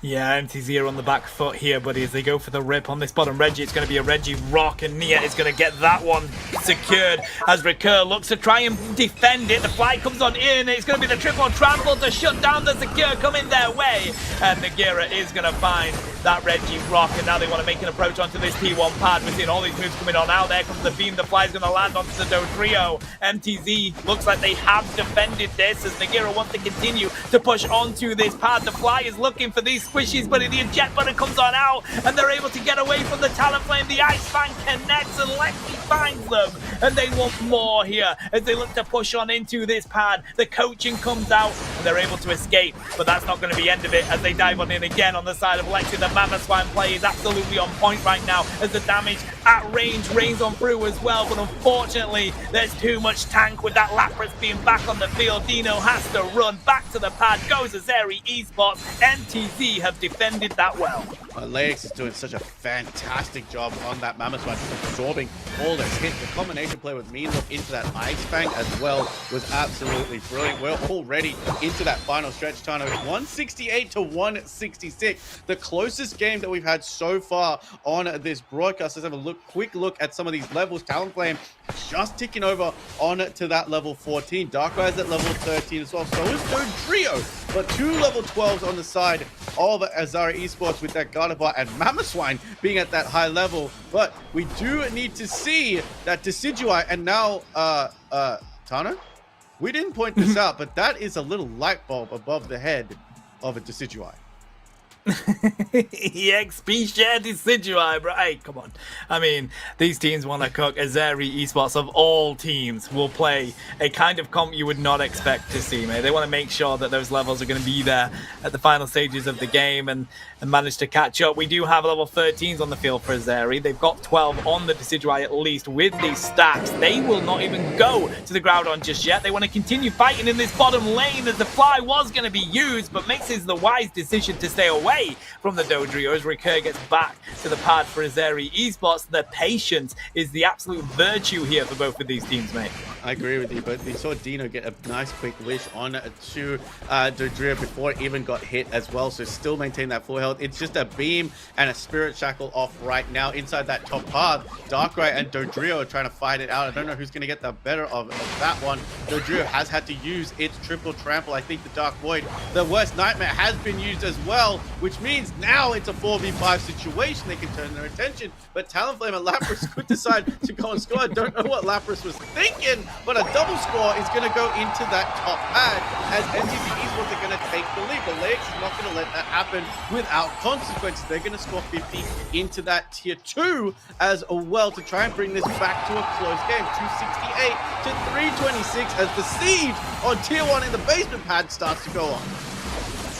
Yeah, MTZ are on the back foot here, buddy, as they go for the rip on this bottom Reggie. It's going to be a Reggie Rock, and Nia is going to get that one secured as Recur looks to try and defend it. The fly comes on in. It's going to be the triple trample to shut down the Secure coming their way. And Nagira is going to find that Reggie Rock, and now they want to make an approach onto this T1 pad. We're seeing all these moves coming on now. There comes the beam. The fly is going to land onto the Dodrio. MTZ looks like they have defended this as Nagira wants to continue to push onto this pad. The fly is looking for these squishies, but the eject button comes on out, and they're able to get away from the Talonflame. The Ice Fang connects, and Lexi finds them, and they want more here as they look to push on into this pad. The coaching comes out, and they're able to escape, but that's not going to be the end of it as they dive on in again on the side of Lexi. The Mamoswine play is absolutely on point right now as the damage at range rains on through as well, but unfortunately there's too much tank with that Lapras being back on the field. Dino has to run back to the pad, goes Azeri Esports. MTZ have defended that well. Lex is doing such a fantastic job on that Mamoswine, just absorbing all those hits. The combination play with Mean Look into that Ice Fang as well was absolutely brilliant. We're already into that final stretch, Tano. It's 168 to 166. The closest game that we've had so far on this broadcast. Let's have a quick look at some of these levels. Talonflame just ticking over on to that level 14. Darkrai at level 13 as well. So is Dodrio, but 2 level 12s on the side of Azari Esports with that Gardevoir and Mamoswine being at that high level. But we do need to see that Decidueye, and now Tano, we didn't point this out, but that is a little light bulb above the head of a Decidueye. EXP share Decidueye, bro. Hey, come on. I mean, these teams want to cook. Azeri Esports of all teams will play a kind of comp you would not expect to see, mate. They want to make sure that those levels are going to be there at the final stages of the game and manage to catch up. We do have level 13s on the field for Azeri. They've got 12 on the Decidueye at least. With these stacks, they will not even go to the Groudon just yet. They want to continue fighting in this bottom lane as the fly was going to be used, but makes it the wise decision to stay away from the Dodrio as Recur gets back to the pad for Azeri Esports. The patience is the absolute virtue here for both of these teams, mate. I agree with you, but we saw Dino get a nice quick wish on to Dodrio before it even got hit as well, so still maintain that full health. It's just a beam and a Spirit Shackle off right now inside that top path. Darkrai and Dodrio are trying to fight it out. I don't know who's going to get the better of that one. Dodrio has had to use its triple trample. I think the Dark Void, the worst nightmare, has been used as well, which means now it's a 4v5 situation. They can turn their attention, but Talonflame and Lapras could decide to go and score. I don't know what Lapras was thinking, but a double score is going to go into that top pad as MTZ Esports are going to take the lead. But Lex is not going to let that happen without consequences. They're going to score 50 into that tier 2 as well to try and bring this back to a close game. 268 to 326 as the siege on tier 1 in the basement pad starts to go on.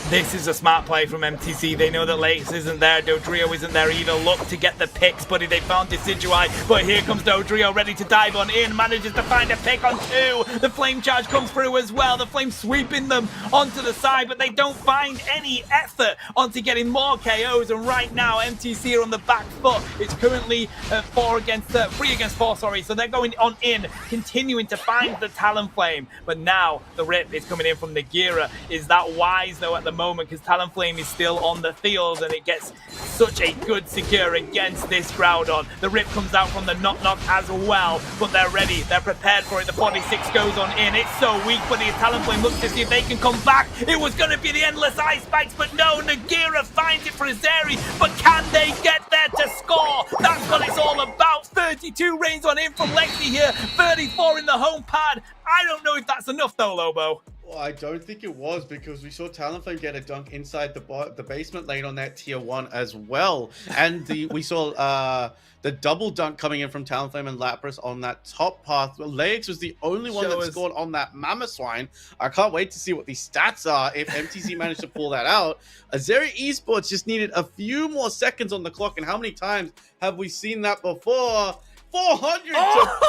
This is a smart play from MTC. They know that Lex isn't there. Dodrio isn't there either. Look to get the picks, buddy. They found Decidueye, but here comes Dodrio ready to dive on in. Manages to find a pick on 2. The flame charge comes through as well. The flame sweeping them onto the side, but they don't find any effort onto getting more KOs. And right now, MTC are on the back foot. It's currently 3 against 4, sorry. So they're going on in, continuing to find the Talonflame. But now the rip is coming in from Nagira. Is that wise, though, at the moment, because Talonflame is still on the field and it gets such a good secure against this Groudon. The rip comes out from the Knock Knock as well, but they're ready, they're prepared for it. The 46 goes on in. It's so weak, but the Talonflame looks to see if they can come back. It was going to be the endless ice spikes, but no, Nagira finds it for Azeri, but can they get there to score? That's what it's all about. 32 rains on in from Lexi here, 34 in the home pad. I don't know if that's enough though, Lobo. Well, I don't think it was, because we saw Talonflame get a dunk inside the basement lane on that tier 1 as well. And we saw the double dunk coming in from Talonflame and Lapras on that top path. Well, Leix was the only one that scored on that Mamoswine. I can't wait to see what these stats are if MTZ managed to pull that out. Azeri Esports just needed a few more seconds on the clock. And how many times have we seen that before? 400 to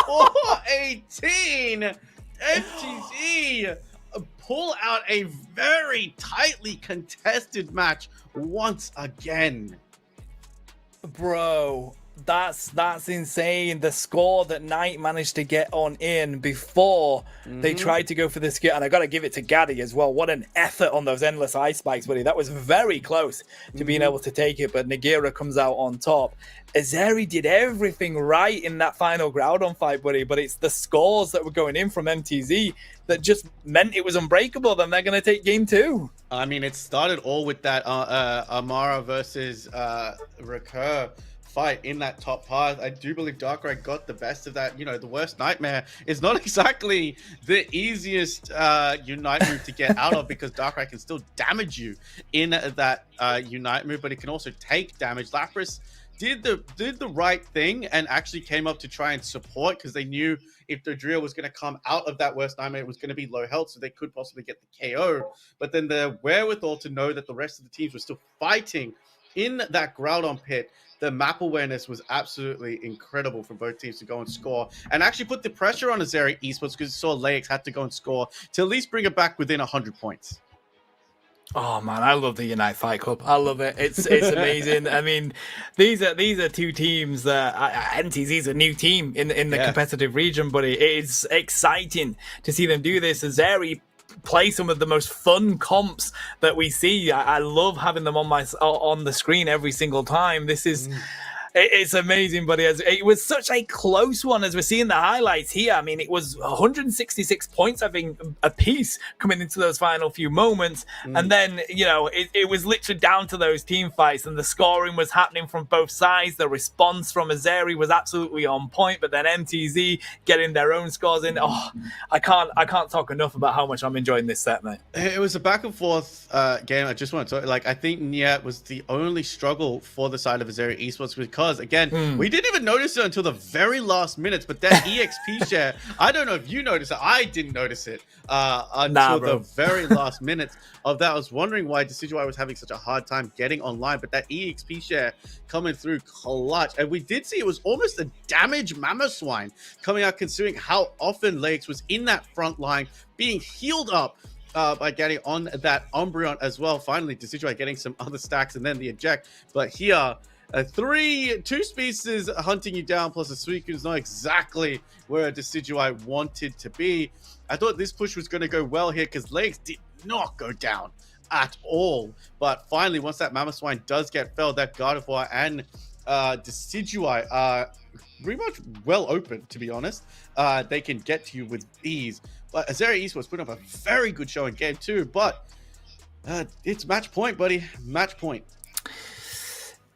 418. MTZ pull out a very tightly contested match once again. Bro, that's insane. The score that Knight managed to get on in before they tried to go for the skill. And I got to give it to Gaddy as well. What an effort on those endless ice spikes, buddy. That was very close to being able to take it, but Nagira comes out on top. Azeri did everything right in that final Groudon fight, buddy, but it's the scores that were going in from MTZ that just meant it was unbreakable. Then they're going to take game 2. I mean, it started all with that Amara versus Recur fight in that top path. I do believe Darkrai got the best of that. You know, the worst nightmare is not exactly the easiest Unite move to get out of, because Darkrai can still damage you in that Unite move, but it can also take damage. Lapras did the right thing and actually came up to try and support, because they knew if the Dodrio was going to come out of that worst nightmare, it was going to be low health, so they could possibly get the KO. But then the wherewithal to know that the rest of the teams were still fighting in that Groudon pit. The map awareness was absolutely incredible for both teams to go and score, and actually put the pressure on Azeri Esports, because saw Leix had to go and score to at least bring it back within 100 points. Oh man, I love the Unite Fight Club. I love it. It's amazing. I mean, these are two teams that MTZ is a new team in the competitive region, but it is exciting to see them do this. Azeri play some of the most fun comps that we see. I love having them on the screen every single time. This is. It's amazing, buddy. It was such a close one, as we're seeing the highlights here. I mean, it was 166 points, I think, a piece coming into those final few moments. And then, you know, it was literally down to those team fights, and the scoring was happening from both sides. The response from Azeri was absolutely on point, but then MTZ getting their own scores in. Oh, I can't talk enough about how much I'm enjoying this set, mate. It was a back and forth game. I just want to talk, like, I think Niet was the only struggle for the side of Azeri Esports, because again, we didn't even notice it until the very last minutes, but that EXP share, I don't know if you noticed it. I didn't notice it until the very last minutes of that. I was wondering why Decidueye was having such a hard time getting online, but that EXP share coming through clutch. And we did see it was almost a damaged Mamoswine coming out, considering how often Leix was in that front line being healed up by getting on that Umbreon as well. Finally, Decidueye getting some other stacks and then the eject. But here, two species hunting you down, plus a Suicune is not exactly where a Decidueye wanted to be. I thought this push was going to go well here, because Leix did not go down at all. But finally, once that Mamoswine does get felled, that Gardevoir and Decidueye are pretty much well open, to be honest. They can get to you with ease. But Azeri Esports put up a very good show in game 2, but it's match point, buddy. Match point.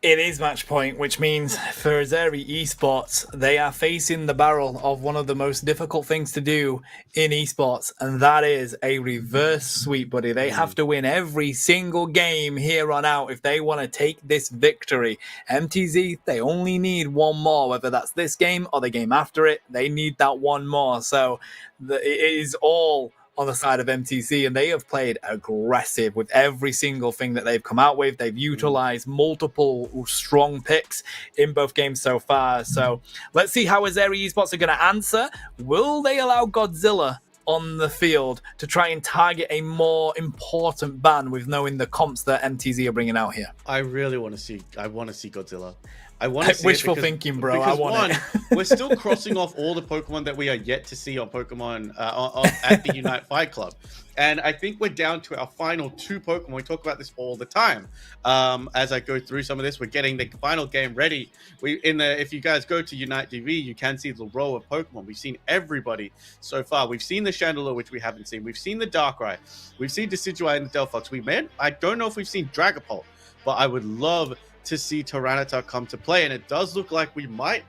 It is match point, which means for Azeri Esports, they are facing the barrel of one of the most difficult things to do in esports, and that is a reverse sweep, buddy. They have to win every single game here on out if they want to take this victory. MTZ, they only need one more, whether that's this game or the game after it. They need that one more. So it is all on the side of MTZ, and they have played aggressive with every single thing that they've come out with. They've utilized multiple strong picks in both games so far. So let's see how Azeri Esports are going to answer. Will they allow Godzilla on the field to try and target a more important ban, with knowing the comps that MTZ are bringing out here? I really want to see Godzilla. I want to see wishful thinking, bro. I want it. We're still crossing off all the Pokemon that we are yet to see on Pokemon at the Unite Fight Club, and I think we're down to our final 2 Pokemon. We talk about this all the time. As I go through some of this, we're getting the final game ready. If you guys go to Unite TV, you can see the row of Pokemon. We've seen everybody so far. We've seen the Chandelure, which we haven't seen. We've seen the Darkrai. We've seen Decidueye and the Delphox. I don't know if we've seen Dragapult, but I would love to see Tyranitar come to play, and it does look like we might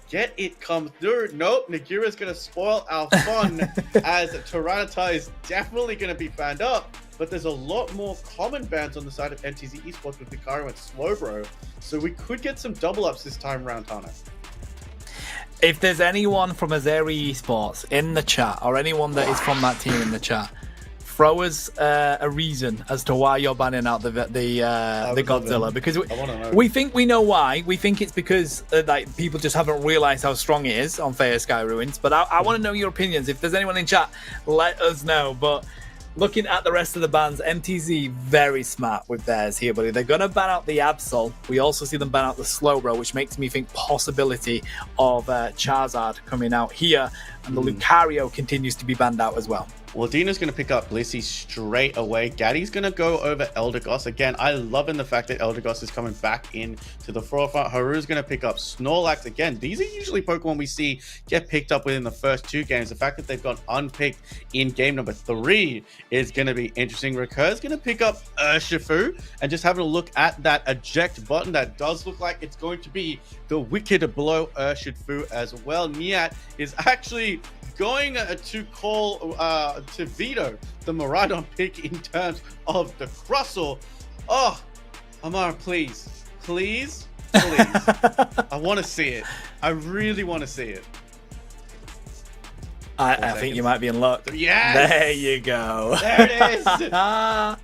get it come through. Nope, Nagira's going to spoil our fun as Tyranitar is definitely going to be banned up. But there's a lot more common bans on the side of MTZ Esports with Vicario and Slowbro. So we could get some double ups this time around, Tana. If there's anyone from Azeri Esports in the chat, or anyone that is from that team in the chat, throw us a reason as to why you're banning out the Godzilla, because we think we know why. We think it's because like people just haven't realized how strong it is on Fair Sky Ruins. But I want to know your opinions. If there's anyone in chat, let us know. But looking at the rest of the bans, MTZ very smart with theirs here, buddy. They're going to ban out the Absol. We also see them ban out the Slowbro, which makes me think possibility of Charizard coming out here. And the Lucario continues to be banned out as well. Well, Dina's going to pick up Blissey straight away. Gaddy's going to go over Eldegoss. Again, I love in the fact that Eldegoss is coming back into the forefront. Haru's going to pick up Snorlax. Again, these are usually Pokemon we see get picked up within the first 2 games. The fact that they've gone unpicked in game number 3 is going to be interesting. Recur's going to pick up Urshifu. And just having a look at that eject button, that does look like it's going to be the Wicked Blow Urshifu as well. Niat is actually going to call to veto the Miraidon pick in terms of the Crustle. Oh, Amara, please. I want to see it. I really want to see it. I think you might be in luck. Yes! There you go. There it is. I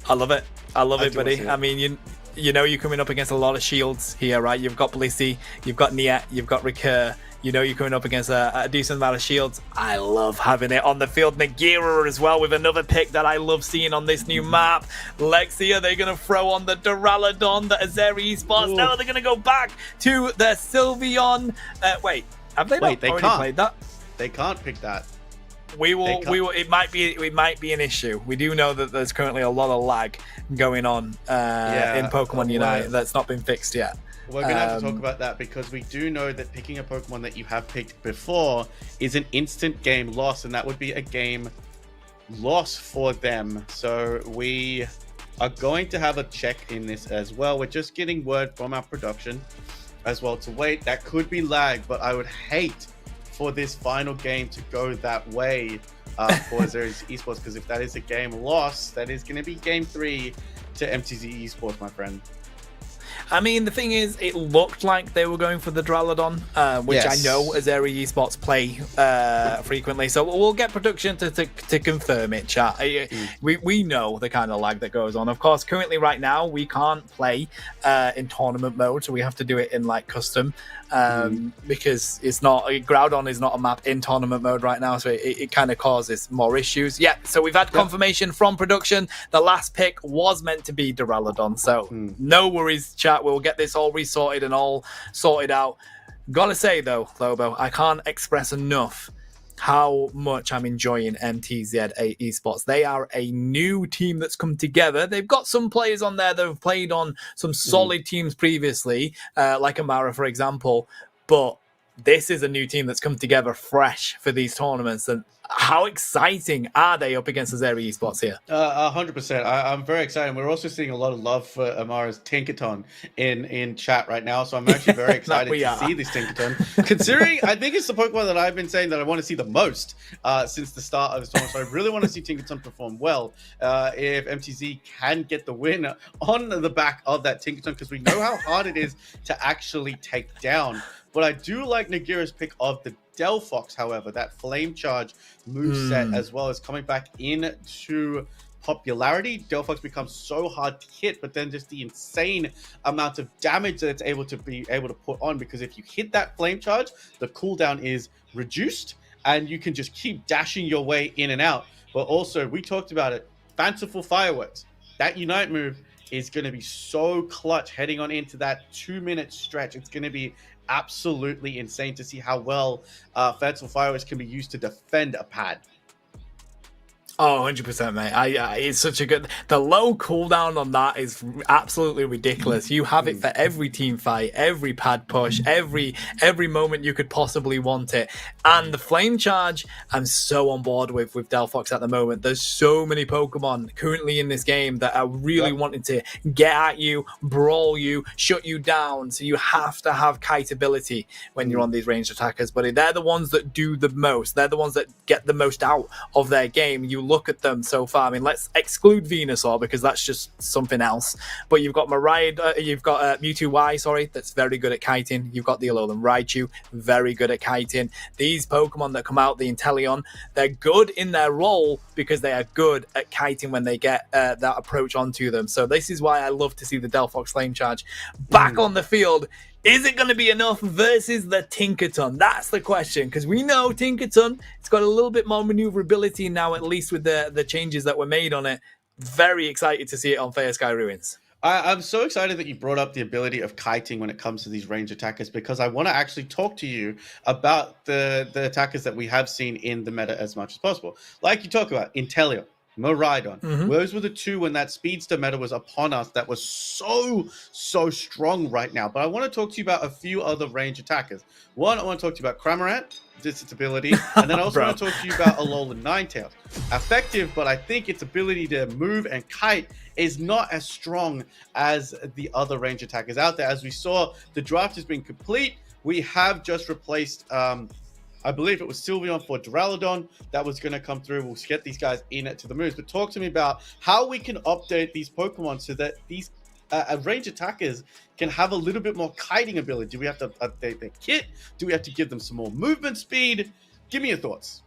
love it. I love it, buddy. I mean, you know you're coming up against a lot of shields here, right? You've got Blissey, you've got Niat, you've got Recur. You know you're coming up against a decent amount of shields. I love having it on the field. Nagira as well with another pick that I love seeing on this new map. Lexi, are they going to throw on the Duraludon, the Azeri Esports? Ooh. No, they're going to go back to the Sylveon. Wait, have they not already played that? They can't pick that. We will. It might be an issue. We do know that there's currently a lot of lag going on in Pokemon Unite that's not been fixed yet. We're going to have to talk about that because we do know that picking a Pokemon that you have picked before is an instant game loss, and that would be a game loss for them. So we are going to have a check in this as well. We're just getting word from our production as well to wait. That could be lag, but I would hate for this final game to go that way for Azeri's Esports, because if that is a game loss, that is going to be game 3 to MTZ Esports, my friend. I mean, the thing is, it looked like they were going for the Duraludon, which Yes. I know Azeri Esports play frequently. So we'll get production to confirm it, chat. We know the kind of lag that goes on. Of course, currently right now, we can't play in tournament mode, so we have to do it in like custom because it's not, Groudon is not a map in tournament mode right now, so it kind of causes more issues. Yeah, so we've had confirmation from production. The last pick was meant to be Duraludon, so no worries, chat. We'll get this all resorted and all sorted out. Gotta say though, Lobo, I can't express enough how much I'm enjoying MTZ Esports. They are a new team that's come together. They've got some players on there that have played on some solid teams previously, like Amara, for example, but this is a new team that's come together fresh for these tournaments. And how exciting are they up against Azeri Esports here? 100%. I'm very excited. We're also seeing a lot of love for Amara's Tinkaton in chat right now, so I'm actually very excited to see this Tinkaton. Considering, I think it's the Pokemon that I've been saying that I want to see the most since the start of this tournament, so I really want to see Tinkaton perform well. If MTZ can get the win on the back of that Tinkaton, because we know how hard it is to actually take down. But I do like Nagira's pick of the Delphox, however. That Flame Charge moveset as well is coming back into popularity. Delphox becomes so hard to hit, but then just the insane amount of damage that it's able to put on, because if you hit that Flame Charge, the cooldown is reduced and you can just keep dashing your way in and out. But also, we talked about it, Fanciful Fireworks. That Unite move is going to be so clutch heading on into that 2-minute stretch. It's going to be absolutely insane to see how well Fanciful Fireworks can be used to defend a pad. Oh, 100%, mate. It's such a good. The low cooldown on that is absolutely ridiculous. You have it for every team fight, every pad push, every moment you could possibly want it. And the flame charge, I'm so on board with Delphox at the moment. There's so many Pokemon currently in this game that are really wanting to get at you, brawl you, shut you down. So you have to have kite ability when you're on these ranged attackers. But they're the ones that do the most. They're the ones that get the most out of their game. You look at them so far. I mean, let's exclude Venusaur because that's just something else. But you've got you've got Mewtwo Y, sorry, that's very good at kiting. You've got the Alolan Raichu, very good at kiting. These Pokemon that come out, the Inteleon, they're good in their role because they are good at kiting when they get that approach onto them. So this is why I love to see the Delphox Flame Charge back on the field. Is it going to be enough versus the Tinkaton? That's the question, because we know Tinkaton, it's got a little bit more maneuverability now, at least with the changes that were made on it. Very excited to see it on Fair Sky Ruins. I'm so excited that you brought up the ability of kiting when it comes to these range attackers, because I want to actually talk to you about the attackers that we have seen in the meta as much as possible. Like you talk about Inteleon, Miraidon. Those were the two when that speedster meta was upon us that was so strong right now. But I want to talk to you about a few other range attackers. One, I want to talk to you about Cramorant, its ability, and then I also want to talk to you about Alolan Ninetales. Effective, but I think its ability to move and kite is not as strong as the other range attackers out there. As we saw, the draft has been complete. We have just replaced I believe it was Sylveon for Duraludon that was going to come through. We'll get these guys in to the moves. But talk to me about how we can update these Pokemon so that these range attackers can have a little bit more kiting ability. Do we have to update their kit? Do we have to give them some more movement speed? Give me your thoughts.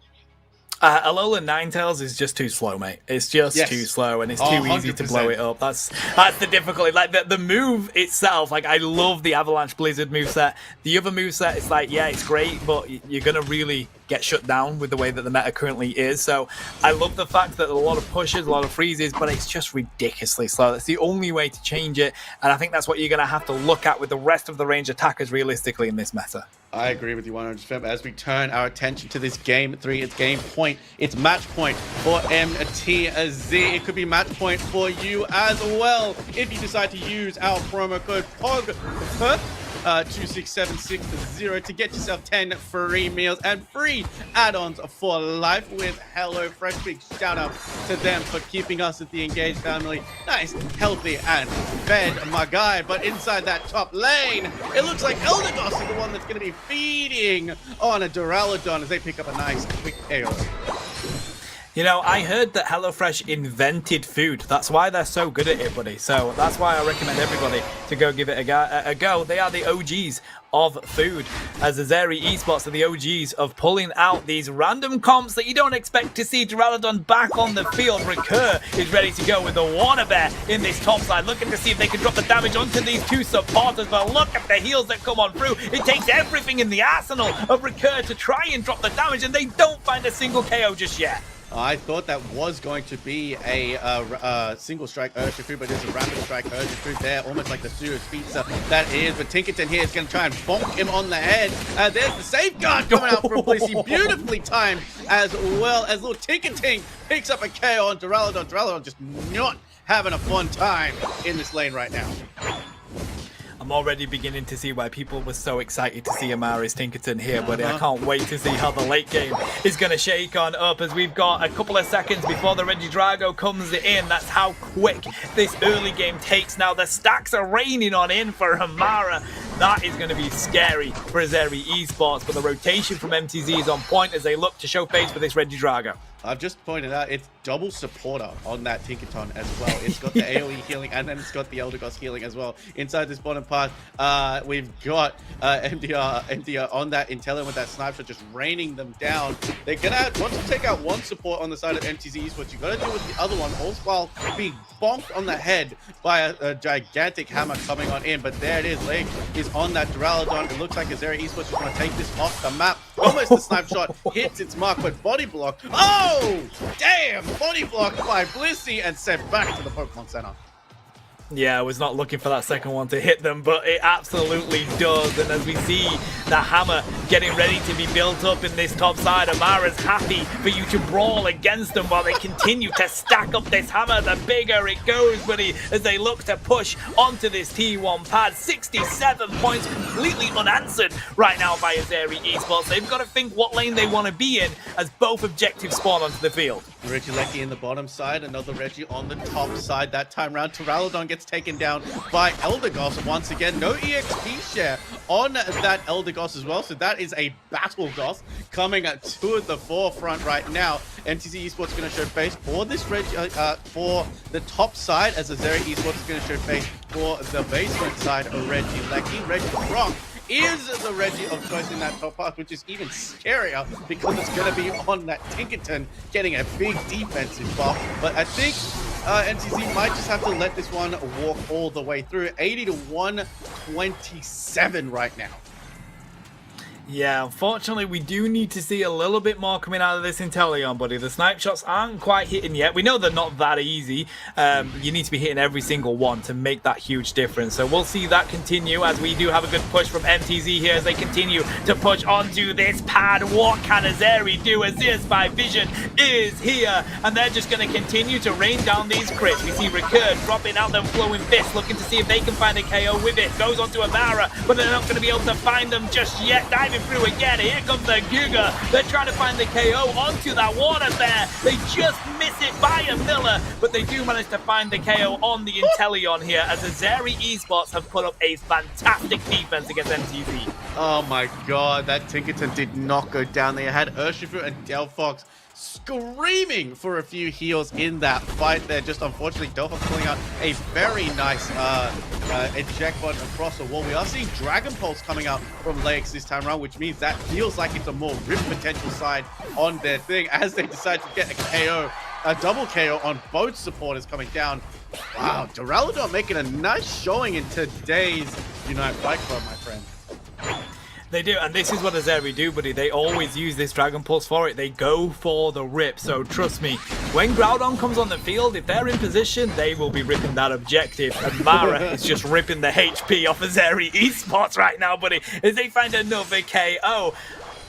Alolan Ninetales is just too slow, mate. It's just too slow, and it's too easy to blow it up. That's the difficulty. Like the move itself, like I love the Avalanche Blizzard moveset. The other moveset, it's like, yeah, it's great, but you're gonna really get shut down with the way that the meta currently is. So I love the fact that a lot of pushes, a lot of freezes, but it's just ridiculously slow. That's the only way to change it, and I think that's what you're gonna have to look at with the rest of the range attackers realistically in this meta. I agree with you 100%. As we turn our attention to this game 3, it's game point. It's match point for MTZ. It could be match point for you as well if you decide to use our promo code POG. 26760 to get yourself 10 free meals and free add-ons for life with HelloFresh. Big shout out to them for keeping us at the Engage family nice, healthy, and fed, my guy. But inside that top lane, it looks like Eldegoss is the one that's going to be feeding on a Duraludon as they pick up a nice quick KO. You know, I heard that HelloFresh invented food. That's why they're so good at it, buddy. So that's why I recommend everybody to go give it a go. They are the OGs of food, as Azeri Esports are the OGs of pulling out these random comps that you don't expect to see. Duraludon back on the field. Recur is ready to go with the Warner Bear in this top side, looking to see if they can drop the damage onto these two supporters. But look at the heals that come on through. It takes everything in the arsenal of Recur to try and drop the damage, and they don't find a single KO just yet. I thought that was going to be a single strike Urshifu, but there's a rapid strike Urshifu there, almost like the Suru Pizza that is. But Tinkerton here is going to try and bonk him on the head. There's the safeguard coming out from Blissey, beautifully timed, as well as little Tinkerton picks up a KO on Duraludon. Duraludon just not having a fun time in this lane right now. I'm already beginning to see why people were so excited to see Amari's Tinkerton here, buddy. I can't wait to see how the late game is going to shake on up, as we've got a couple of seconds before the Regidrago comes in. That's how quick this early game takes now. The stacks are raining on in for Amara. That is going to be scary for Azeri Esports, but the rotation from MTZ is on point as they look to show face for this Regidrago. I've just pointed out it's double supporter on that Tinkerton as well. It's got the AoE healing, and then it's got the Eldegoss healing as well. Inside this bottom part, we've got MDR on that Inteleon with that sniper just raining them down. They're gonna once you take out one support on the side of MTZ Esports, you gotta deal with the other one, all while being bonked on the head by a gigantic hammer coming on in. But there it is, Leg is on that Duraludon. It looks like Azeri Esports is gonna take this off the map. Almost the snipe shot hits its mark, but body block. Oh, damn! Body block by Blissey and sent back to the Pokemon Center. Yeah, I was not looking for that second one to hit them, but it absolutely does. And as we see the hammer getting ready to be built up in this top side, Amara's happy for you to brawl against them while they continue to stack up this hammer. The bigger it goes, buddy, as they look to push onto this T1 pad. 67 points completely unanswered right now by Azeri Esports. They've got to think what lane they want to be in as both objectives spawn onto the field. Reggie Lecky in the bottom side, another Reggie on the top side. That time round, Terralodon gets taken down by Eldegoss once again. No EXP share on that Eldegoss as well, so that is a battle Goss coming to the forefront right now. MTZ Esports going to show face for this Reggie, for the top side, as Azeri Esports is going to show face for the basement side of Reggie Lecky. Reggie Rock is the Reggie of choice in that top path, which is even scarier because it's going to be on that Tinkerton getting a big defensive buff. But I think MTZ might just have to let this one walk all the way through. 80 to 127 right now. Yeah, unfortunately, we do need to see a little bit more coming out of this Inteleon, buddy. The snipe shots aren't quite hitting yet. We know they're not that easy. You need to be hitting every single one to make that huge difference. So we'll see that continue as we do have a good push from MTZ here as they continue to push onto this pad. What can Azeri do as this by Vision is here? And they're just going to continue to rain down these crits. We see Recurd dropping out them flowing fists, looking to see if they can find a KO with it. Goes onto Amara, but they're not going to be able to find them just yet. Diving through again. Here comes the Guga. They're trying to find the KO onto that water bear. They just miss it by a milli, but they do manage to find the KO on the Inteleon here as Azeri Esports have put up a fantastic defense against MTZ. Oh my god, that Tinkerton did not go down. They had Urshifu and Delphox screaming for a few heals in that fight there. Just unfortunately, Delphox pulling out a very nice eject button across the wall. We are seeing Dragon Pulse coming out from Lex this time around, which means that feels like it's a more rip potential side on their thing as they decide to get a KO, a double KO on both supporters coming down. Wow, Terralodon making a nice showing in today's Unite Fight Club, my friend. They do, and this is what Azeri do, buddy. They always use this Dragon Pulse for it. They go for the rip, so trust me, when Groudon comes on the field, if they're in position, they will be ripping that objective. And Mara is just ripping the HP off Azeri Esports right now, buddy, as they find another KO.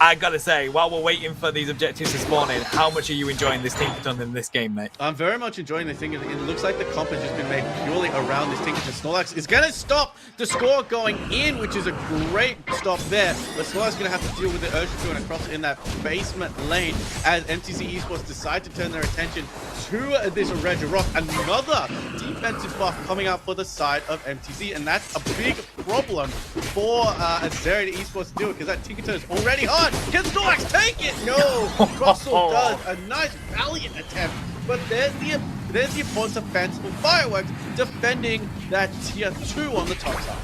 I gotta say, while we're waiting for these objectives to spawn in, how much are you enjoying this Tinkerton in this game, mate? I'm very much enjoying the thing. It looks like the comp has just been made purely around this Tinkerton. Snorlax is gonna stop the score going in, which is a great stop there. But Snorlax is gonna have to deal with the Urshifu and across in that basement lane as MTZ Esports decide to turn their attention to this Regirock. Another defensive buff coming out for the side of MTZ, and that's a big problem for Azeri Esports to deal with because that Tinkerton is already hard. Can Snorlax take it? No! Crossel does a nice valiant attempt, but there's the importance of fanciful fireworks defending that tier 2 on the top side.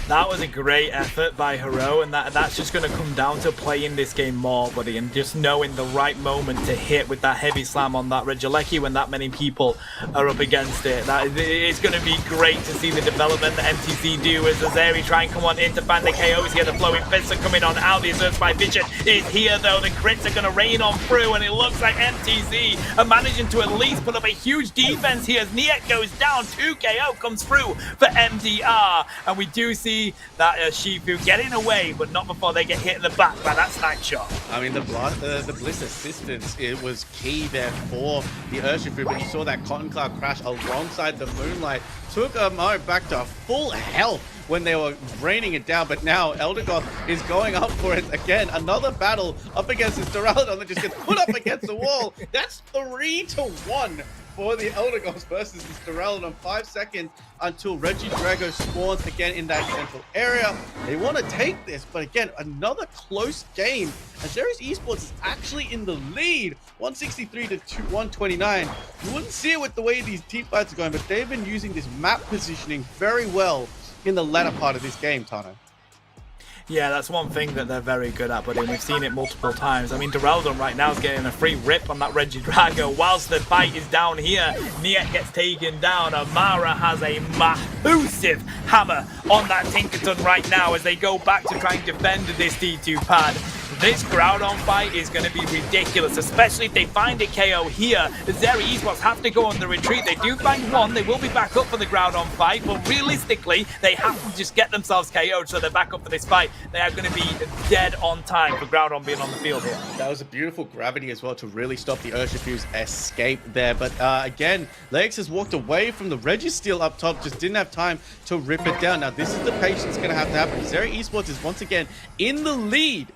That was a great effort by Hero, and that's just going to come down to playing this game more, buddy, and just knowing the right moment to hit with that heavy slam on that Regieleki when that many people are up against it. It's going to be great to see the development that MTZ do as Azeri try and come on in to find the KOs here. The flowing fists are coming on out. The Azer's by Vision is here, though. The crits are going to rain on through, and it looks like MTZ are managing to at least put up a huge defense here as Niet goes down. 2 KO comes through for MDR, and we do see that Shifu getting away, but not before they get hit in the back by that snipe shot. I mean, the Bliss assistance, it was key there for the Urshifu, but you saw that Cotton Cloud crash alongside the Moonlight. Took Mario back to full health when they were raining it down, but now Eldegoss is going up for it again. Another battle up against this Terralodon that just gets put up against the wall. That's 3 to 1 for the Eldegoss versus this Terralodon. 5 seconds until Regidrago spawns again in that central area. They want to take this, but again, another close game. Azeri Esports is actually in the lead, 163 to 129. You wouldn't see it with the way these team fights are going, but they've been using this map positioning very well in the latter part of this game, Tano. Yeah, that's one thing that they're very good at, buddy. We've seen it multiple times. I mean, Terralodon right now is getting a free rip on that Regidrago whilst the fight is down here. Niet gets taken down. Amara has a massive hammer on that Tinkerton right now as they go back to try and defend this D2 pad. This Groudon fight is going to be ridiculous, especially if they find a KO here. The Zeri Esports have to go on the retreat. They do find one. They will be back up for the Groudon fight, but realistically, they have to just get themselves KO'd so they're back up for this fight. They are going to be dead on time for Groudon being on the field here. That was a beautiful gravity as well to really stop the Urshifu's escape there. But again, Lex has walked away from the Registeel up top, just didn't have time to rip it down. Now, this is the patience going to have to happen. Zeri Esports is once again in the lead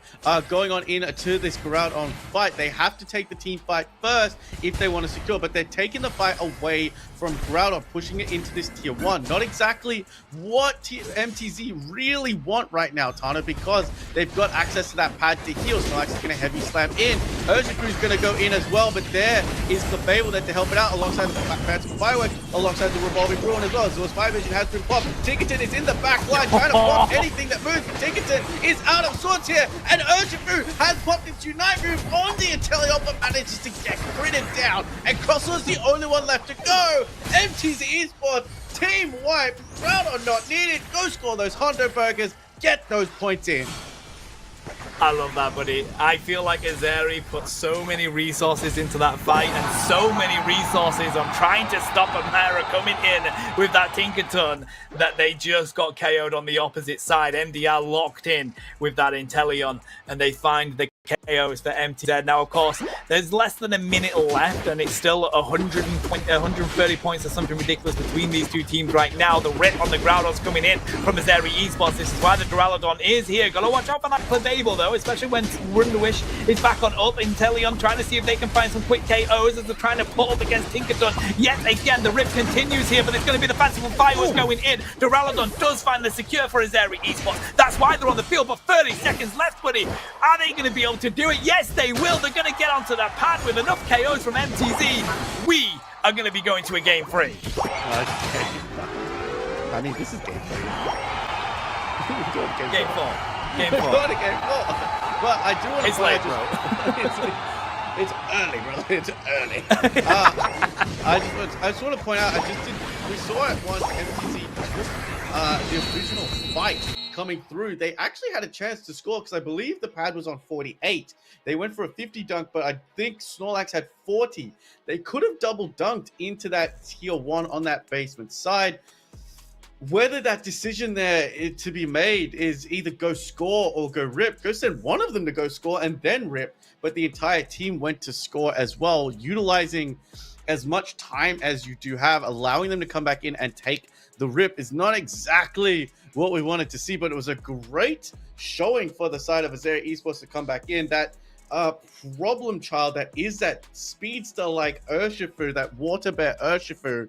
going on into this Groudon fight. They have to take the team fight first if they want to secure, but they're taking the fight away from Groudon, pushing it into this tier 1. Not exactly what MTZ really want right now, Tana, because they've got access to that pad to heal. So Alex is going to heavy slam in. Urshifu's going to go in as well, but there is Clefable there to help it out alongside the Phantom Firework, alongside the Revolving Ruin as well. Zora's Fire Vision has been popped. Tinkerton is in the back line trying to pop anything that moves. Tinkerton is out of sorts here, and Urshifu has popped its Unite move on the Inteleon, but manages to get critted down, and Crossor's the only one left to go. MTZ Esports, team wipe, Groudon not needed. Go score those Hondo burgers, get those points in. I love that, buddy. I feel like Azeri put so many resources into that fight and so many resources on trying to stop Amara coming in with that Tinkerton that they just got KO'd on the opposite side. MDR locked in with that Inteleon, and they find the KOs for MTZ. Now, of course, there's less than a minute left, and it's still 130 points or something ridiculous between these two teams right now. The rip on the Groudon's coming in from Azeri Esports. This is why the Duraludon is here. Gotta watch out for that Clefable, though, especially when Wunderwish is back on up. Inteleon trying to see if they can find some quick KOs as they're trying to put up against Tinkerton. Yet again, the rip continues here, but it's going to be the Fanciful Fireworks going in. Duraludon does find the secure for Azeri Esports. That's why they're on the field, but 30 seconds left, buddy. Are they going to be able to do it? Yes, they will. They're going to get onto that pad with enough KOs from MTZ. We are going to be going to a game 3. Okay. I mean, this is game 3. Game 4. Game 4. We're going to game 4. But I do want to It's late, bro. It's early, bro. It's early. I just want to point out, we saw it once MTZ took the original fight coming through. They actually had a chance to score because I believe the pad was on 48. They went for a 50 dunk, but I think Snorlax had 40. They could have double dunked into that tier 1 on that basement side. Whether that decision there to be made is either go score or go rip, go send one of them to go score and then rip, but the entire team went to score as well, utilizing as much time as you do have, allowing them to come back in and take the rip is not exactly what we wanted to see, but it was a great showing for the side of Azeri Esports to come back in. That problem child that is that speedster like Urshifu, that water bear Urshifu,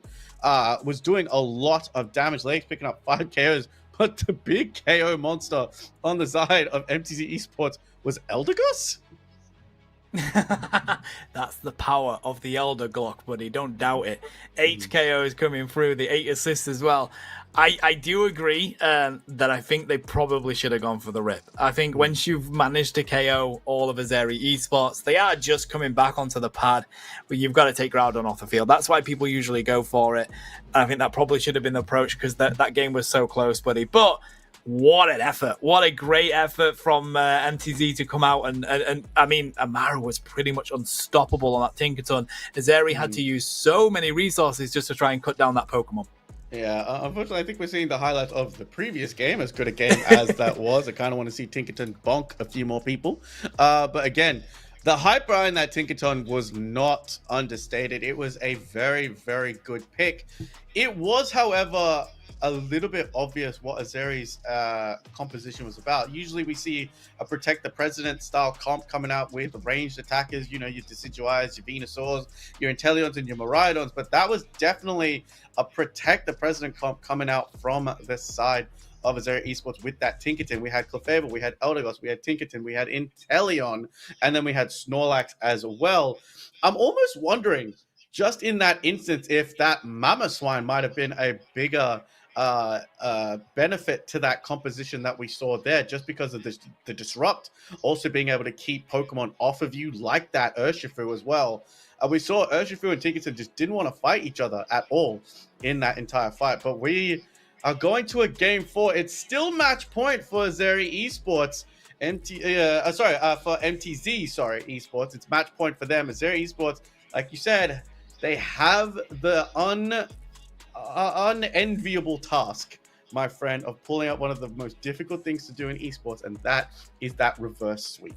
was doing a lot of damage. Legs picking up 5 KOs, but the big KO monster on the side of MTZ Esports was Eldegoss. That's the power of the Elder Glock, buddy. Don't doubt it. 8 KOs coming through, the 8 assists as well. I do agree that I think they probably should have gone for the rip. I think once you've managed to KO all of Azeri Esports, they are just coming back onto the pad, but you've got to take Groudon off the field. That's why people usually go for it. And I think that probably should have been the approach because that game was so close, buddy. But what an effort. What a great effort from MTZ to come out. And I mean, Amara was pretty much unstoppable on that Tinkerton. Azeri had to use so many resources just to try and cut down that Pokemon. Yeah, unfortunately, I think we're seeing the highlights of the previous game, as good a game as that was. I kind of want to see Tinkerton bonk a few more people. But again, the hype behind that Tinkerton was not understated. It was a very, very good pick. It was, however, a little bit obvious what Azeri's composition was about. Usually we see a Protect the President style comp coming out with ranged attackers, you know, your Decidueyes, your Venusaurs, your Inteleons, and your Miraidons, but that was definitely a Protect the President comp coming out from the side of Azeri Esports with that Tinkerton. We had Clefable, we had Eldegoss, we had Tinkerton, we had Inteleon, and then we had Snorlax as well. I'm almost wondering, just in that instance, if that Mamoswine might have been a bigger benefit to that composition that we saw there, just because of the disrupt, also being able to keep Pokemon off of you like that Urshifu as well. We saw Urshifu and Tinkerton just didn't want to fight each other at all in that entire fight, but we are going to a game 4. It's still match point for Azeri Esports, for MTZ, Esports. It's match point for them. Azeri Esports, like you said, they have the unenviable task, my friend, of pulling out one of the most difficult things to do in esports, and that is that reverse sweep.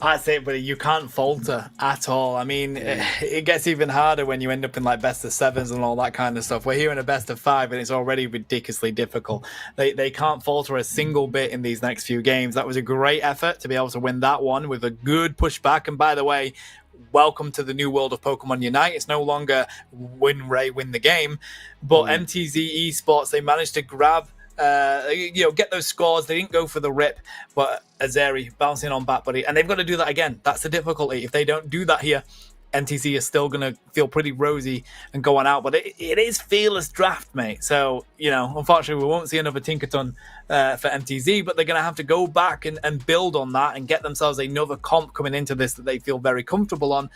That's it, but you can't falter at all. I mean, it gets even harder when you end up in like best of sevens and all that kind of stuff. We're here in a best of five, and it's already ridiculously difficult. They can't falter a single bit in these next few games. That was a great effort to be able to win that one with a good pushback. And by the way, welcome to the new world of Pokemon Unite. It's no longer win the game, but MTZ Esports, they managed to grab get those scores. They didn't go for the rip, but Azeri bouncing on Bat Buddy, and they've got to do that again. That's the difficulty. If they don't do that here, MTZ is still going to feel pretty rosy and go on out. But it is Fearless Draft, mate. So, unfortunately, we won't see another Tinkerton for MTZ, but they're going to have to go back and build on that and get themselves another comp coming into this that they feel very comfortable on.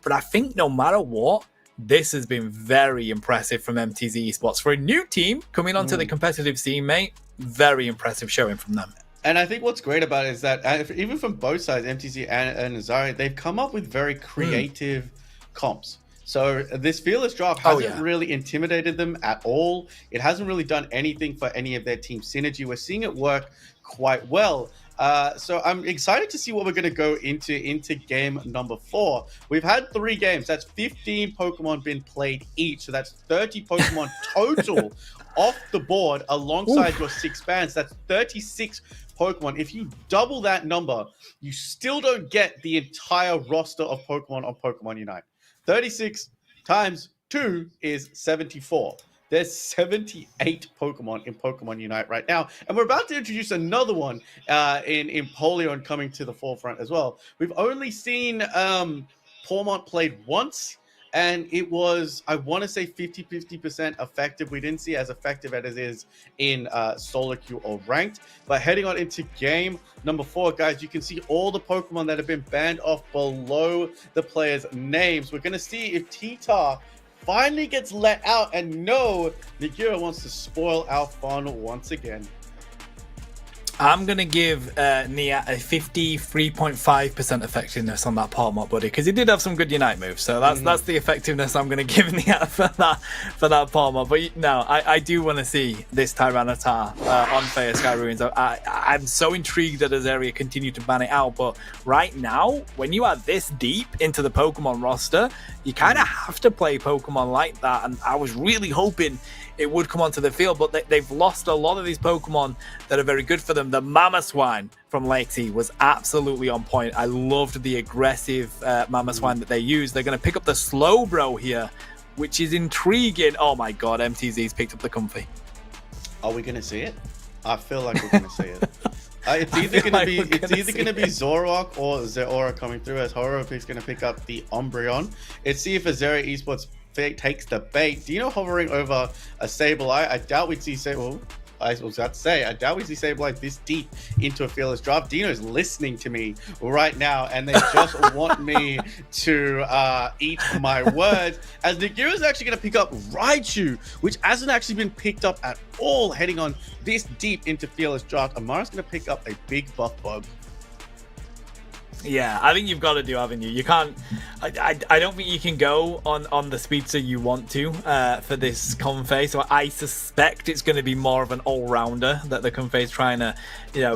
But I think no matter what, this has been very impressive from MTZ Esports. For a new team coming onto the competitive scene, mate, very impressive showing from them. And I think what's great about it is that even from both sides, MTZ and Azari, they've come up with very creative comps. So this Fearless Draft hasn't really intimidated them at all. It hasn't really done anything for any of their team synergy. We're seeing it work quite well. So I'm excited to see what we're going to go into game number 4. We've had 3 games. That's 15 Pokemon been played each. So that's 30 Pokemon total off the board alongside your 6 bans. That's 36 Pokemon. If you double that number, you still don't get the entire roster of Pokemon on Pokemon Unite. 36 times 2 is 74. There's 78 Pokemon in Pokemon Unite right now. And we're about to introduce another one in Empoleon coming to the forefront as well. We've only seen Pormont played once, and it was, I want to say, 50% effective. We didn't see as effective as it is in solo queue or ranked. But heading on into game number 4, guys, you can see all the Pokemon that have been banned off below the players' names. We're going to see if T-Tar finally gets let out, and no, Nagura wants to spoil our fun once again. I'm going to give Nia a 53.5% effectiveness on that Palmot Buddy, because he did have some good Unite moves. So that's the effectiveness I'm going to give Nia for that Palmot. But no, I do want to see this Tyranitar on Fire Sky Ruins. I'm so intrigued that Azaria continue to ban it out. But right now, when you are this deep into the Pokemon roster, you kind of have to play Pokemon like that. And I was really hoping it would come onto the field, but they've lost a lot of these Pokemon that are very good for them. The Mamoswine from Lexi was absolutely on point. I loved the aggressive Mamoswine that they used. They're going to pick up the Slowbro here, which is intriguing. Oh my god, MTZ's picked up the Comfy. Are we going to see it? I feel like we're going to see it. It's either going to be Zoroark or Zeraora coming through, as Horror is going to pick up the Umbreon. Let's see if Azeri Esports takes the bait. Dino hovering over a Sableye. I doubt we'd see Sableye. I was about to say, I doubt we see Sableye this deep into a Fearless Draft. Dino's listening to me right now, and they just want me to eat my words. As Nagura's actually going to pick up Raichu, which hasn't actually been picked up at all heading on this deep into Fearless Draft. Amara's going to pick up a big buff bug. Yeah, I think you've got to do, haven't you? You can't. I don't think you can go on the speedster you want to for this Comfey. So I suspect it's going to be more of an all-rounder that the Comfey is trying to,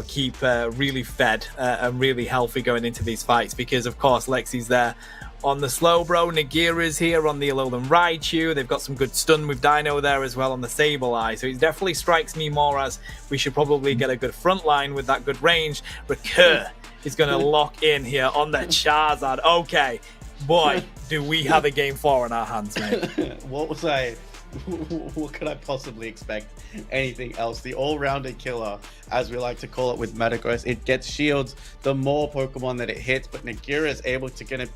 keep really fed and really healthy going into these fights. Because of course Lexi's there on the Slowbro, Nagira's here on the Alolan Raichu. They've got some good stun with Dino there as well on the Sableye. So it definitely strikes me more as we should probably get a good front line with that good range. Recur is going to lock in here on the Charizard. Okay, boy, do we have a game 4 in our hands, mate. What could I possibly expect? Anything else? The all-rounder killer, as we like to call it with Metagross. It gets shields the more Pokemon that it hits, but Nagira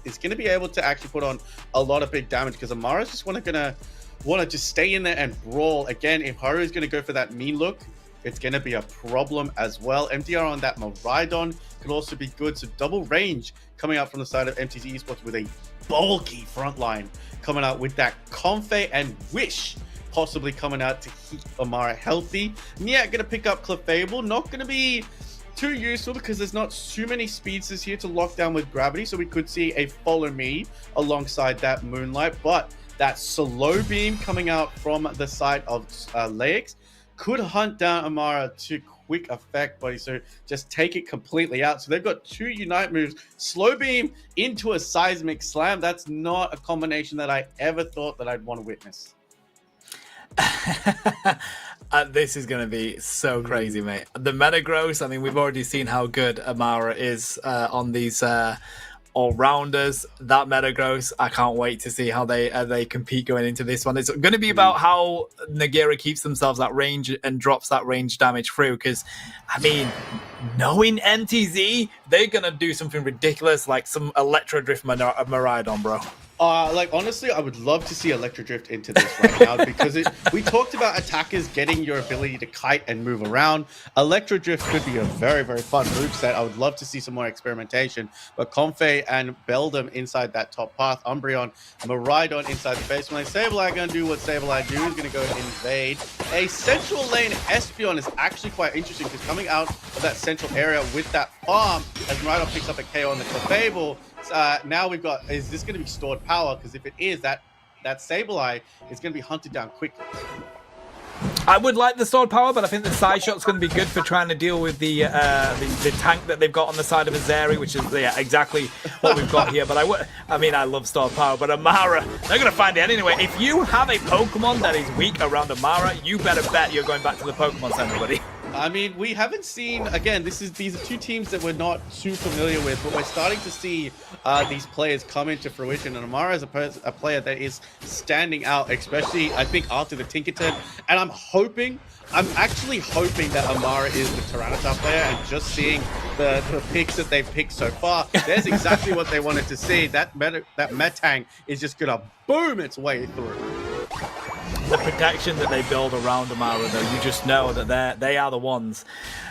is gonna be able to actually put on a lot of big damage, because Amara's just want to just stay in there and brawl. Again, if Haru is gonna go for that mean look, it's going to be a problem as well. MDR on that Miraidon could also be good. So double range coming out from the side of MTZ Esports with a bulky front line coming out with that Comfey and Wish possibly coming out to keep Amara healthy. Nia going to pick up Clefable. Not going to be too useful because there's not too many speedsters here to lock down with gravity, so we could see a follow me alongside that Moonlight, but that slow beam coming out from the side of Leix could hunt down Amara to quick effect, buddy. So just take it completely out. So they've got 2 Unite moves, slow beam into a seismic slam. That's not a combination that I ever thought that I'd want to witness. This is going to be so crazy, mate. The Metagross, I mean, we've already seen how good Amara is on these all-rounders. That Metagross, I can't wait to see how they compete going into this one. It's going to be about how Nagira keeps themselves at range and drops that range damage through, because, I mean, knowing MTZ, they're going to do something ridiculous like some Electro Drift Miraidon, bro. Like, honestly, I would love to see Electro Drift into this right now because we talked about attackers getting your ability to kite and move around. Electro Drift could be a very, very fun moveset. I would love to see some more experimentation. But Comfey and Beldum inside that top path, Umbreon, Miraidon inside the base. When Sableye going to do what Sableye do, is going to go invade. A central lane Espeon is actually quite interesting because coming out of that central area with that farm, as Miraidon picks up a KO on the Clefable, now we've got, is this going to be stored power? Because if it is, that Sableye is going to be hunted down quickly. I would like the stored power, but I think the side shot's going to be good for trying to deal with the tank that they've got on the side of Azeri, which is exactly what we've got here. But I mean, I love stored power, but Amara, they're going to find it anyway. If you have a Pokemon that is weak around Amara, you better bet you're going back to the Pokemon Center, buddy. I mean, we haven't seen, again, these are 2 teams that we're not too familiar with, but we're starting to see these players come into fruition. And Amara is a player that is standing out, especially, I think, after the Tinkerton. And I'm actually hoping that Amara is the Tyranitar player, and just seeing the picks that they've picked so far, there's exactly what they wanted to see. That Metang is just going to boom its way through. The protection that they build around Amara, though, you just know that they are the ones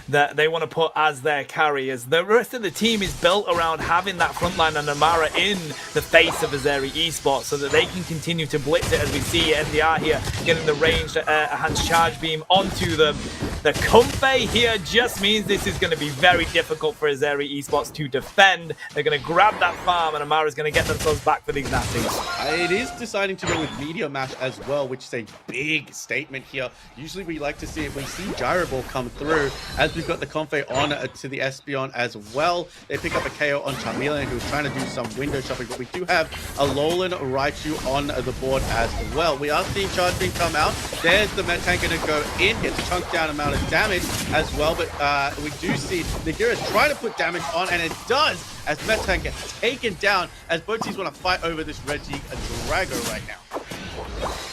that they want to put as their carriers. The rest of the team is built around having that frontline and Amara in the face of Azeri Esports so that they can continue to blitz it, as we see NDR here getting the ranged enhanced charge beam onto them. The Comfey here just means this is going to be very difficult for Azeri Esports to defend. They're going to grab that farm, and Amara's going to get themselves back for these nasties. It is deciding to go with Meteor Mash as well, which is a big statement here. Usually we like to see it. We see Gyro Ball come through as we've got the Comfey on to the Espeon as well. They pick up a KO on Charmeleon, who's trying to do some window shopping, but we do have a Alolan Raichu on the board as well. We are seeing Charge Beam come out. There's the Metang going to go in, gets a chunk down amount of damage as well, but we do see Nagira trying to put damage on, and it does, as Metang gets taken down, as both teams want to fight over this Reggie Drago right now.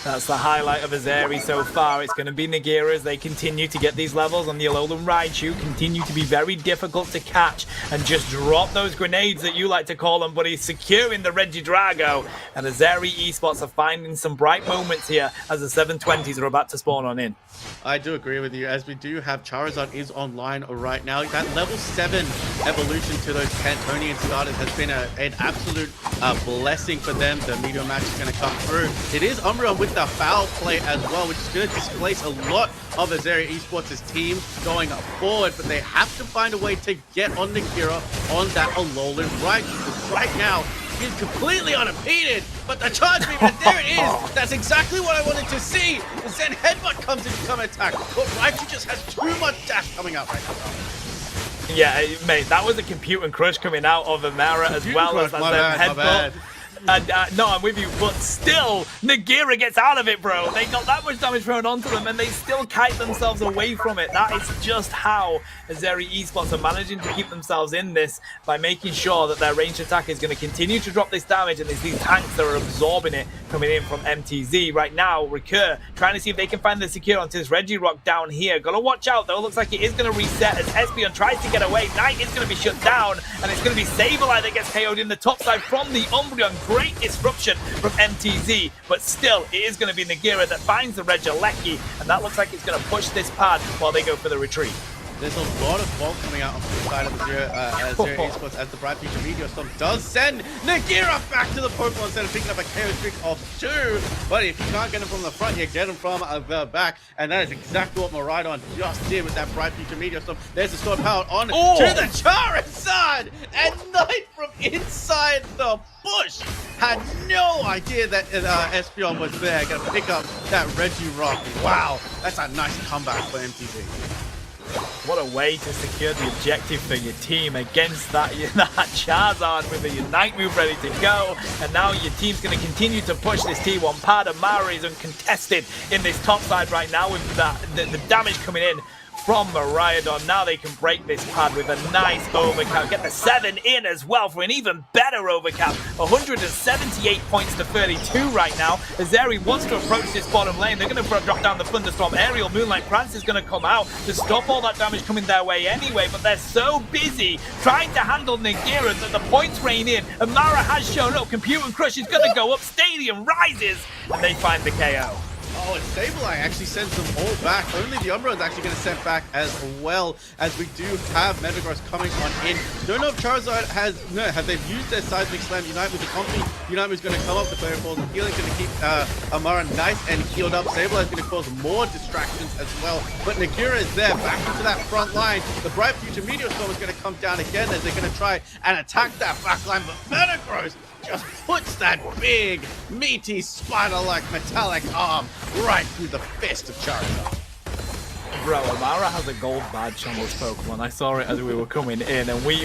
That's the highlight of Azeri so far. It's going to be Nagira as they continue to get these levels on the Alolan Raichu, continue to be very difficult to catch and just drop those grenades that you like to call them, but he's securing the Regidrago. And Azeri Esports are finding some bright moments here as the 720s are about to spawn on in. I do agree with you, as we do have Charizard is online right now. That level 7 evolution to those Cantonian starters has been an absolute blessing for them. The Meteor Match is going to come through. It is Umbreon with the foul play as well, which is going to displace a lot of Azeri Esports' team going forward, but they have to find a way to get on Nagira on that Alolan Raichu, because right now he's completely unimpeded, but the charge beam, and there it is. That's exactly what I wanted to see. The Zen Headbutt comes in to come attack, but Raichu just has too much dash coming out right now. Yeah, mate, that was a compute and crush coming out of Amara as well as that Zen Headbutt. And no, I'm with you, but still, Nagira gets out of it, bro. They got that much damage thrown onto them, and they still kite themselves away from it. That is just how Azeri Esports are managing to keep themselves in this, by making sure that their ranged attack is going to continue to drop this damage, and there's these tanks that are absorbing it coming in from MTZ. Right now, Recur trying to see if they can find the secure onto this Regirock down here. Gotta watch out, though. Looks like it is going to reset as Espeon tries to get away. Knight is going to be shut down, and it's going to be Sableye that gets KO'd in the top side from the Umbreon. Great disruption from MTZ, but still, it is going to be Nagira that finds the Regieleki, and that looks like it's going to push this pad while they go for the retreat. There's a lot of bulk coming out on the side of the Zero Esports as the Bright Future Meteor Storm does send Nagira back to the Pokemon instead of picking up a KO streak of 2. But if you can't get him from the front, you get him from the back. And that is exactly what Miraidon just did with that Bright Future Meteor Storm. There's the Storm Power on to the Charizard! And Knight from inside the bush had no idea that Espeon was there. Gonna pick up that Regirock. Wow, that's a nice comeback for MTZ. What a way to secure the objective for your team against that Charizard with a Unite move ready to go. And now your team's going to continue to push this T1 pad. Amara is uncontested in this top side right now with the damage coming in from Miraidon. Now they can break this pad with a nice overcap. Get the 7 in as well for an even better overcap. 178 points to 32 right now. Azeri wants to approach this bottom lane. They're going to drop down the Thunderstorm. Aerial Moonlight Prance is going to come out to stop all that damage coming their way anyway, but they're so busy trying to handle Nagira that the points rain in. Amara has shown up. Compute and Crush is going to go up. Stadium rises, and they find the KO. Oh, and Sableye actually sends them all back. Only the Umbra is actually going to send back as well, as we do have Metagross coming on in. Don't know if Charizard have they used their Seismic Slam Unite with the Comfy. Unite is going to come up, the player falls, and healing going to keep Amara nice and healed up. Sableye is going to cause more distractions as well. But Nagira is there, back into that front line. The Bright Future Meteor Storm is going to come down again as they're going to try and attack that back line. But Metagross just puts that big, meaty, spider-like metallic arm right through the fist of Charizard. Bro, Amara has a gold badge on this Pokemon. I saw it as we were coming in, and we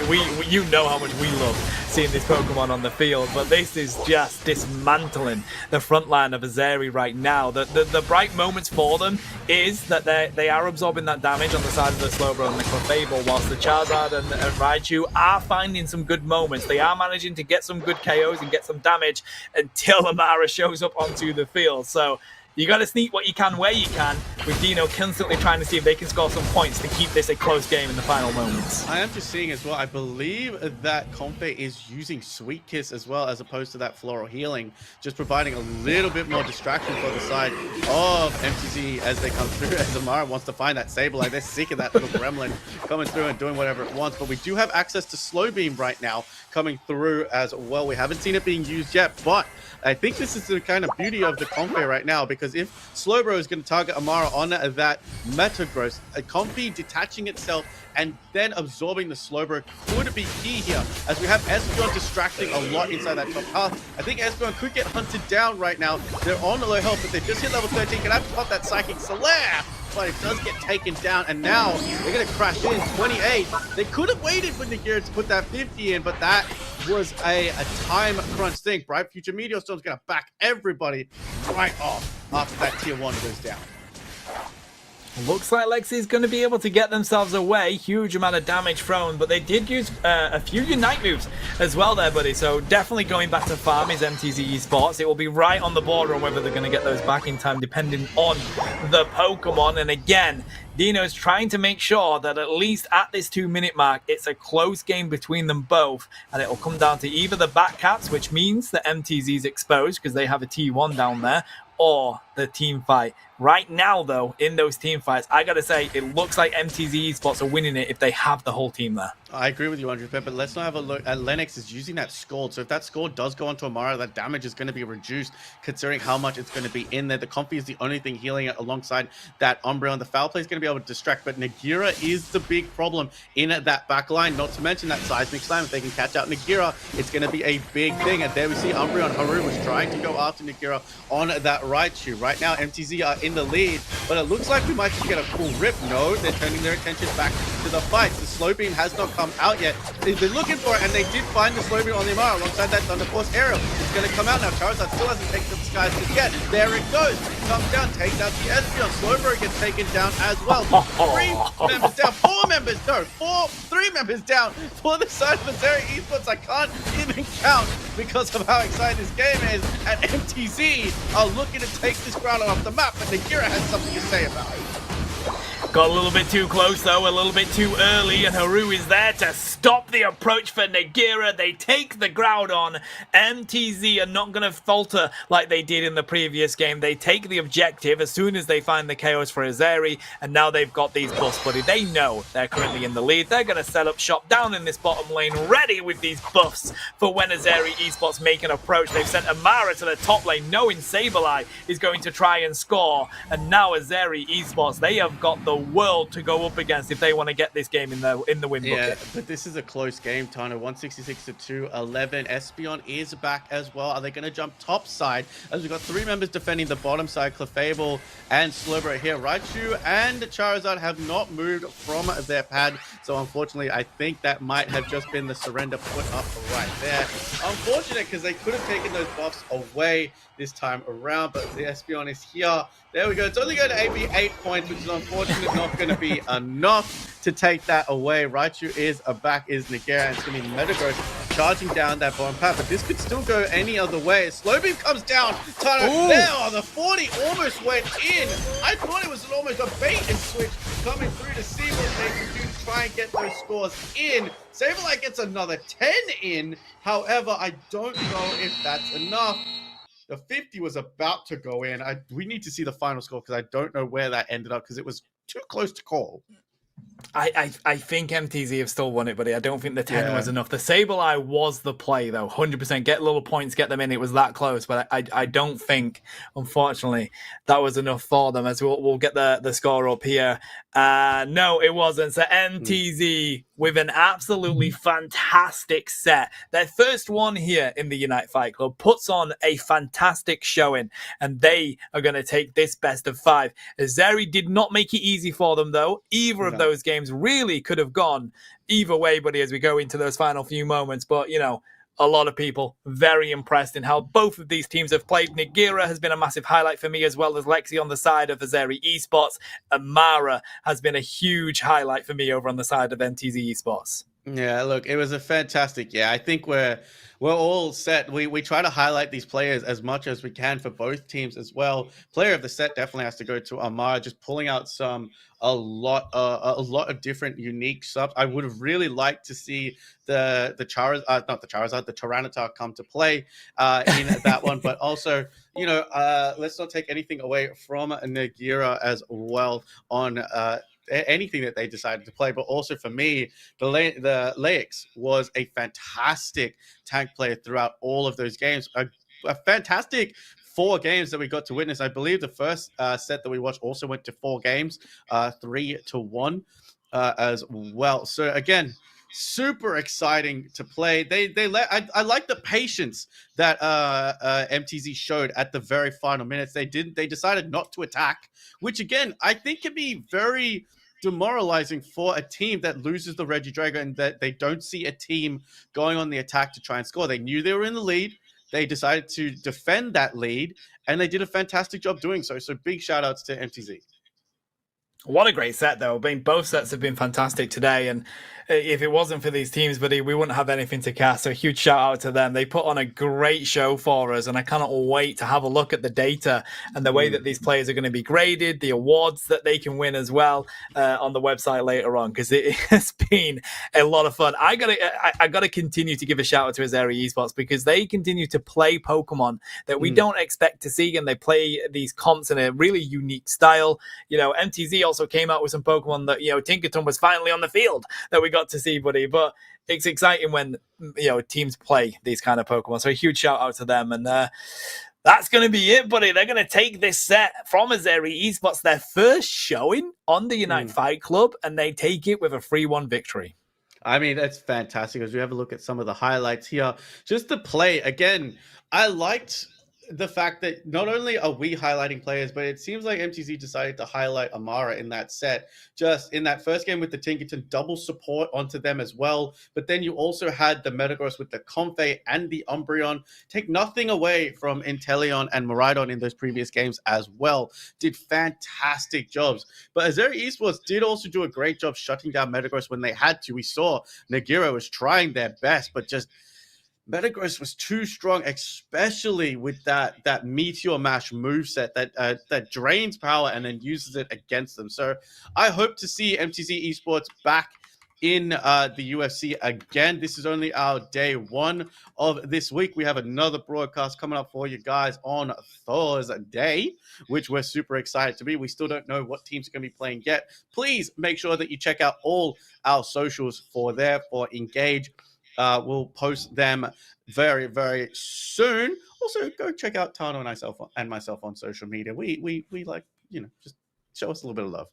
you know how much we love seeing this Pokemon on the field, but this is just dismantling the front line of Azeri right now. The bright moments for them is that they are absorbing that damage on the side of the Slowbro and the Clefable, whilst the Charizard and Raichu are finding some good moments. They are managing to get some good KOs and get some damage until Amara shows up onto the field. So you got to sneak what you can where you can, with Dino constantly trying to see if they can score some points to keep this a close game in the final moments. I am just seeing as well, I believe that Comfey is using Sweet Kiss as well, as opposed to that Floral Healing, just providing a little bit more distraction for the side of MTZ as they come through, as Amara wants to find that Sableye. They're sick of that little gremlin coming through and doing whatever it wants, but we do have access to Slow Beam right now coming through as well. We haven't seen it being used yet, but I think this is the kind of beauty of the Comfey right now, because if Slowbro is going to target Amara on that Metagross, a Comfey detaching itself and then absorbing the Slowbro could be key here, as we have Espeon distracting a lot inside that top path. I think Espeon could get hunted down right now. They're on low health, but they just hit level 13. Can have to pop that Psychic Solaire, but it does get taken down, and now they're going to crash in 28. They could have waited for Nagira to put that 50 in, but that was a time crunch thing. Bright Future Meteor Storm's going to back everybody right off after that tier 1 goes down. Looks like Lexi's going to be able to get themselves away. Huge amount of damage thrown, but they did use a few Unite moves as well there, buddy. So definitely going back to farm is MTZ Esports. It will be right on the border on whether they're going to get those back in time, depending on the Pokemon. And again, Dino's trying to make sure that at least at this 2-minute mark, it's a close game between them both, and it will come down to either the Batcats, which means that MTZ's exposed because they have a T1 down there, or the team fight. Right now, though, in those team fights, I gotta say, it looks like MTZ Esports are winning it if they have the whole team there. I agree with you, 100%, but let's not have a look at Lennox is using that Scald. So if that Scald does go onto Amara, that damage is going to be reduced, considering how much it's going to be in there. The Comfy is the only thing healing it alongside that Umbreon. The Foul Play is going to be able to distract, but Nagira is the big problem in that back line, not to mention that Seismic Slam. If they can catch out Nagira, it's going to be a big thing. And there we see Umbreon. Haru was trying to go after Nagira on that Raichu. Right now, MTZ are in the lead, but it looks like we might just get a full rip. No, they're turning their attention back to the fight. The Slow Beam has not come out yet. They're looking for it, and they did find the Slow Beam on the Amara alongside that Thunder Force Aerial. It's going to come out now. Charizard still hasn't taken the skies just yet. There it goes. Comes down, takes out the Espeon. Slowbro gets taken down as well. 3 members down. 4 members. No, 3 members down for the side of the Zeri Esports. I can't even count because of how exciting this game is. And MTZ are looking to take this ground off the map, but Nagira has something to say about it. Got a little bit too close though, a little bit too early, and Haru is there to stop the approach for Nagira. They take the ground on. MTZ are not going to falter like they did in the previous game. They take the objective as soon as they find the KOs for Azeri, and now they've got these buffs, buddy. They know they're currently in the lead. They're going to set up shop down in this bottom lane, ready with these buffs for when Azeri Esports make an approach. They've sent Amara to the top lane, knowing Sableye is going to try and score, and now Azeri Esports, they have got the world to go up against if they want to get this game in the win bucket. Yeah, but this is a close game, Tano. 166 to 211. Espeon is back as well. Are they going to jump top side? As we've got 3 members defending the bottom side, Clefable and Slowbro here. Raichu and Charizard have not moved from their pad, so unfortunately, I think that might have just been the surrender put up right there. Unfortunate, because they could have taken those buffs away this time around, but the Espeon is here. There we go. It's only going to be 8 points, which is unfortunately not going to be enough to take that away. Raichu is back, is Nagira, and it's going to be Metagross charging down that bottom path, but this could still go any other way. Slowbeam comes down. Tano, there on the 40 almost went in. I thought it was almost a bait and switch coming through to see what they can do to try and get those scores in. Sableye gets another 10 in. However, I don't know if that's enough. The 50 was about to go in. We need to see the final score because I don't know where that ended up because it was too close to call. I think MTZ have still won it, buddy. I don't think the 10 was enough. The Sableye was the play, though. 100%. Get little points, get them in. It was that close, but I don't think, unfortunately, that was enough for them. As we'll get the score up here. No, it wasn't. So MTZ with an absolutely fantastic set. Their first one here in the Unite Fight Club puts on a fantastic showing, and they are going to take this best of 5. Azeri did not make it easy for them, though. Either of those games really could have gone either way, buddy, as we go into those final few moments. But, you know, a lot of people very impressed in how both of these teams have played. Nagira has been a massive highlight for me, as well as Lexi on the side of Azeri Esports. Amara has been a huge highlight for me over on the side of MTZ Esports. Yeah, look, it was a fantastic year. I think we're all set. We try to highlight these players as much as we can for both teams as well. Player of the set definitely has to go to Amara, just pulling out a lot of different unique subs. I would have really liked to see the Tyranitar come to play in that one, but also, you know, let's not take anything away from Nagira as well on anything that they decided to play. But also for me, the Laix was a fantastic tank player throughout all of those games. A fantastic 4 games that we got to witness. I believe the first set that we watched also went to 4 games, 3-1 as well. So again, super exciting to play. I like the patience that MTZ showed at the very final minutes. They decided not to attack, which again I think can be very demoralizing for a team that loses the Regidrago and that they don't see a team going on the attack to try and score. They knew they were in the lead. They decided to defend that lead, and they did a fantastic job doing so. So big shout outs to MTZ. What a great set, though. I mean, both sets have been fantastic today, and if it wasn't for these teams, buddy, we wouldn't have anything to cast. So a huge shout out to them. They put on a great show for us, and I cannot wait to have a look at the data and the way that these players are going to be graded, the awards that they can win as well on the website later on, because it has been a lot of fun. I gotta continue to give a shout out to Azeri Esports because they continue to play Pokemon that we don't expect to see, and they play these comps in a really unique style. You know, MTZ also came out with some Pokemon that, you know, Tinkerton was finally on the field that we got to see, buddy. But it's exciting when, you know, teams play these kind of Pokemon. So a huge shout out to them. And that's going to be it, buddy. They're going to take this set from Azeri Esports, their first showing on the Unite Fight Club, and they take it with a 3-1 victory. I mean, that's fantastic. As we have a look at some of the highlights here, just the play again, I liked the fact that not only are we highlighting players, but it seems like MTZ decided to highlight Amara in that set. Just in that first game with the Tinkerton, double support onto them as well. But then you also had the Metagross with the Comfey and the Umbreon. Take nothing away from Inteleon and Miraidon in those previous games as well. Did fantastic jobs. But Azeri Esports did also do a great job shutting down Metagross when they had to. We saw Nagira was trying their best, but just Metagross was too strong, especially with that Meteor Mash moveset that drains power and then uses it against them. So I hope to see MTZ Esports back in the UFC again. This is only our day one of this week. We have another broadcast coming up for you guys on Thursday, which we're super excited to be. We still don't know what teams are going to be playing yet. Please make sure that you check out all our socials for Engage. We'll post them very, very soon. Also, go check out Tano and myself on social media. We like, just show us a little bit of love.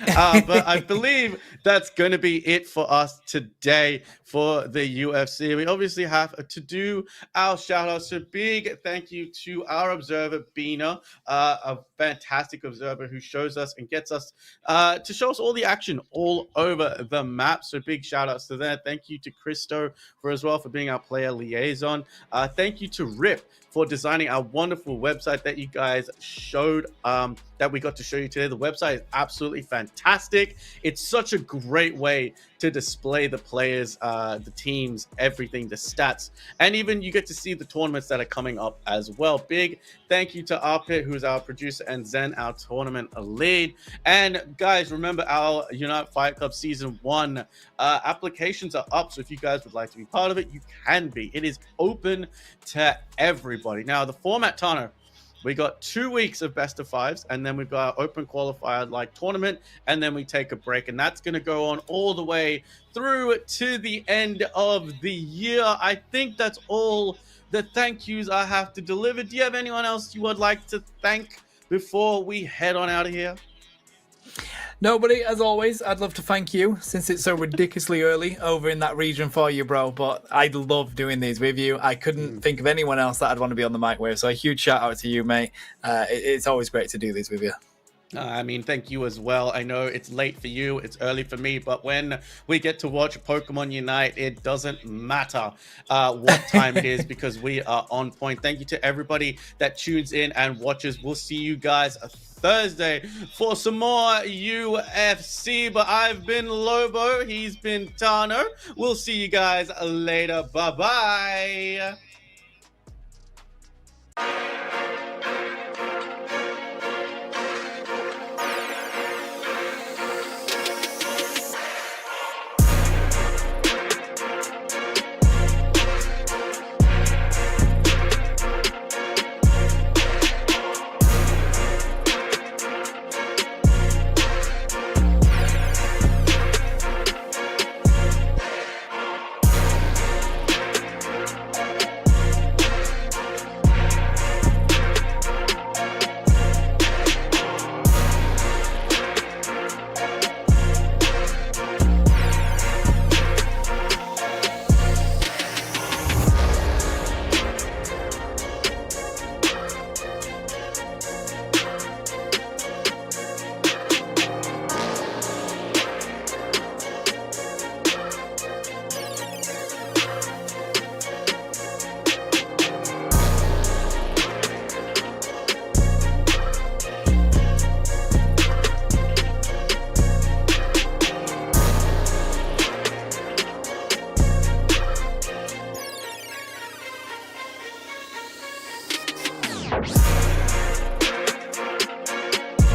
But I believe that's going to be it for us today for the UFC. We obviously have to do our shout out. So big thank you to our observer, Bina, a fantastic observer who shows us and gets us to show us all the action all over the map. So big shout outs to that. Thank you to Christo for being our player liaison. Thank you to Rip for designing our wonderful website that you guys showed, that we got to show you today. The website is absolutely fantastic. It's such a great way to display the players, the teams, everything, the stats, and even you get to see the tournaments that are coming up as well. Big thank you to Arpit, who's our producer, and Zen, our tournament lead. And guys, remember our Unite Fight Club Season 1 applications are up, so if you guys would like to be part of it, you can be. It is open to everybody. Now, the format, Tano, we got 2 weeks of best of fives, and then we've got our open qualifier like tournament, and then we take a break, and that's going to go on all the way through to the end of the year. I think that's all the thank yous I have to deliver. Do you have anyone else you would like to thank before we head on out of here? Nobody, as always, I'd love to thank you since it's so ridiculously early over in that region for you, bro. But I love doing these with you. I couldn't think of anyone else that I'd want to be on the mic with. So a huge shout out to you, mate. It's always great to do these with you. I mean, thank you as well. I know it's late for you, it's early for me, but when we get to watch Pokemon Unite, it doesn't matter what time it is because we are on point. Thank you to everybody that tunes in and watches. We'll see you guys Thursday for some more UFC. But I've been Lobo, he's been Tano. We'll see you guys later. Bye-bye.